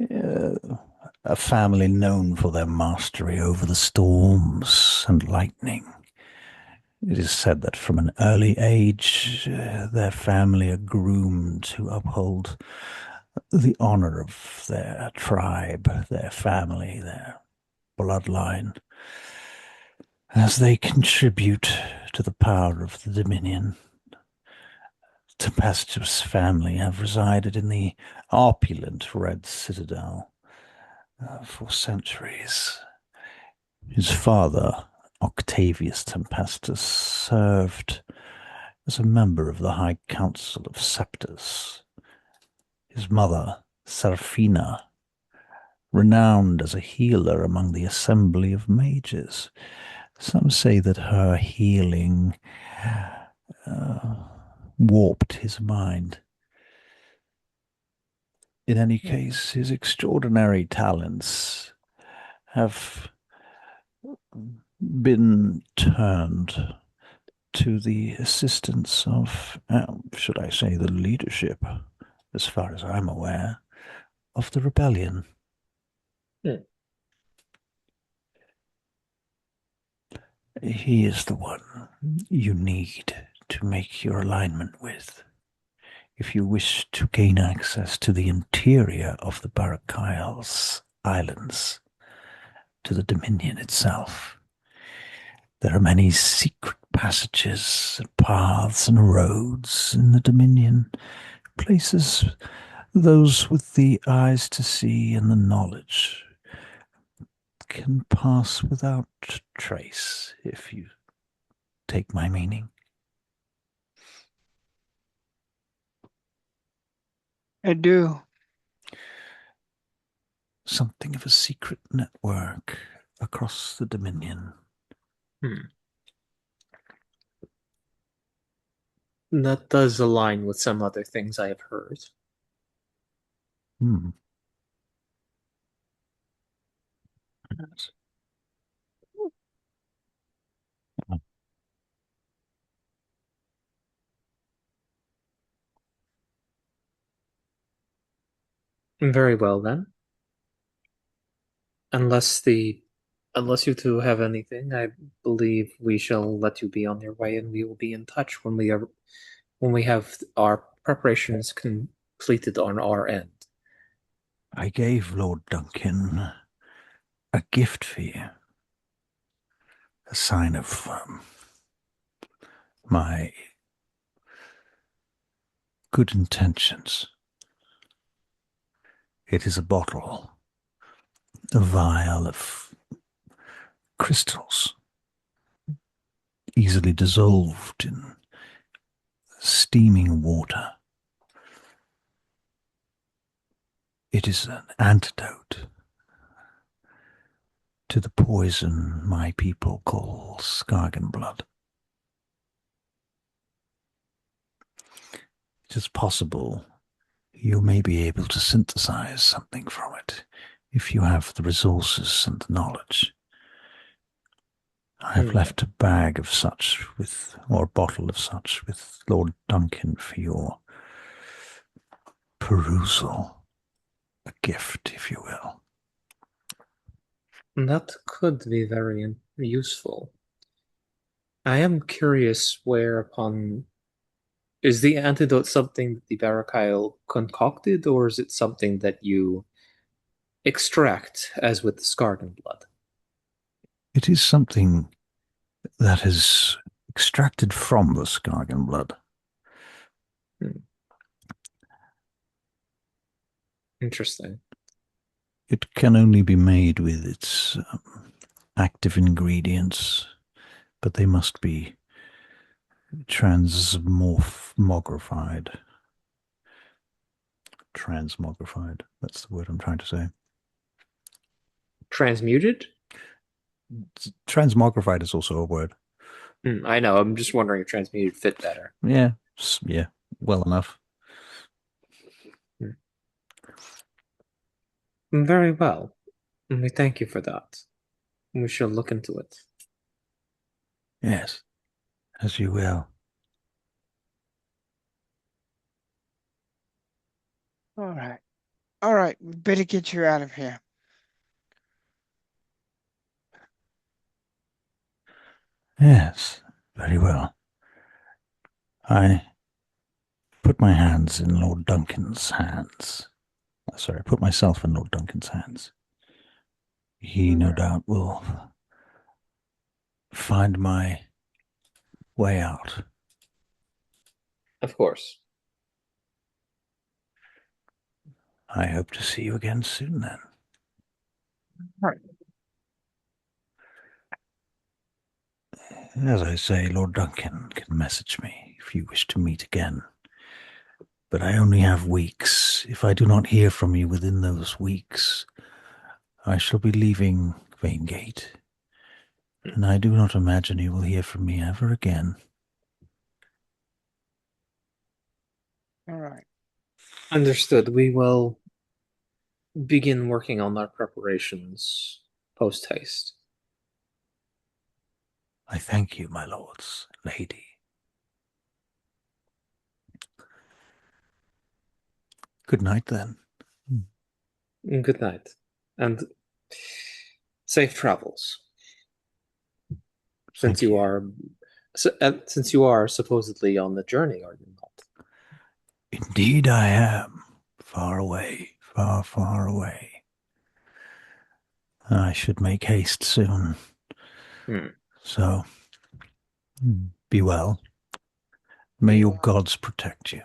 a family known for their mastery over the storms and lightning. It is said that from an early age, their family are groomed to uphold the honor of their tribe, their family, their bloodline, as they contribute to the power of the Dominion. Tempestuous family have resided in the opulent Red Citadel for centuries. His father, Octavius Tempestus, served as a member of the High Council of Scepters. His mother, Seraphina, renowned as a healer among the assembly of mages. Some say that her healing warped his mind. In any case, his extraordinary talents have been turned to the assistance of, should I say, the leadership, as far as I'm aware, of the rebellion. He is the one you need to make your alignment with if you wish to gain access to the interior of the Barakyl's islands, to the Dominion itself. There are many secret passages and paths and roads in the Dominion, places those with the eyes to see and the knowledge can pass without trace, if you take my meaning. I do. Something of a secret network across the Dominion. That does align with some other things I have heard. Hmm. Yes. Very well then. Unless you two have anything, I believe we shall let you be on your way, and we will be in touch when we have our preparations completed on our end. I gave Lord Duncan a gift for you, a sign of my good intentions. It is a bottle, a vial of crystals, easily dissolved in steaming water. It is an antidote to the poison my people call Skagen blood. It is possible you may be able to synthesize something from it if you have the resources and the knowledge. I have left a bag of such or a bottle of such with Lord Duncan for your perusal. A gift, if you will. That could be very useful. I am curious whereupon is the antidote something that the Barakyle concocted, or is it something that you extract, as with the Scarden blood? It is something that is extracted from the Skagen blood. Interesting. It can only be made with its active ingredients, but they must be transmogrified. Transmogrified. That's the word I'm trying to say. Transmuted? Transmogrified is also a word. I know. I'm just wondering if transmuted fit better. Yeah, well enough. Very well. We thank you for that. We shall look into it. Yes, as you will. All right. All right. We better get you out of here. Yes, very well. I put my hands in Lord Duncan's hands. Sorry, I put myself in Lord Duncan's hands. He no doubt will find my way out. Of course. I hope to see you again soon then. All right. As I say, Lord Duncan can message me if you wish to meet again. But I only have weeks. If I do not hear from you within those weeks, I shall be leaving Vaingate. And I do not imagine you will hear from me ever again. All right. Understood. We will begin working on our preparations post haste. I thank you, my lords, lady. Good night, then. Good night. And safe travels. Since Thank you. since you are supposedly on the journey, are you not? Indeed I am. Far away, far, far away. I should make haste soon. So, be well. May your gods protect you.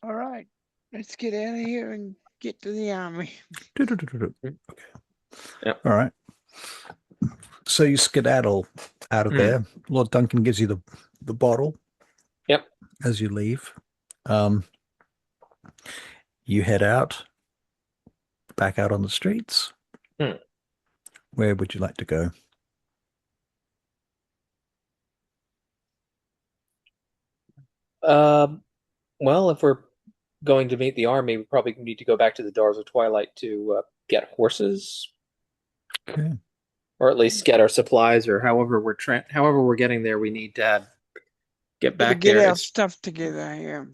All right. Let's get out of here and get to the army. Okay. Yep. All right. So you skedaddle out of there. Lord Duncan gives you the bottle. Yep. As you leave. You head out, back out on the streets. Where would you like to go? Well, if we're going to meet the army, we probably need to go back to the Doors of Twilight to get horses, Okay. or at least get our supplies, or however we're getting there. We need to get Gotta back get there. our stuff together, yeah.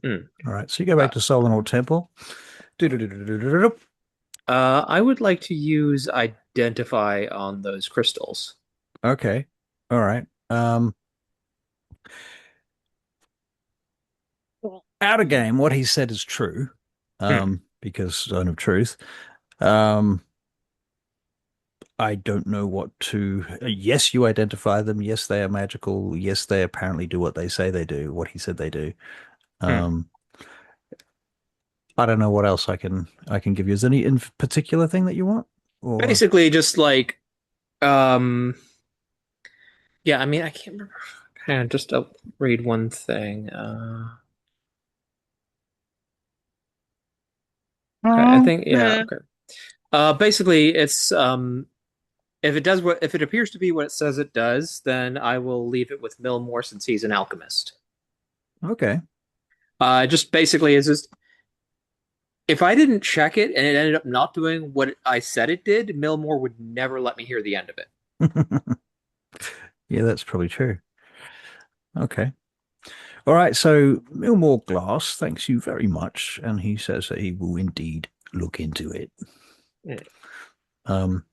All right. So you go back to Solenoid Temple. Do-do-do-do-do-do-do. I would like to use identify on those crystals. Okay. All right. Out of game, what he said is true. Because Zone of Truth. I don't know what to. Yes, you identify them. Yes, they are magical. Yes, they apparently do what they say they do, what he said they do. Um, I don't know what else I can give you. Is there any in particular thing that you want? Or Basically, just like, um, yeah. I mean, I can't remember. Hang on, just read one thing. Okay, I think yeah. Okay. Basically, it's if it appears to be what it says it does, then I will leave it with Millmore since he's an alchemist. okay. Just basically is just if I didn't check it and it ended up not doing what I said it did, Millmore would never let me hear the end of it. Yeah, that's probably true. Okay. All right. So Millmore Glass thanks you very much, and he says that he will indeed look into it. Yeah. Um,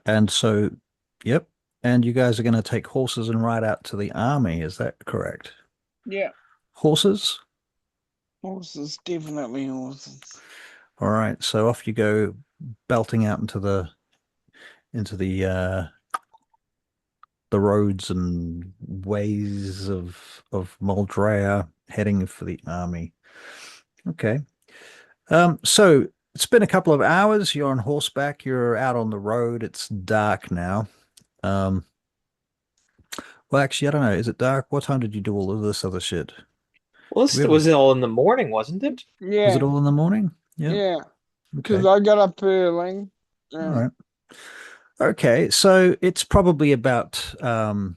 and so, yep. And you guys are going to take horses and ride out to the army. Is that correct? Yeah. Horses? Horses, definitely horses. All right. So off you go, belting out into the roads and ways of Moldrea, heading for the army. Okay. So it's been a couple of hours. You're on horseback. You're out on the road. It's dark now. Um, well, actually, I don't know. Is it dark? What time did you do all of this other shit? Well, Do we this have was all in the morning, wasn't it? Was it Yeah, all in the morning? Yeah. yeah. Because Okay. I got up early. All right. Okay. So it's probably about how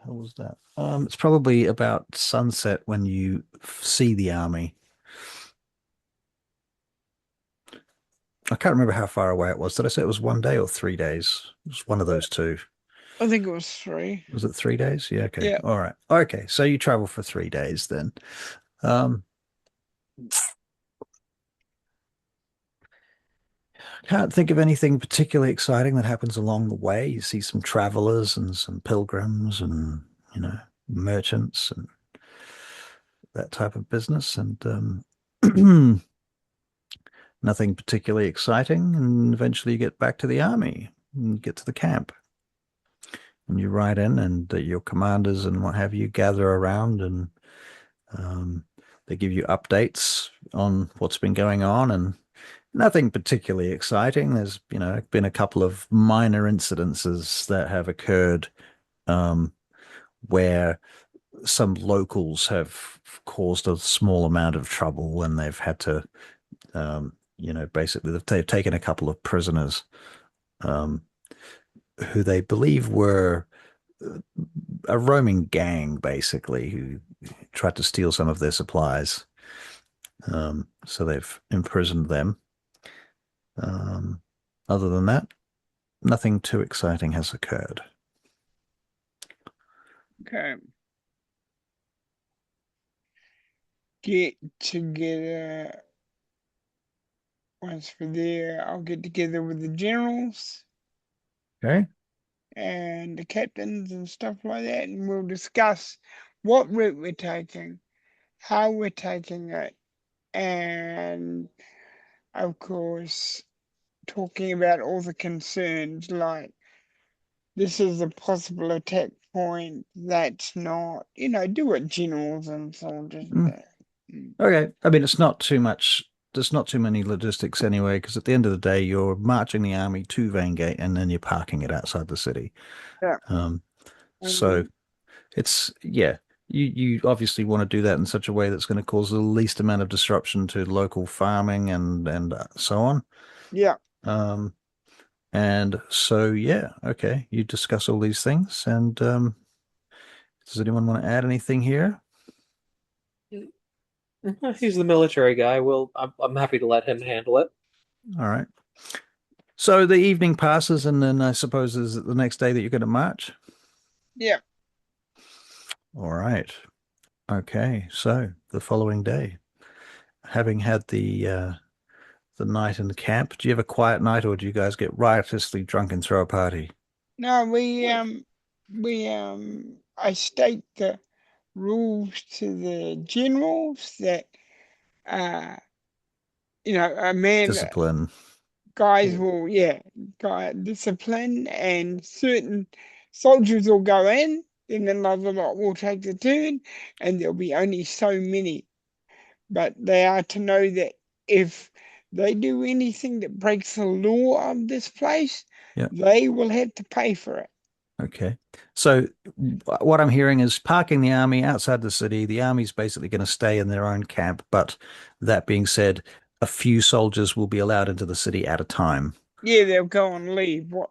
was that? It's probably about sunset when you see the army. I can't remember how far away it was. Did I say it was 1 day or 3 days? It was one of those two. I think it was 3. Was it 3 days? Yeah, okay. Yeah. All right. Okay. So you travel for 3 days then. Um, can't think of anything particularly exciting that happens along the way. You see some travelers and some pilgrims and, merchants and that type of business. And nothing particularly exciting. And eventually you get back to the army and get to the camp. And you ride in, and your commanders and what have you gather around, and they give you updates on what's been going on, and nothing particularly exciting. There's, been a couple of minor incidences that have occurred where some locals have caused a small amount of trouble when they've had to, basically they've taken a couple of prisoners um, who they believe were a roaming gang, basically, who tried to steal some of their supplies. So they've imprisoned them. Other than that, nothing too exciting has occurred. Okay. Get together. Once we're there, I'll get together with the generals Okay. and the captains and stuff like that, and we'll discuss what route we're taking, how we're taking it, and of course, talking about all the concerns like this is a possible attack point that's not, do what generals and soldiers do. Okay. I mean, it's not too much. There's not too many logistics anyway, because at the end of the day, you're marching the army to Vangate and then you're parking it outside the city. Yeah. So it's, yeah, you obviously want to do that in such a way that's going to cause the least amount of disruption to local farming and so on. Yeah. And so, yeah, okay, you discuss all these things, and Does anyone want to add anything here? He's the military guy. I'm happy to let him handle it. All right. So the evening passes, and then I suppose is it the next day that you're going to march? Yeah. All right. Okay. So the following day, having had the night in the camp, do you have a quiet night, or do you guys get riotously drunk and throw a party? No, I state the rules to the generals that, a man, Discipline. guys will, discipline, and certain soldiers will go in, then another lot will take the turn, and there'll be only so many. But they are to know that if they do anything that breaks the law of this place, Yeah. they will have to pay for it. Okay. So what I'm hearing is parking the army outside the city. The army's basically going to stay in their own camp, but that being said, a few soldiers will be allowed into the city at a time. Yeah, they'll go on leave. Right.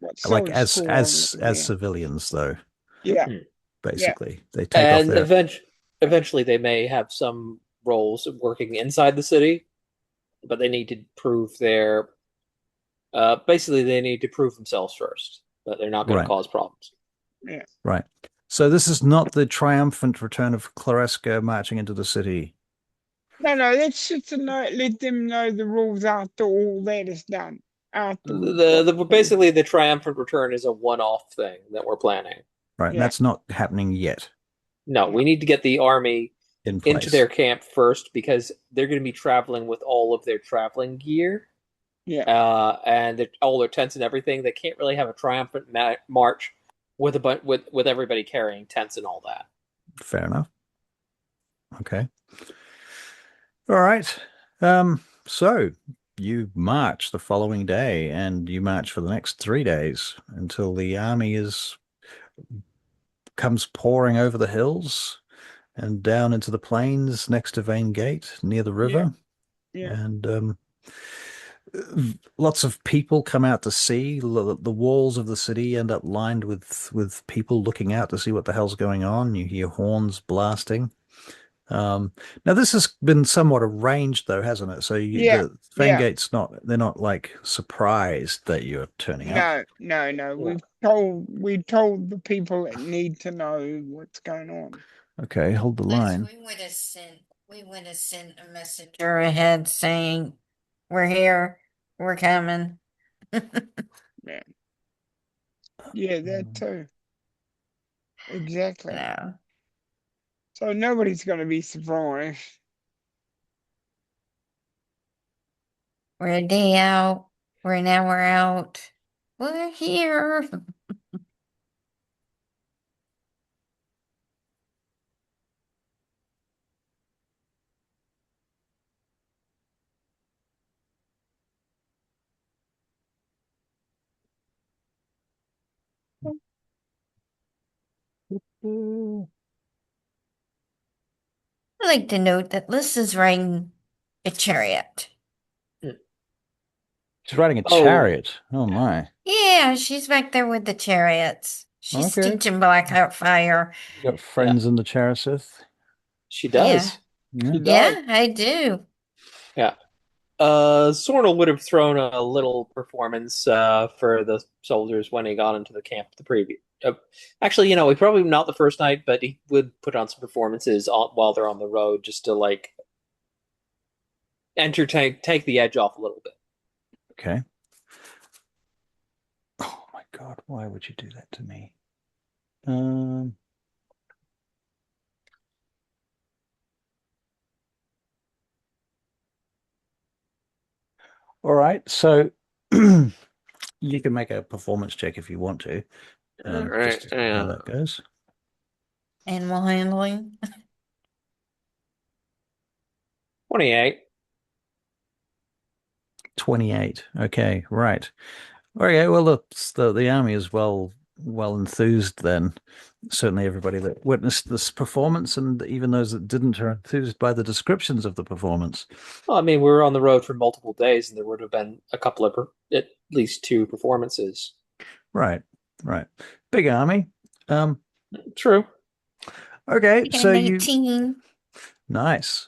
What Like soldiers call on leave, yeah. civilians though, Yeah. basically. They take off And their eventually they may have some roles working inside the city, but they need to prove their basically they need to prove themselves first, but they're not going Right. to cause problems. Yeah. Right. So this is not the triumphant return of Claresca marching into the city. No, that's just to let them know the rules after all that is done. After Basically the triumphant return is a one-off thing that we're planning. Right. And Yeah. that's not happening yet No, we need to get the army in place. into their camp first because they're going to be traveling with all of their traveling gear. Yeah. And all their tents and everything. They can't really have a triumphant march with with everybody carrying tents and all that. Fair enough. Okay. All right. So you march the following day, and you march for the next 3 days until the army comes pouring over the hills and down into the plains next to Vane Gate near the river. Yeah. And lots of people come out to see. The walls of the city end up lined with people looking out to see what the hell's going on. You hear horns blasting. Now this has been somewhat arranged, though, hasn't it? So the Fangate's they're not like surprised that you're turning up. No. We've told the people that need to know what's going on. Okay, hold the line. We would have sent a messenger ahead saying, "We're here, we're coming." Yeah, that too. Exactly. No. So nobody's going to be surprised. We're a day out. We're an hour out. We're here. I'd like to note that Liz is riding a chariot. She's riding a chariot. Oh my. Yeah, she's back there with the chariots. She's Okay. teaching Blackheart Fire. You got friends in the Chariceth? She does. Yeah. Yeah, I do. Yeah. Sornel would have thrown a little performance for the soldiers when he got into the camp the previous. Actually, he probably not the first night, but he would put on some performances while they're on the road just to like take the edge off a little bit. Okay. Oh my God, why would you do that to me? All right, so you can make a performance check if you want to. All right, just to see how that goes. Animal handling. 28. 28. Okay, right. Okay, well, the army is well enthused then. Certainly everybody that witnessed this performance, and even those that didn't, are enthused by the descriptions of the performance. Well, I mean, we were on the road for multiple days, and there would have been a couple of, at least 2 performances. Right. Big army. True. Okay, I got so an you 18. nice.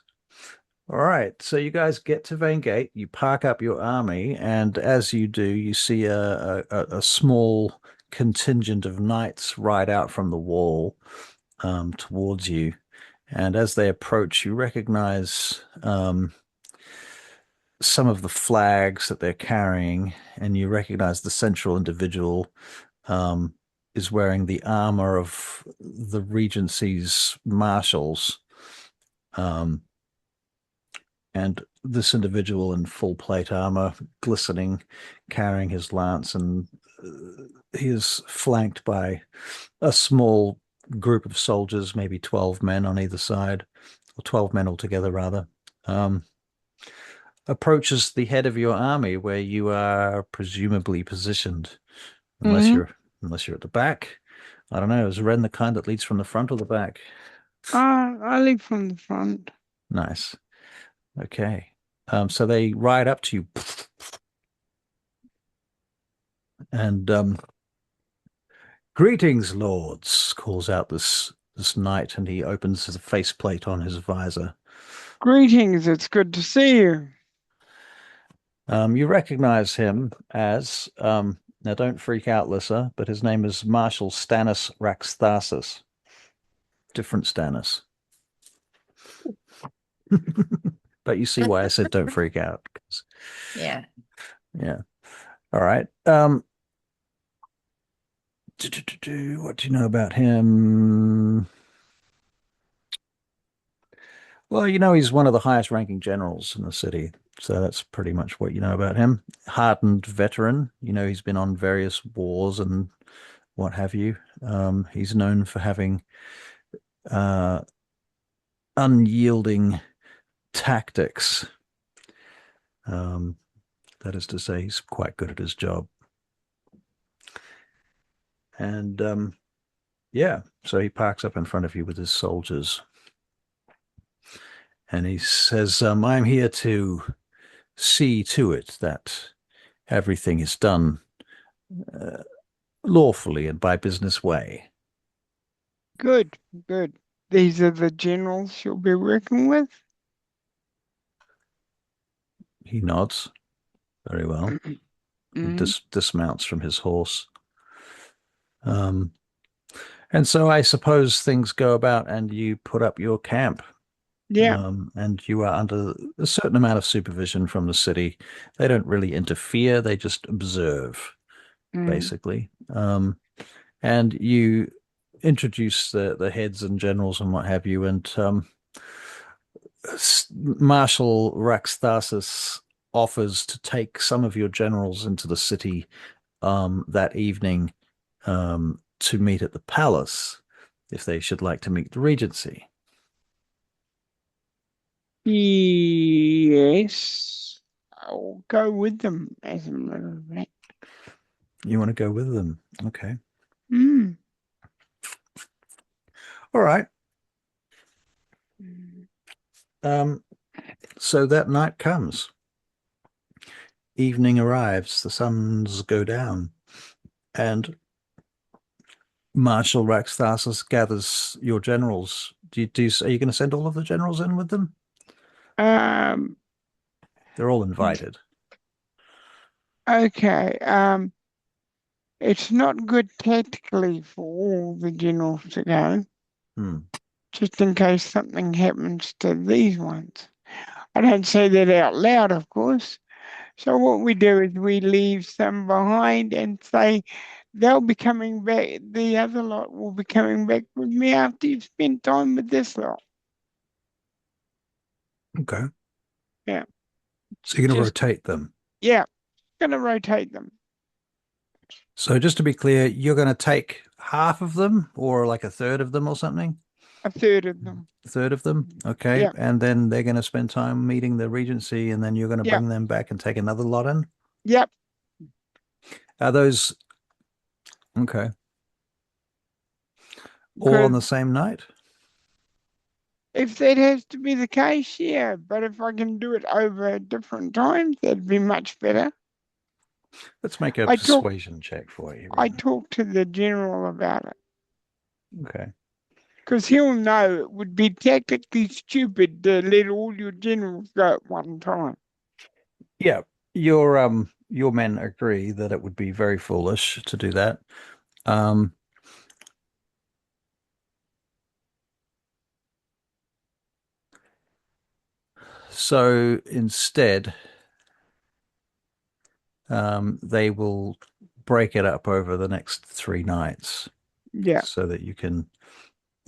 All right, so you guys get to Vangate, you park up your army, and as you do, you see a small contingent of knights ride out from the wall towards you. And as they approach, you recognize some of the flags that they're carrying, and you recognize the central individual is wearing the armor of the Regency's marshals. And this individual in full plate armor, glistening, carrying his lance, and he is flanked by a small group of soldiers, maybe 12 men on either side, or 12 men altogether, rather. Approaches the head of your army where you are presumably positioned, unless Mhm. you're at the back. I don't know. Is Ren the kind that leads from the front or the back? I lead from the front. Nice. Okay. So they ride up to you and greetings, lords, calls out this knight, and he opens his faceplate on his visor. Greetings, it's good to see you. You recognize him as now don't freak out, Lissa, but his name is Marshal Stannis Raxtharsis. Different Stannis. But you see why I said don't freak out. Yeah. Yeah. All right. What do you know about him? Well, you know, he's one of the highest ranking generals in the city. So that's pretty much what you know about him. Hardened veteran. You know, he's been on various wars and what have you. He's known for having uh, unyielding tactics. That is to say, he's quite good at his job. And yeah, so he parks up in front of you with his soldiers. And he says, I'm here to see to it that everything is done lawfully and by business way. Good, good. These are the generals you'll be working with? He nods. Very well. Mhm. Dismounts from his horse. And so I suppose things go about and you put up your camp. Yeah. And you are under a certain amount of supervision from the city. They don't really interfere, they just observe, Mhm. basically. And you introduce the heads and generals and what have you, and Marshal Raxtharsis offers to take some of your generals into the city that evening to meet at the palace if they should like to meet the Regency. Yes. I'll go with them as a matter of fact. You want to go with them? Okay. Mm. All right. Mm. So that night comes. Evening arrives, the suns go down, and Marshal Raxtharsis gathers your generals. Are you going to send all of the generals in with them? Um, They're all invited. okay. It's not good tactically for all the generals to go, just in case something happens to these ones. I don't say that out loud, of course. So what we do is we leave some behind and say they'll be coming back. The other lot will be coming back with me after you've spent time with this lot. Okay. Yeah. So you're going to Just rotate them. yeah, gonna rotate them. So just to be clear, you're going to take half of them or like a third of them or something? A third of them. A third of them? Okay. Yeah, And then they're going to spend time meeting the Regency and then you're going to yeah, bring them back and take another lot in? yep. Are those okay? All on Because the same night? if that has to be the case, yeah. But if I can do it over different times, that'd be much better. Let's make a I talked persuasion check for you, I Ren. talked to the general about it. Okay. Because he'll know it would be tactically stupid to let all your generals go at one time. Yeah, your men agree that it would be very foolish to do that. So instead, they will break it up over the next 3 nights Yeah, so that you can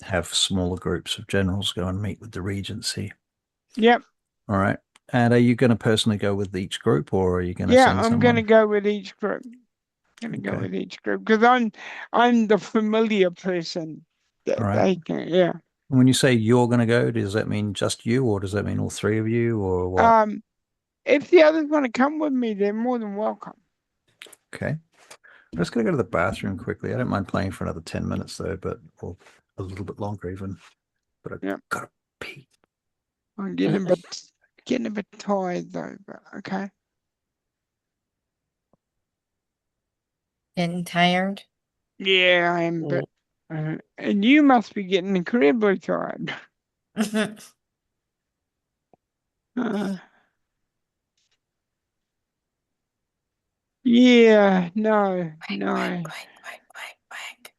have smaller groups of generals go and meet with the Regency. yep, All right. And are you going to personally go with each group, or are you going to yeah. send I'm gonna someone? go with each group. Gonna go Okay. with each group because I'm the familiar person All that right. they can. Yeah. When you say you're going to go, does that mean just you, or does that mean all 3 of you, or what? If the others want to come with me, they're more than welcome. Okay. I'm just going to go to the bathroom quickly. I don't mind playing for another 10 minutes, though, or a little bit longer even. But I've Yeah. got to pee. I'm getting a bit tired though, but okay. Getting tired? Yeah, I am, but and you must be getting incredibly tired. Uh, yeah, no. Quack, quack, quack, quack, quack.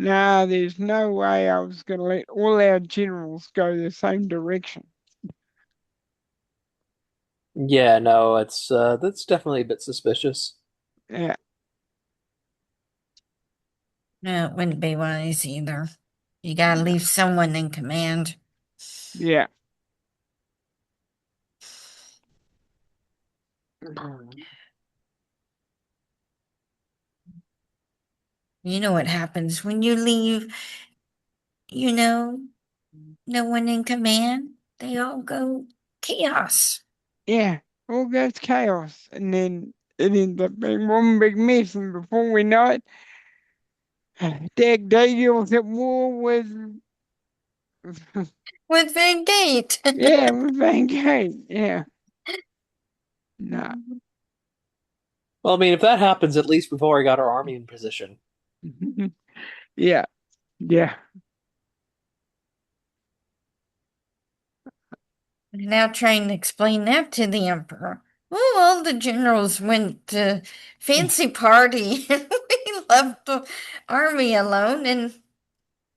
Nah, there's no way I was gonna let all our generals go the same direction. Yeah, no, that's definitely a bit suspicious. Yeah, No, it wouldn't be wise either. You gotta leave someone in command. yeah. You know what happens when you leave, you know, no one in command? They all go chaos. Yeah, all goes chaos, and then it ends up being one big mess, and before we know it, Dag Dagiel's at war with, With Van Gate. yeah, with Van Gate, yeah. Nah. Well, I mean, if that happens, at least we've already got our army in position. Yeah, yeah. Now trying to explain that to the emperor. Well, all the generals went to fancy party and we left the army alone and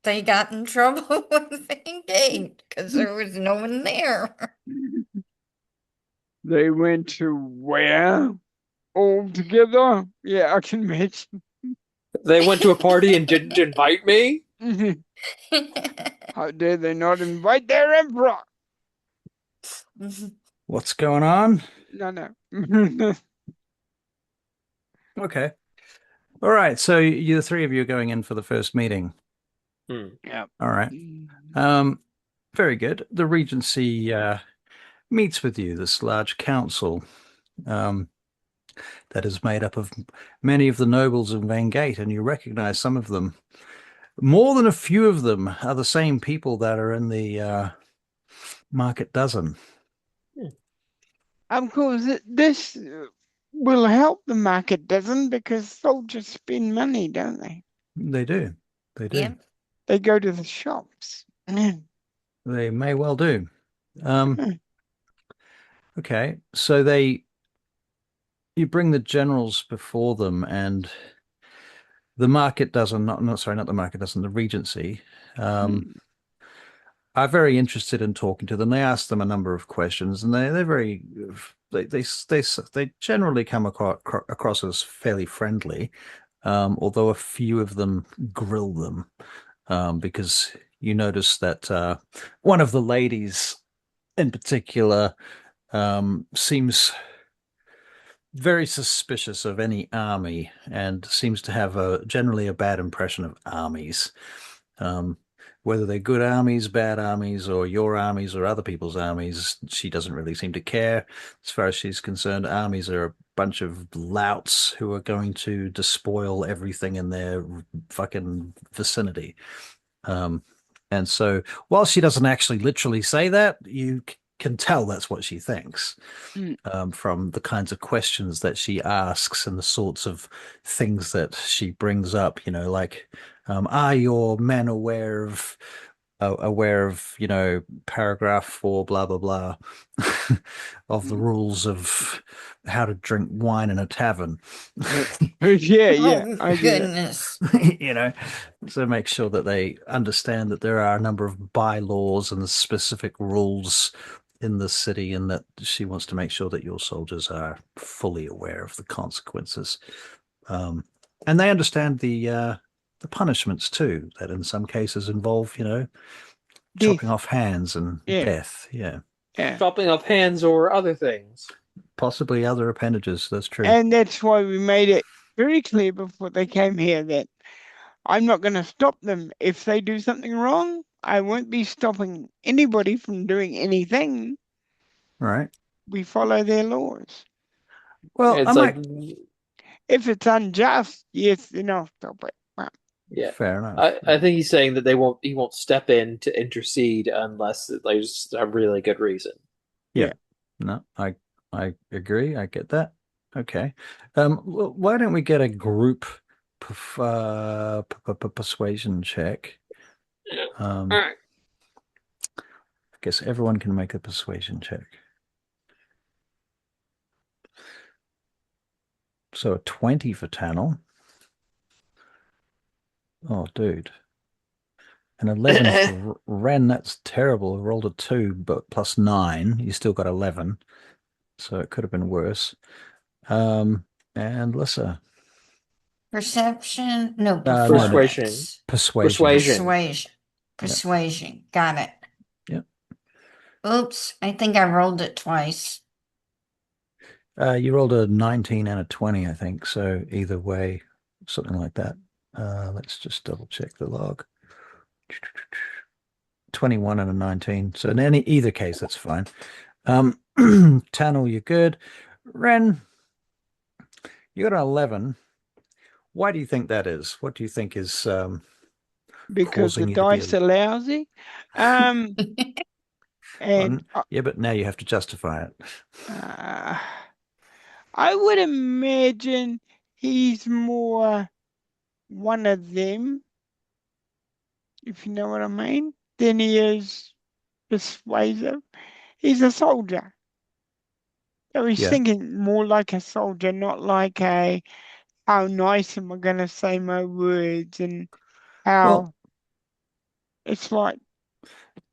they got in trouble with Van Gate because there was no one there. They went to where? All together? Yeah, I can imagine. They went to a party and didn't invite me? How dare they not invite their emperor? What's going on? No. Okay. All right. So you, the 3 of you are going in for the first meeting. Yeah. All right. Very good. The Regency meets with you, this large council that is made up of many of the nobles of Vangate, and you recognize some of them. More than a few of them are the same people that are in the Market Dozen. Of course, this will help the market, doesn't? Because soldiers spend money, don't they? They do. They do. Yep. They go to the shops. They may well do. Hmm. Okay. So you bring the generals before them, and the Market Dozen, not the Market Dozen, the Regency, are very interested in talking to them. They ask them a number of questions, and they're very they generally come across as fairly friendly, although a few of them grill them because you notice that one of the ladies in particular seems very suspicious of any army and seems to have generally a bad impression of armies. Whether they're good armies, bad armies, or your armies or other people's armies, she doesn't really seem to care. As far as she's concerned, armies are a bunch of louts who are going to despoil everything in their fucking vicinity. And so, while she doesn't actually literally say that, you can tell that's what she thinks Mm. from the kinds of questions that she asks and the sorts of things that she brings up. Like, are your men aware of, paragraph 4, blah, blah, blah, of the rules of how to drink wine in a tavern. Yeah, Oh, I get it. goodness. you know, so make sure that they understand that there are a number of bylaws and specific rules in the city, and that she wants to make sure that your soldiers are fully aware of the consequences. And they understand the punishments too, that in some cases involve, chopping Death. off hands and Yeah, death. Yeah. yeah. Chopping off hands or other things. Possibly other appendages. That's true. And that's why we made it very clear before they came here that I'm not going to stop them. If they do something wrong, I won't be stopping anybody from doing anything. All right. We follow their laws. Well, It's I like, might. If it's unjust, yes, then I'll stop it. But yeah. Fair enough. I think he's saying that he won't step in to intercede unless there's a really good reason. Yeah. No, I agree. I get that. Okay. Why don't we get a group persuasion check? All right. I guess everyone can make a persuasion check. So a 20 for Tannel. Oh, dude. An 11 for Ren. That's terrible. I rolled a 2, but plus 9. You still got 11. So it could have been worse. And Lissa. Perception? No, No. Persuasion. performance. Persuasion. Persuasion. Yep. Persuasion. Got it. Yep. Oops, I think I rolled it twice. You rolled a 19 and a 20, I think. So either way, something like that. Let's just double check the log. 21 and a 19. So in either case, that's fine. Tannel, you're good. Ren, you got an 11. Why do you think that is? What do you think is because the causing you to be dice are lousy. And yeah, but now you have to justify it. I would imagine he's more one of them, if you know what I mean, than he is persuasive. He's a soldier. So he's Yeah. thinking more like a soldier, not like a how nice am I gonna say my words and how Well, it's like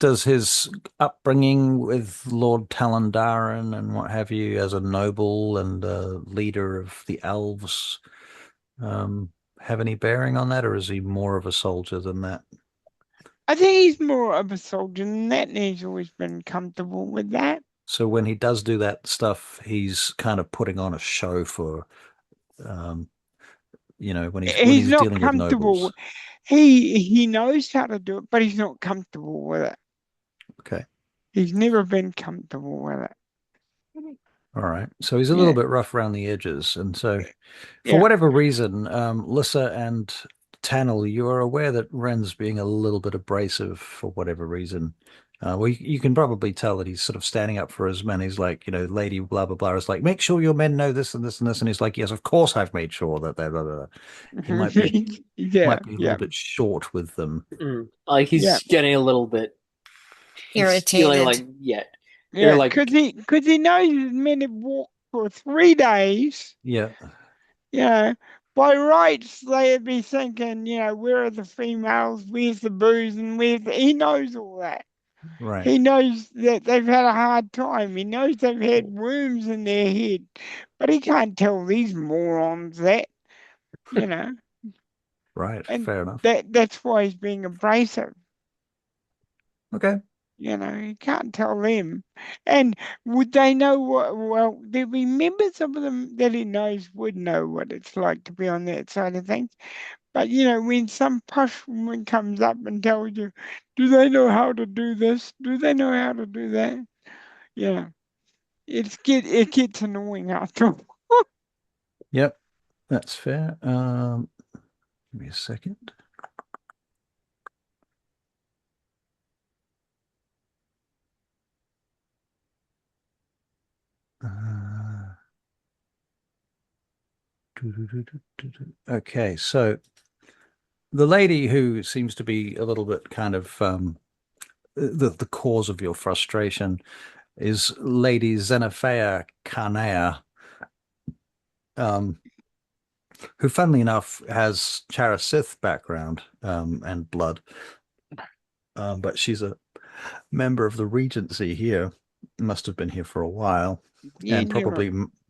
does his upbringing with Lord Talandaran and what have you as a noble and a leader of the elves have any bearing on that, or is he more of a soldier than that? I think he's more of a soldier than that, and he's always been comfortable with that. So when he does do that stuff, he's kind of putting on a show for, when he's He's not dealing with comfortable. nobles. He knows how to do it, but he's not comfortable with it. Okay. He's never been comfortable with it. All right. So he's a Yeah. little bit rough around the edges. And so for Yeah. whatever reason, Lissa and Tannel, you are aware that Ren's being a little bit abrasive for whatever reason. Well, you can probably tell that he's sort of standing up for his men. He's like, lady blah, blah, blah. Is like, make sure your men know this and this and this. And he's like, yes, of course I've made sure that they're blah, blah, blah. He might be, yeah, a little bit short with them. Like he's Yeah. getting a little bit Irritated. feeling like, Yeah, They're like, because he knows his men have walked for 3 days. Yeah. By rights they'd be thinking, where are the females, where's the booze, and he knows all that. Right. He knows that they've had a hard time. He knows they've had worms in their head, but he can't tell these morons that, Right. and Fair enough. that's why he's being abrasive. Okay. You can't tell them. And would they know what? Well, there'd be members of them that he knows would know what it's like to be on that side of things. But, when some posh woman comes up and tells you, do they know how to do this? Do they know how to do that? It gets annoying after a while. Yep. That's fair. Give me a second. Okay, so the lady who seems to be a little bit kind of the cause of your frustration is Lady Xenophea Carnea, who, funnily enough, has Charasith background and blood, but she's a member of the Regency here. Must have been here for a while, Yeah, and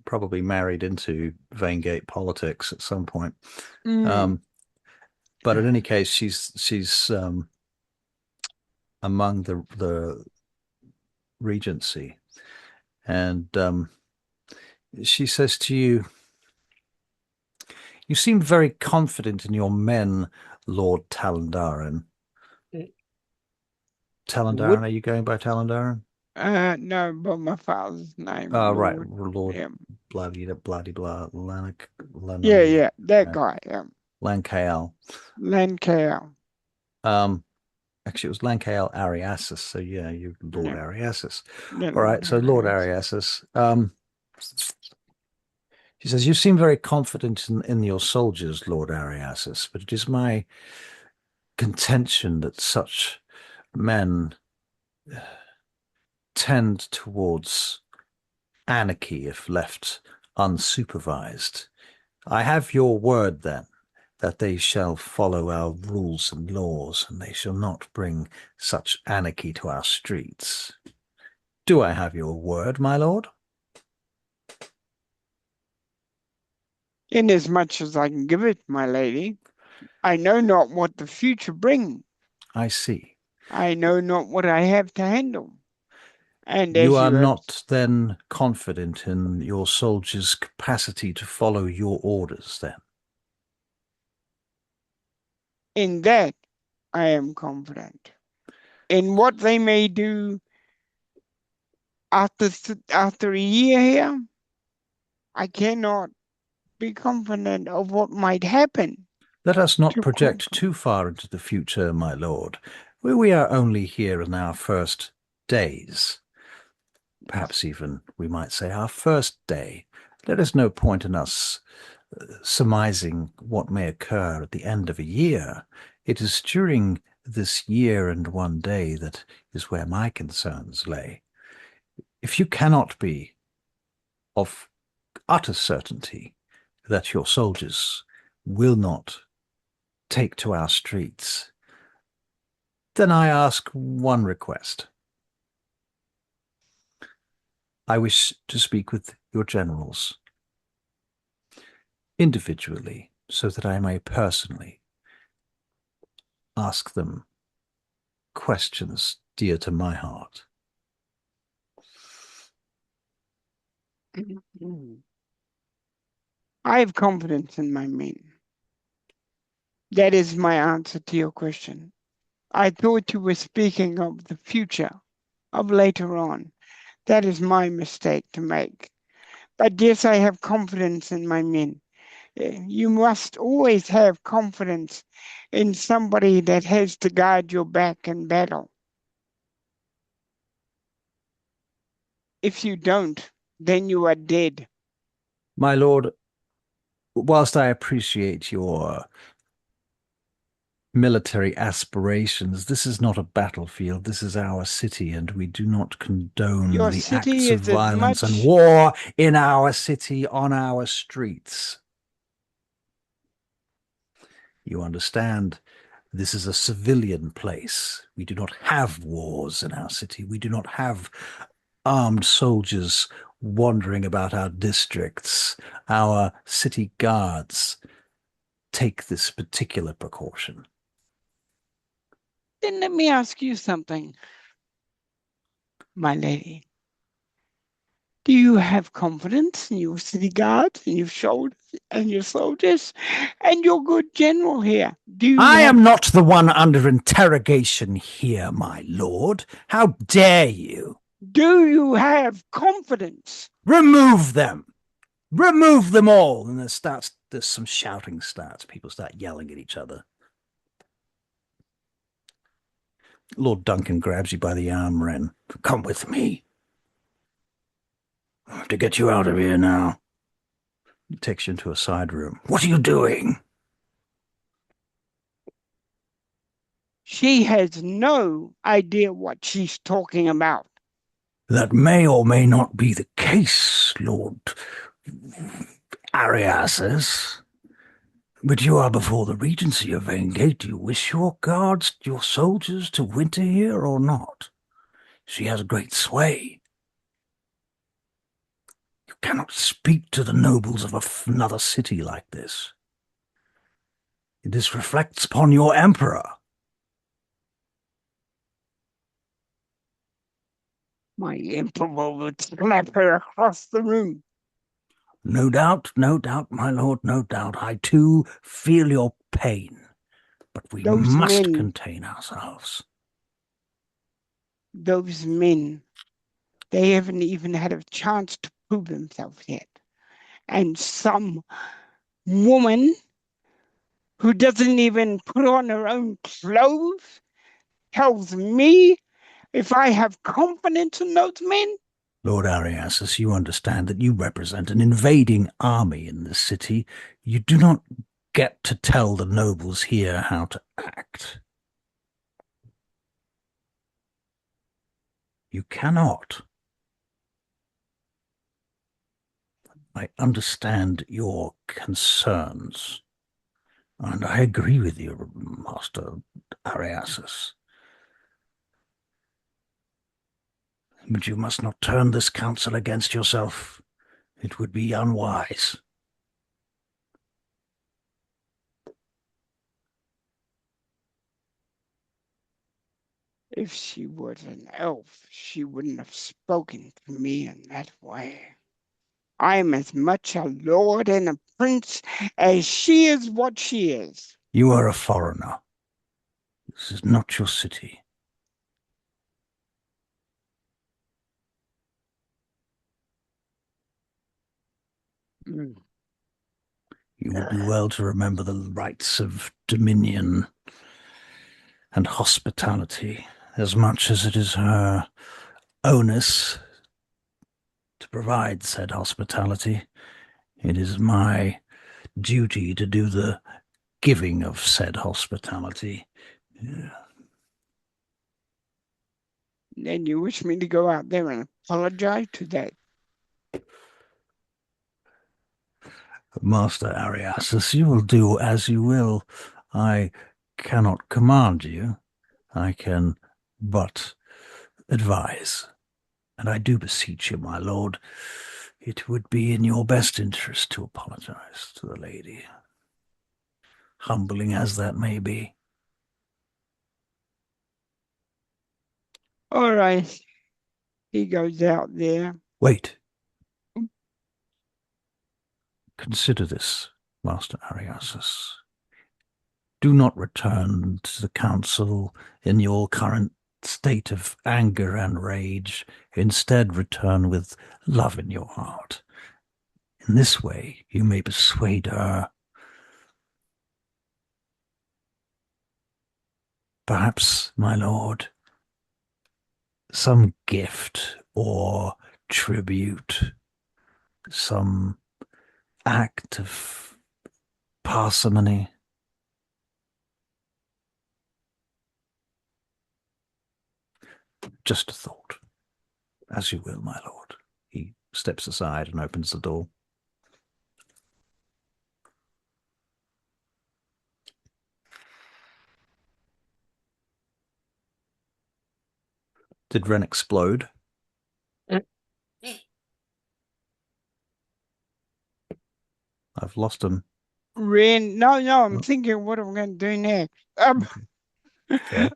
probably married into Vaingate politics at some point. But in any case, she's among the Regency, and she says to you, "You seem very confident in your men, Lord Talandaran." Talandaran, are you going by Talandaran? No, but my father's name. Right, Lord. Lord Yeah. bloody blah Yeah, that guy. Lankael. Lancaster. Actually, it was Lankael Ariasis. So yeah, you Lord Ariasis. Yeah, All right, so Lord Ariasis. She says, "You seem very confident in your soldiers, Lord Ariasis, but it is my contention that such men tend towards anarchy if left unsupervised. I have your word, then, that they shall follow our rules and laws, and they shall not bring such anarchy to our streets. Do I have your word, my lord?" Inasmuch as I can give it, my lady, I know not what the future brings. I see. I know not what I have to handle. And You as are you have, not then confident in your soldiers' capacity to follow your orders, then? in that, I am confident. In what they may do after a year here, I cannot be confident of what might happen. Let us not to project Concord. too far into the future, my lord. We are only here in our first days. Perhaps even, we might say, our first day. There is no point in us surmising what may occur at the end of a year. It is during this year and one day that is where my concerns lay. If you cannot be of utter certainty that your soldiers will not take to our streets, then I ask one request. I wish to speak with your generals individually so that I may personally ask them questions dear to my heart. I have confidence in my men. That is my answer to your question. I thought you were speaking of the future, of later on. That is my mistake to make. But yes, I have confidence in my men. You must always have confidence in somebody that has to guard your back in battle. If you don't, then you are dead. My lord, whilst I appreciate your military aspirations, this is not a battlefield. This is our city, and we do not condone Your the city acts of is as violence and much war in our city, on our streets. You understand? This is a civilian place. We do not have wars in our city. We do not have armed soldiers wandering about our districts. Our city guards take this particular precaution. Then let me ask you something, my lady. Do you have confidence in your city guards and your soldiers and your good general here? I am not the one under interrogation here, my lord. How dare you? Do you have confidence? Remove them. Remove them all. And there's some shouting starts. People start yelling at each other. Lord Duncan grabs you by the arm, Wren. Come with me. I have to get you out of here now. He takes you into a side room. What are you doing? She has no idea what she's talking about. That may or may not be the case, Lord Ariasis. But you are before the Regency of Vangate. Do you wish your guards, your soldiers, to winter here or not? She has great sway. You cannot speak to the nobles of another city like this. This reflects upon your emperor. My emperor would slap her across the room. No doubt, my lord, no doubt. I too feel your pain. But we Those must men- contain ourselves. Those men, they haven't even had a chance to prove themselves yet. And some woman who doesn't even put on her own clothes tells me if I have confidence in those men. Lord Ariasis, you understand that you represent an invading army in this city. You do not get to tell the nobles here how to act. You cannot. I understand your concerns, and I agree with you, Master Ariasis. But you must not turn this council against yourself. It would be unwise. If she was an elf, she wouldn't have spoken to me in that way. I am as much a lord and a prince as she is what she is. You are a foreigner. This is not your city. Mm. You would do well to remember the rights of dominion and hospitality, as much as it is her onus to provide said hospitality. It is my duty to do the giving of said hospitality. Then you wish me to go out there and apologize to that? Master Ariasis, you will do as you will. I cannot command you. I can but advise. And I do beseech you, my lord, it would be in your best interest to apologize to the lady, humbling as that may be. All right. He goes out there. Wait. Consider this, Master Ariasis. Do not return to the council in your current state of anger and rage. Instead, return with love in your heart. In this way, you may persuade her. Perhaps, my lord, some gift or tribute, some act of parsimony. Just a thought. As you will, my lord. He steps aside and opens the door. Did Ren explode? I've lost him. Ren, no, I'm thinking what I'm going to do next. Okay.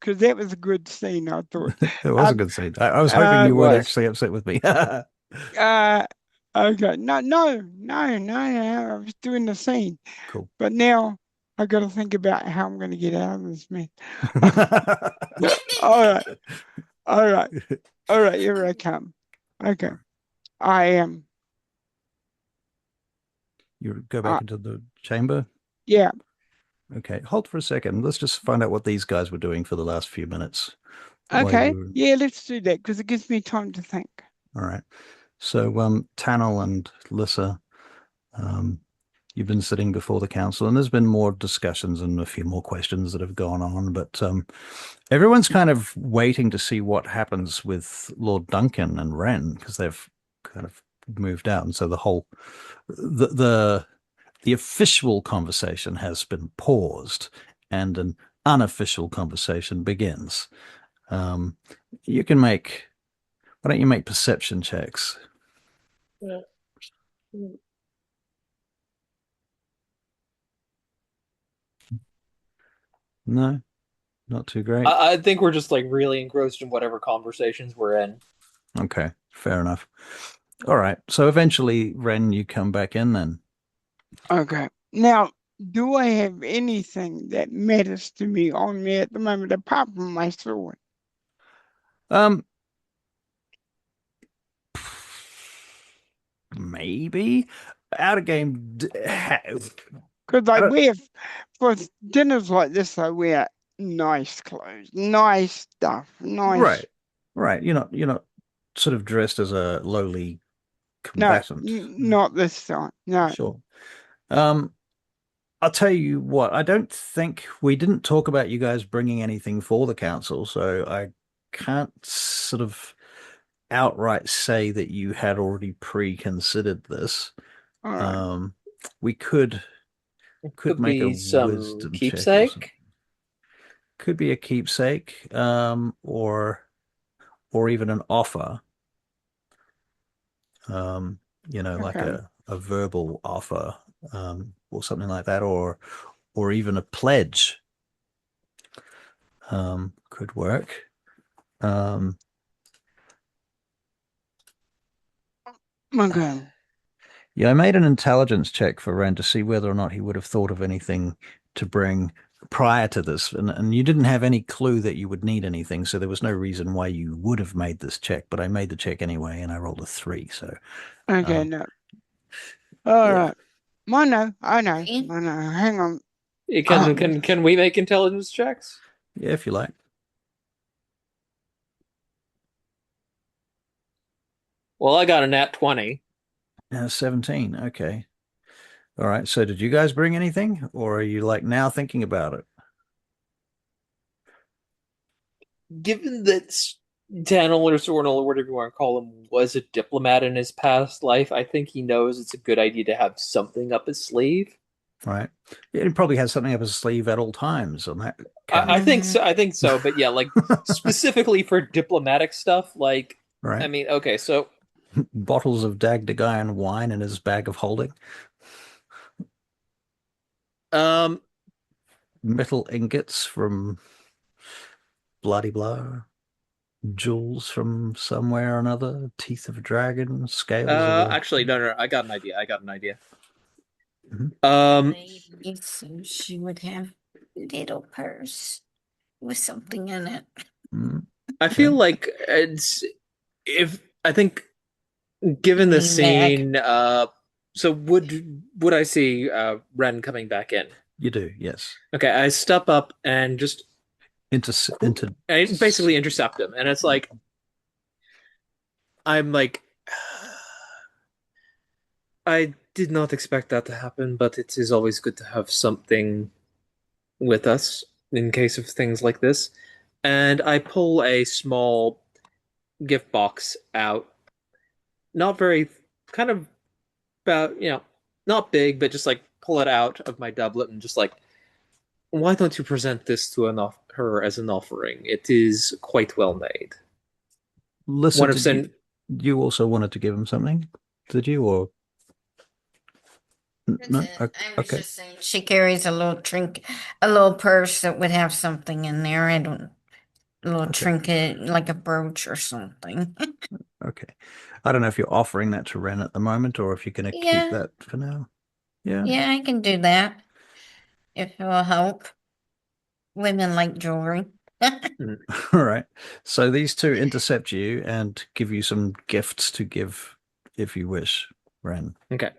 Because that was a good scene, I thought. It was a good scene. I was hoping you weren't actually upset with me. Okay, no, I was doing the scene. Cool. But now I got to think about how I'm going to get out of this mess. All right, here I come. Okay, I am. You go back into the chamber? Yeah. Okay, hold for a second. Let's just find out what these guys were doing for the last few minutes. Okay, yeah, let's do that because it gives me time to think. All right. So, Tannel and Lissa, You've been sitting before the council, and there's been more discussions and a few more questions that have gone on, but everyone's kind of waiting to see what happens with Lord Duncan and Wren, because they've kind of moved out, and so the official conversation has been paused, and an unofficial conversation begins. You can make. Why don't you make perception checks? Yeah. No, not too great. I think we're just like really engrossed in whatever conversations we're in. Okay, fair enough. All right. So eventually, Ren, you come back in then. Okay. Now, do I have anything that matters to me on me at the moment apart from my sword? Maybe out of game. Because I wear, for dinners like this, I wear nice clothes, nice stuff, nice. Right. You're not sort of dressed as a lowly No, combatant. not this time. No. Sure. I'll tell you what. I don't think we didn't talk about you guys bringing anything for the council, so I can't sort of outright say that you had already pre-considered this. All right. We could make a be some wisdom check or keepsake. something. Could be a keepsake, or even an offer. Like Okay. a verbal offer, or something like that, or even a pledge. Could work. Okay. Yeah, I made an intelligence check for Ren to see whether or not he would have thought of anything to bring prior to this, and you didn't have any clue that you would need anything, so there was no reason why you would have made this check, but I made the check anyway, and I rolled a 3, so Okay, no. All yeah. right. I know. Hang on. Can we make intelligence checks? Yeah, if you like. Well, I got a nat 20. 17. Okay. All right. So did you guys bring anything, or are you like now thinking about it? Given that Daniel or Sornel, or whatever you want to call him, was a diplomat in his past life, I think he knows it's a good idea to have something up his sleeve. Right. Yeah, he probably has something up his sleeve at all times on that count. I think so. I think so. But yeah, like specifically for diplomatic stuff, like Right. I mean, okay, so bottles of Dagdagian wine in his bag of holding. Metal ingots from bloody blah. Jewels from somewhere or another. Teeth of a dragon. Scales of a... actually, no, I got an idea. Mhm. Maybe so she would have a little purse with something in it. I feel like I think given the scene, so would I see Ren coming back in? You do, yes. Okay, I step up and just and basically intercept him, and it's like I'm like I did not expect that to happen, but it is always good to have something with us in case of things like this. And I pull a small gift box out. Not very, kind of about, not big, but just like pull it out of my doublet and just like, why don't you present this to her as an offering? It is quite well made. Listen, you also wanted to give him something, did you? Or no? I was just saying she carries a little a little purse that would have something in there. A little trinket, like a brooch or something. Okay. I don't know if you're offering that to Ren at the moment or if you're going to keep that for now. Yeah. Yeah, I can do that if it will help. Women like jewelry. All right. So these two intercept you and give you some gifts to give if you wish, Ren. Okay.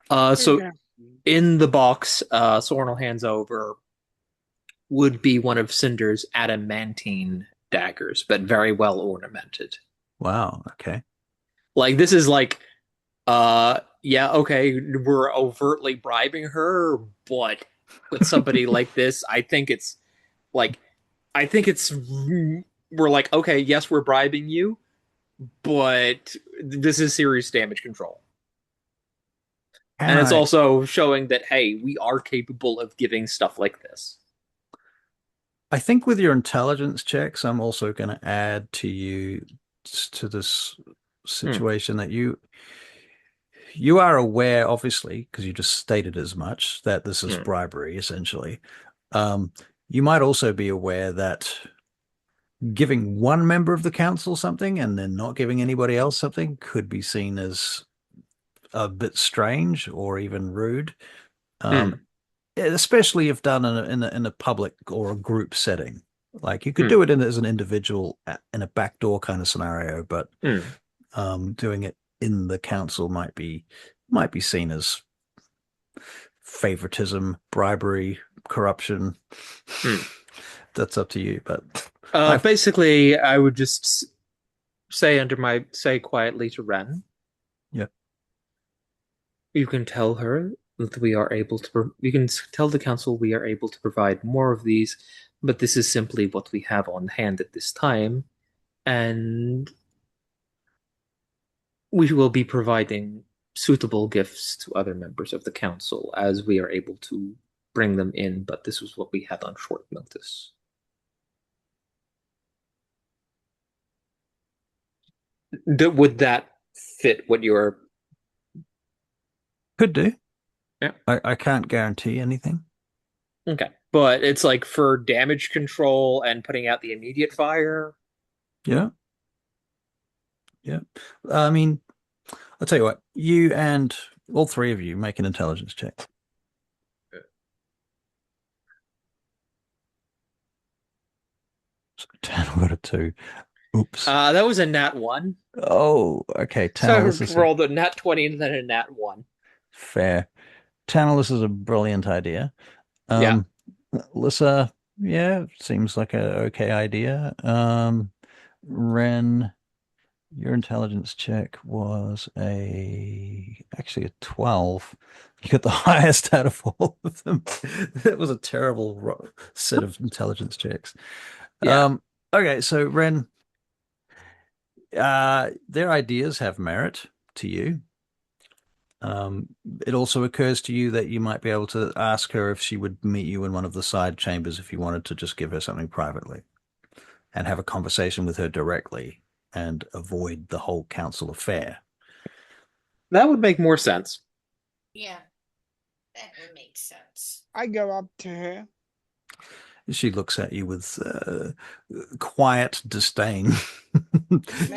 So in the box, Sornel hands over would be one of Cinder's adamantine daggers, but very well ornamented. Wow. Okay. Like this is like Yeah, okay, we're overtly bribing her, but with somebody like this, like, I think it's, we're like, okay, yes, we're bribing you, but this is serious damage control. Can And it's I? also showing that, hey, we are capable of giving stuff like this. I think with your intelligence checks, I'm also going to add to this Hmm. situation that you are aware, obviously, because you just stated as much, that this is Hmm. bribery, essentially. Um, you might also be aware that giving one member of the council something and then not giving anybody else something could be seen as a bit strange or even rude, um, Hmm. especially if done in a public or a group setting. Like you could Hmm. do it as an individual in a backdoor kind of scenario, but Hmm. doing it in the council might be seen as favoritism, bribery, corruption. Hmm. That's up to you, but I've Basically, I would just say quietly to Ren, yeah. you can tell her that we are able to, you can tell the council we are able to provide more of these, but this is simply what we have on hand at this time, and we will be providing suitable gifts to other members of the council as we are able to bring them in, but this was what we had on short notice. Would that fit what you're? Could do. Yeah. I can't guarantee anything. Okay. But it's like for damage control and putting out the immediate fire. Yeah. Yeah. I mean, I'll tell you what, you and all three of you make an intelligence check. So 10 got a 2. Oops. That was a nat one. Oh, okay. So Tantalus I is a rolled a nat 20 and then a nat one. fair. Tantalus is a brilliant idea. Yeah. Um, Lissa, yeah, seems like a okay idea. Ren, your intelligence check was actually a 12. You got the highest out of all of them. That was a terrible set of intelligence checks. Yeah. Okay, so Ren, their ideas have merit to you. Um, it also occurs to you that you might be able to ask her if she would meet you in one of the side chambers if you wanted to just give her something privately and have a conversation with her directly and avoid the whole council affair. That would make more sense. Yeah, that would make sense. I go up to her. She looks at you with quiet disdain.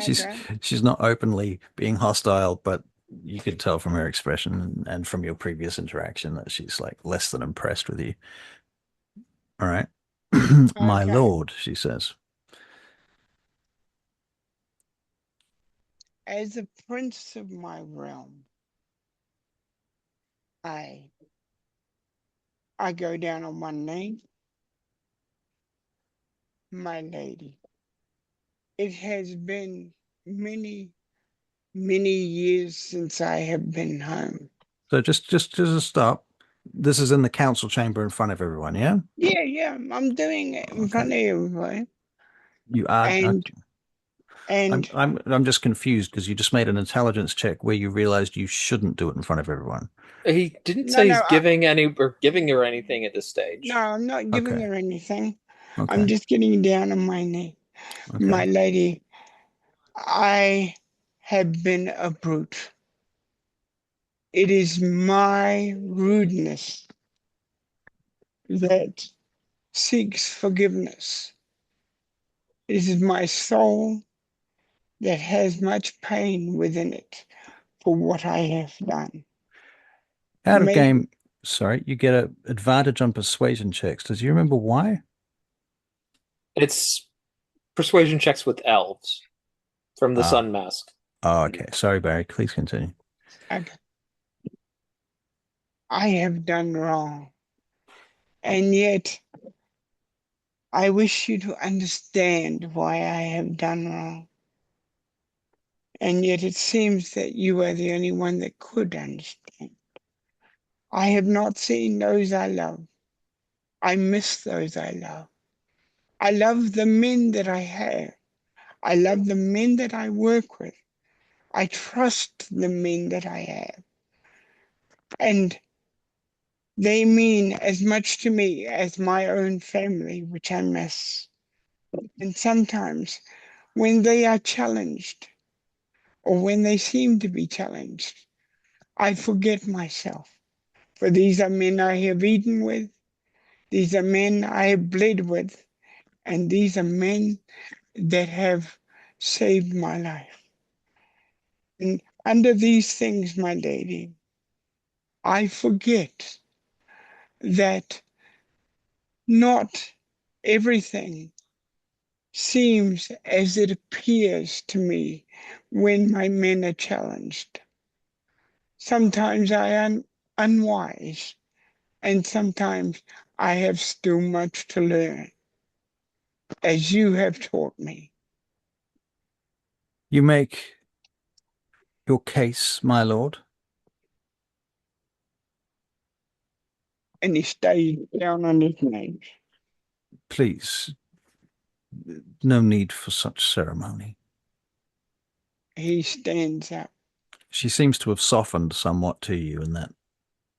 she's Okay. she's not openly being hostile, but you could tell from her expression and from your previous interaction that she's like less than impressed with you. All right. My Okay. lord, she says. As a prince of my realm, I I go down on one knee. My lady, it has been many, many years since I have been home. So just a stop. This is in the council chamber in front of everyone, yeah? Yeah, I'm doing it in Okay. front of everybody. You are And and I'm just confused because you just made an intelligence check where you realized you shouldn't do it in front of everyone. He didn't no, say no, he's giving her anything at this no, stage. I'm not giving Okay. her anything. I'm Okay. just getting down on my knee. Okay. My lady, I have been a brute. It is my rudeness that seeks forgiveness. It is my soul that has much pain within it for what I have done. Out of May game, sorry, you get an advantage on persuasion checks. Does you remember why? It's persuasion checks with elves from the Ah, Sun Mask. oh, okay. Sorry, Barry. Please continue. I have done wrong, and yet I wish you to understand why I have done wrong. and yet it seems that you are the only one that could understand. I have not seen those I love. I miss those I love. I love the men that I have. I love the men that I work with. I trust the men that I have. And they mean as much to me as my own family, which I miss. And sometimes when they are challenged, or when they seem to be challenged, I forget myself. For these are men I have eaten with, these are men I have bled with, and these are men that have saved my life. And under these things, my lady, I forget that not everything seems as it appears to me when my men are challenged. Sometimes I am unwise, and sometimes I have still much to learn, as you have taught me. You make your case, my lord. And he stayed down on his knees. Please, no need for such ceremony. He stands up. She seems to have softened somewhat to you in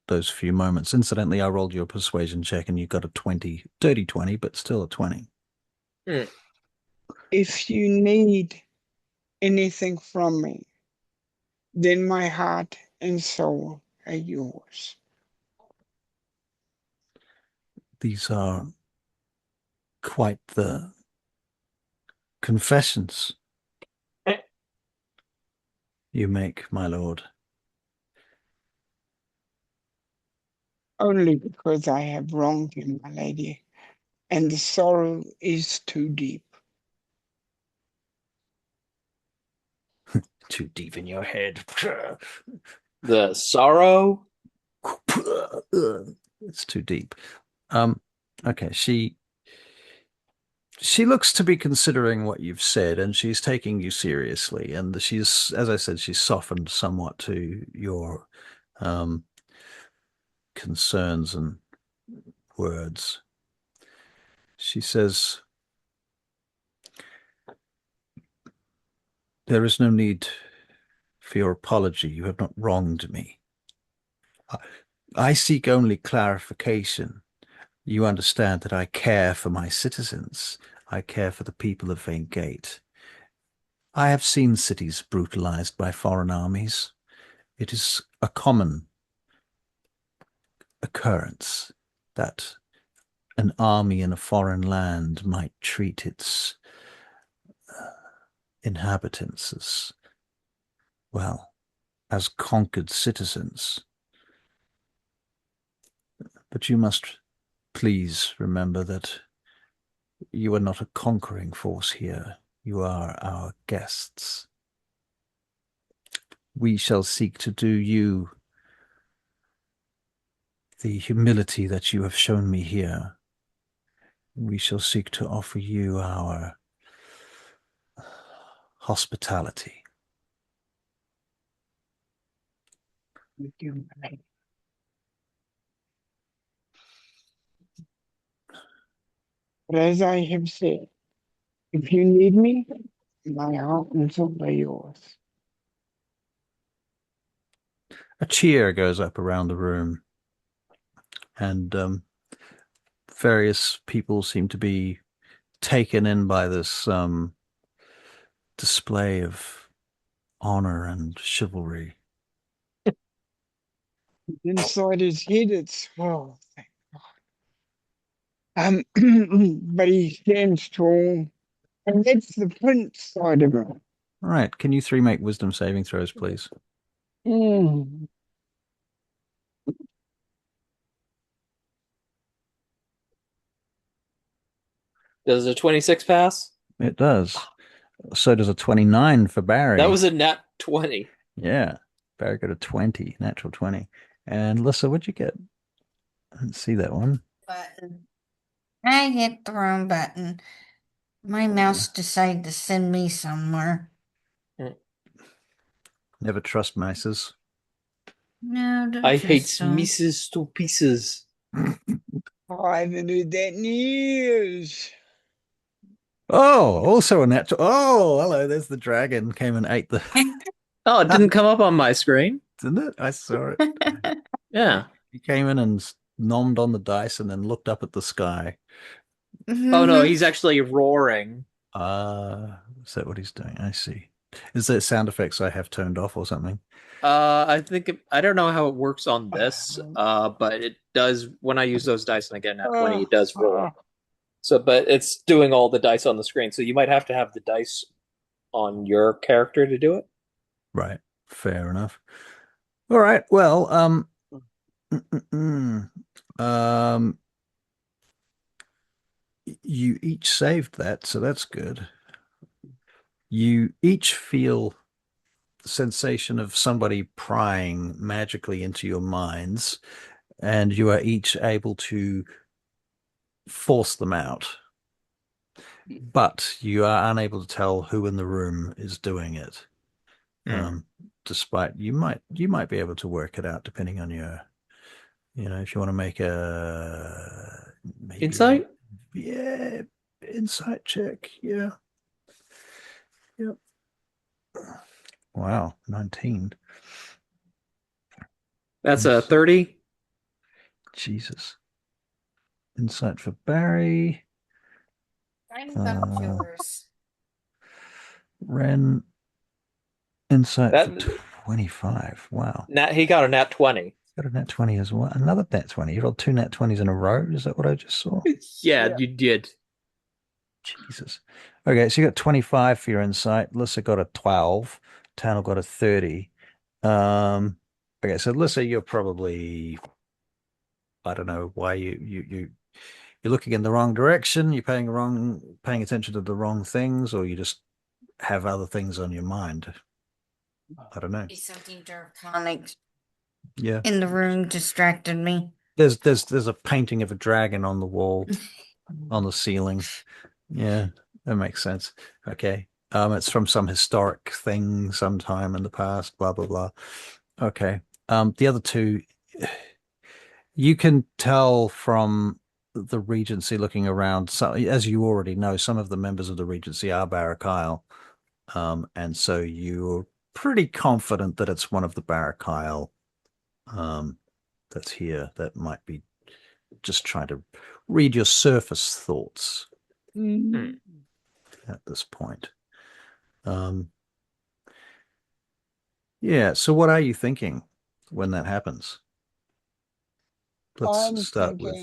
those few moments. Incidentally, I rolled your persuasion check and you got a 20, dirty 20, but still a 20. If you need anything from me, then my heart and soul are yours. These are quite the confessions you make, my lord. Only because I have wronged you, my lady, and the sorrow is too deep. Too deep in your head. The sorrow? It's too deep. Okay, she looks to be considering what you've said, and she's taking you seriously. And she's, as I said, she's softened somewhat to your concerns and words. She says, "There is no need for your apology. You have not wronged me. I seek only clarification. You understand that I care for my citizens. I care for the people of Vane Gate. I have seen cities brutalized by foreign armies. It is a common occurrence that an army in a foreign land might treat its inhabitants as, well, as conquered citizens. But you must please remember that you are not a conquering force here. You are our guests. We shall seek to do you the humility that you have shown me here. We shall seek to offer you our hospitality." With you, my lady. But as I have said, if you need me, my heart and soul are yours. A cheer goes up around the room, and various people seem to be taken in by this display of honor and chivalry. Inside his head, it's, oh, thank God. But he stands tall, and that's the prince side of him. All right, can you three make wisdom saving throws, please? Mm. Does a 26 pass? It does. So does a 29 for Barry. That was a nat 20. Yeah, Barry got a 20, natural 20. And Lissa, what'd you get? I didn't see that one. Button. I hit the wrong button. My mouse decided to send me somewhere. Never trust mices. No, don't I trust hate them. Mrs. to pieces. I haven't heard that news. Oh, also a natural. Oh, hello. There's the dragon. Came and ate the. Oh, it didn't come up on my screen. Didn't it? I saw it. Yeah. He came in and nommed on the dice and then looked up at the sky. Oh no, he's actually roaring. Is that what he's doing? I see. Is that sound effects I have turned off or something? I think I don't know how it works on this. But it does when I use those dice and I get nat 20, it does roar. So, but it's doing all the dice on the screen. So you might have to have the dice on your character to do it. Right. Fair enough. All right. Well, you each saved that, so that's good. You each feel the sensation of somebody prying magically into your minds, and you are each able to force them out. But you are unable to tell who in the room is doing it. Despite you might be able to work it out depending on your, if you want to make a maybe Insight? Yeah, insight check. Yeah. Yep. Wow, 19. That's a 30. Jesus. Insight for Barry. I'm about yours. Ren. Insight That- for 25. Wow. He got a nat 20. Got a nat 20 as well. Another nat 20. You rolled 2 nat 20s in a row. Is that what I just saw? Yeah, you did. Jesus. Okay, so you got 25 for your insight. Lissa got a 12. Tano got a 30. Okay, so Lissa, you're probably, I don't know why you're looking in the wrong direction, you're paying attention to the wrong things, or you just have other things on your mind. I don't know. Be something draconic Yeah. in the room distracted me. There's a painting of a dragon on the wall, on the ceiling. Yeah, that makes sense. Okay. It's from some historic thing sometime in the past, blah blah blah. Okay. The other two, you can tell from the Regency looking around. So, as you already know, some of the members of the Regency are Barrack Isle. And so you're pretty confident that it's one of the Barrack Isle that's here that might be just trying to read your surface thoughts at this point. Yeah, so what are you thinking when that happens? Let's start with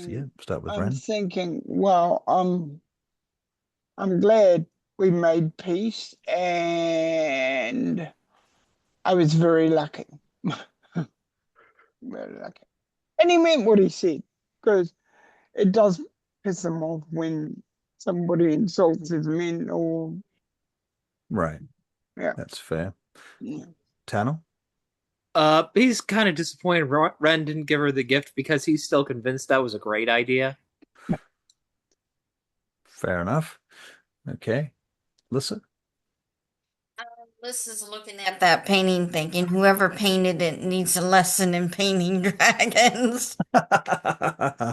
I'm Ren. thinking, well, I'm glad we made peace, and I was very lucky. Very lucky. And he meant what he said, because it does piss him off when somebody insults his men or Right. Yeah. That's fair. yeah. Tano? He's kind of disappointed Ren didn't give her the gift because he's still convinced that was a great idea. Fair enough. Okay. Listen. Liz is looking at that painting thinking whoever painted it needs a lesson in painting dragons.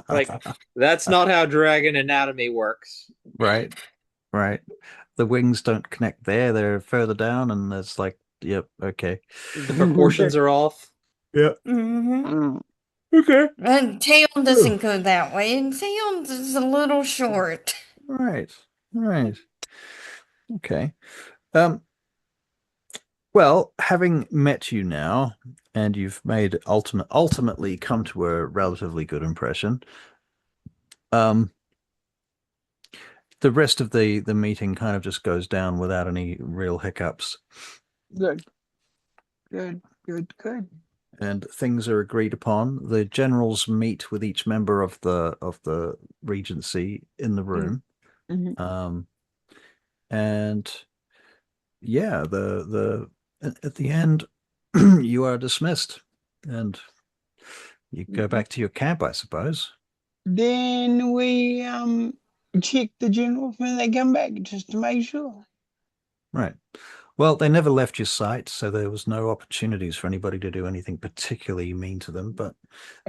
Like, that's not how dragon anatomy works. Right. Right. The wings don't connect there. They're further down, and it's like, yep, okay. The proportions are off. Yep. Mm. Okay. And tail doesn't go that way, and tail is a little short. Right. Right. Okay. Well, having met you now, and you've made ultimately come to a relatively good impression, the rest of the meeting kind of just goes down without any real hiccups. Good. Good. Good. Good. And things are agreed upon. The generals meet with each member of the Regency in the room. Mhm. And yeah, the at the end you are dismissed and you go back to your camp, I suppose. Then we check the generals when they come back just to make sure. Right. Well, they never left your sight, so there was no opportunities for anybody to do anything particularly mean to them, but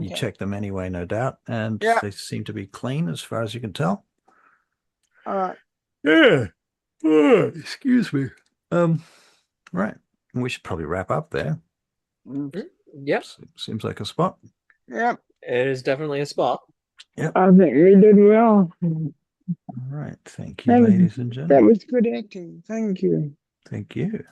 you Okay. checked them anyway, no doubt, and Yeah. they seem to be clean as far as you can tell. All right. Yeah. Oh, excuse me. Right. We should probably wrap up there. Yep, Seems like a spot. Yep. it is definitely a spot. I think we did well. All right. Thank you, That was, ladies and that gentlemen. was good acting. Thank you. Thank you.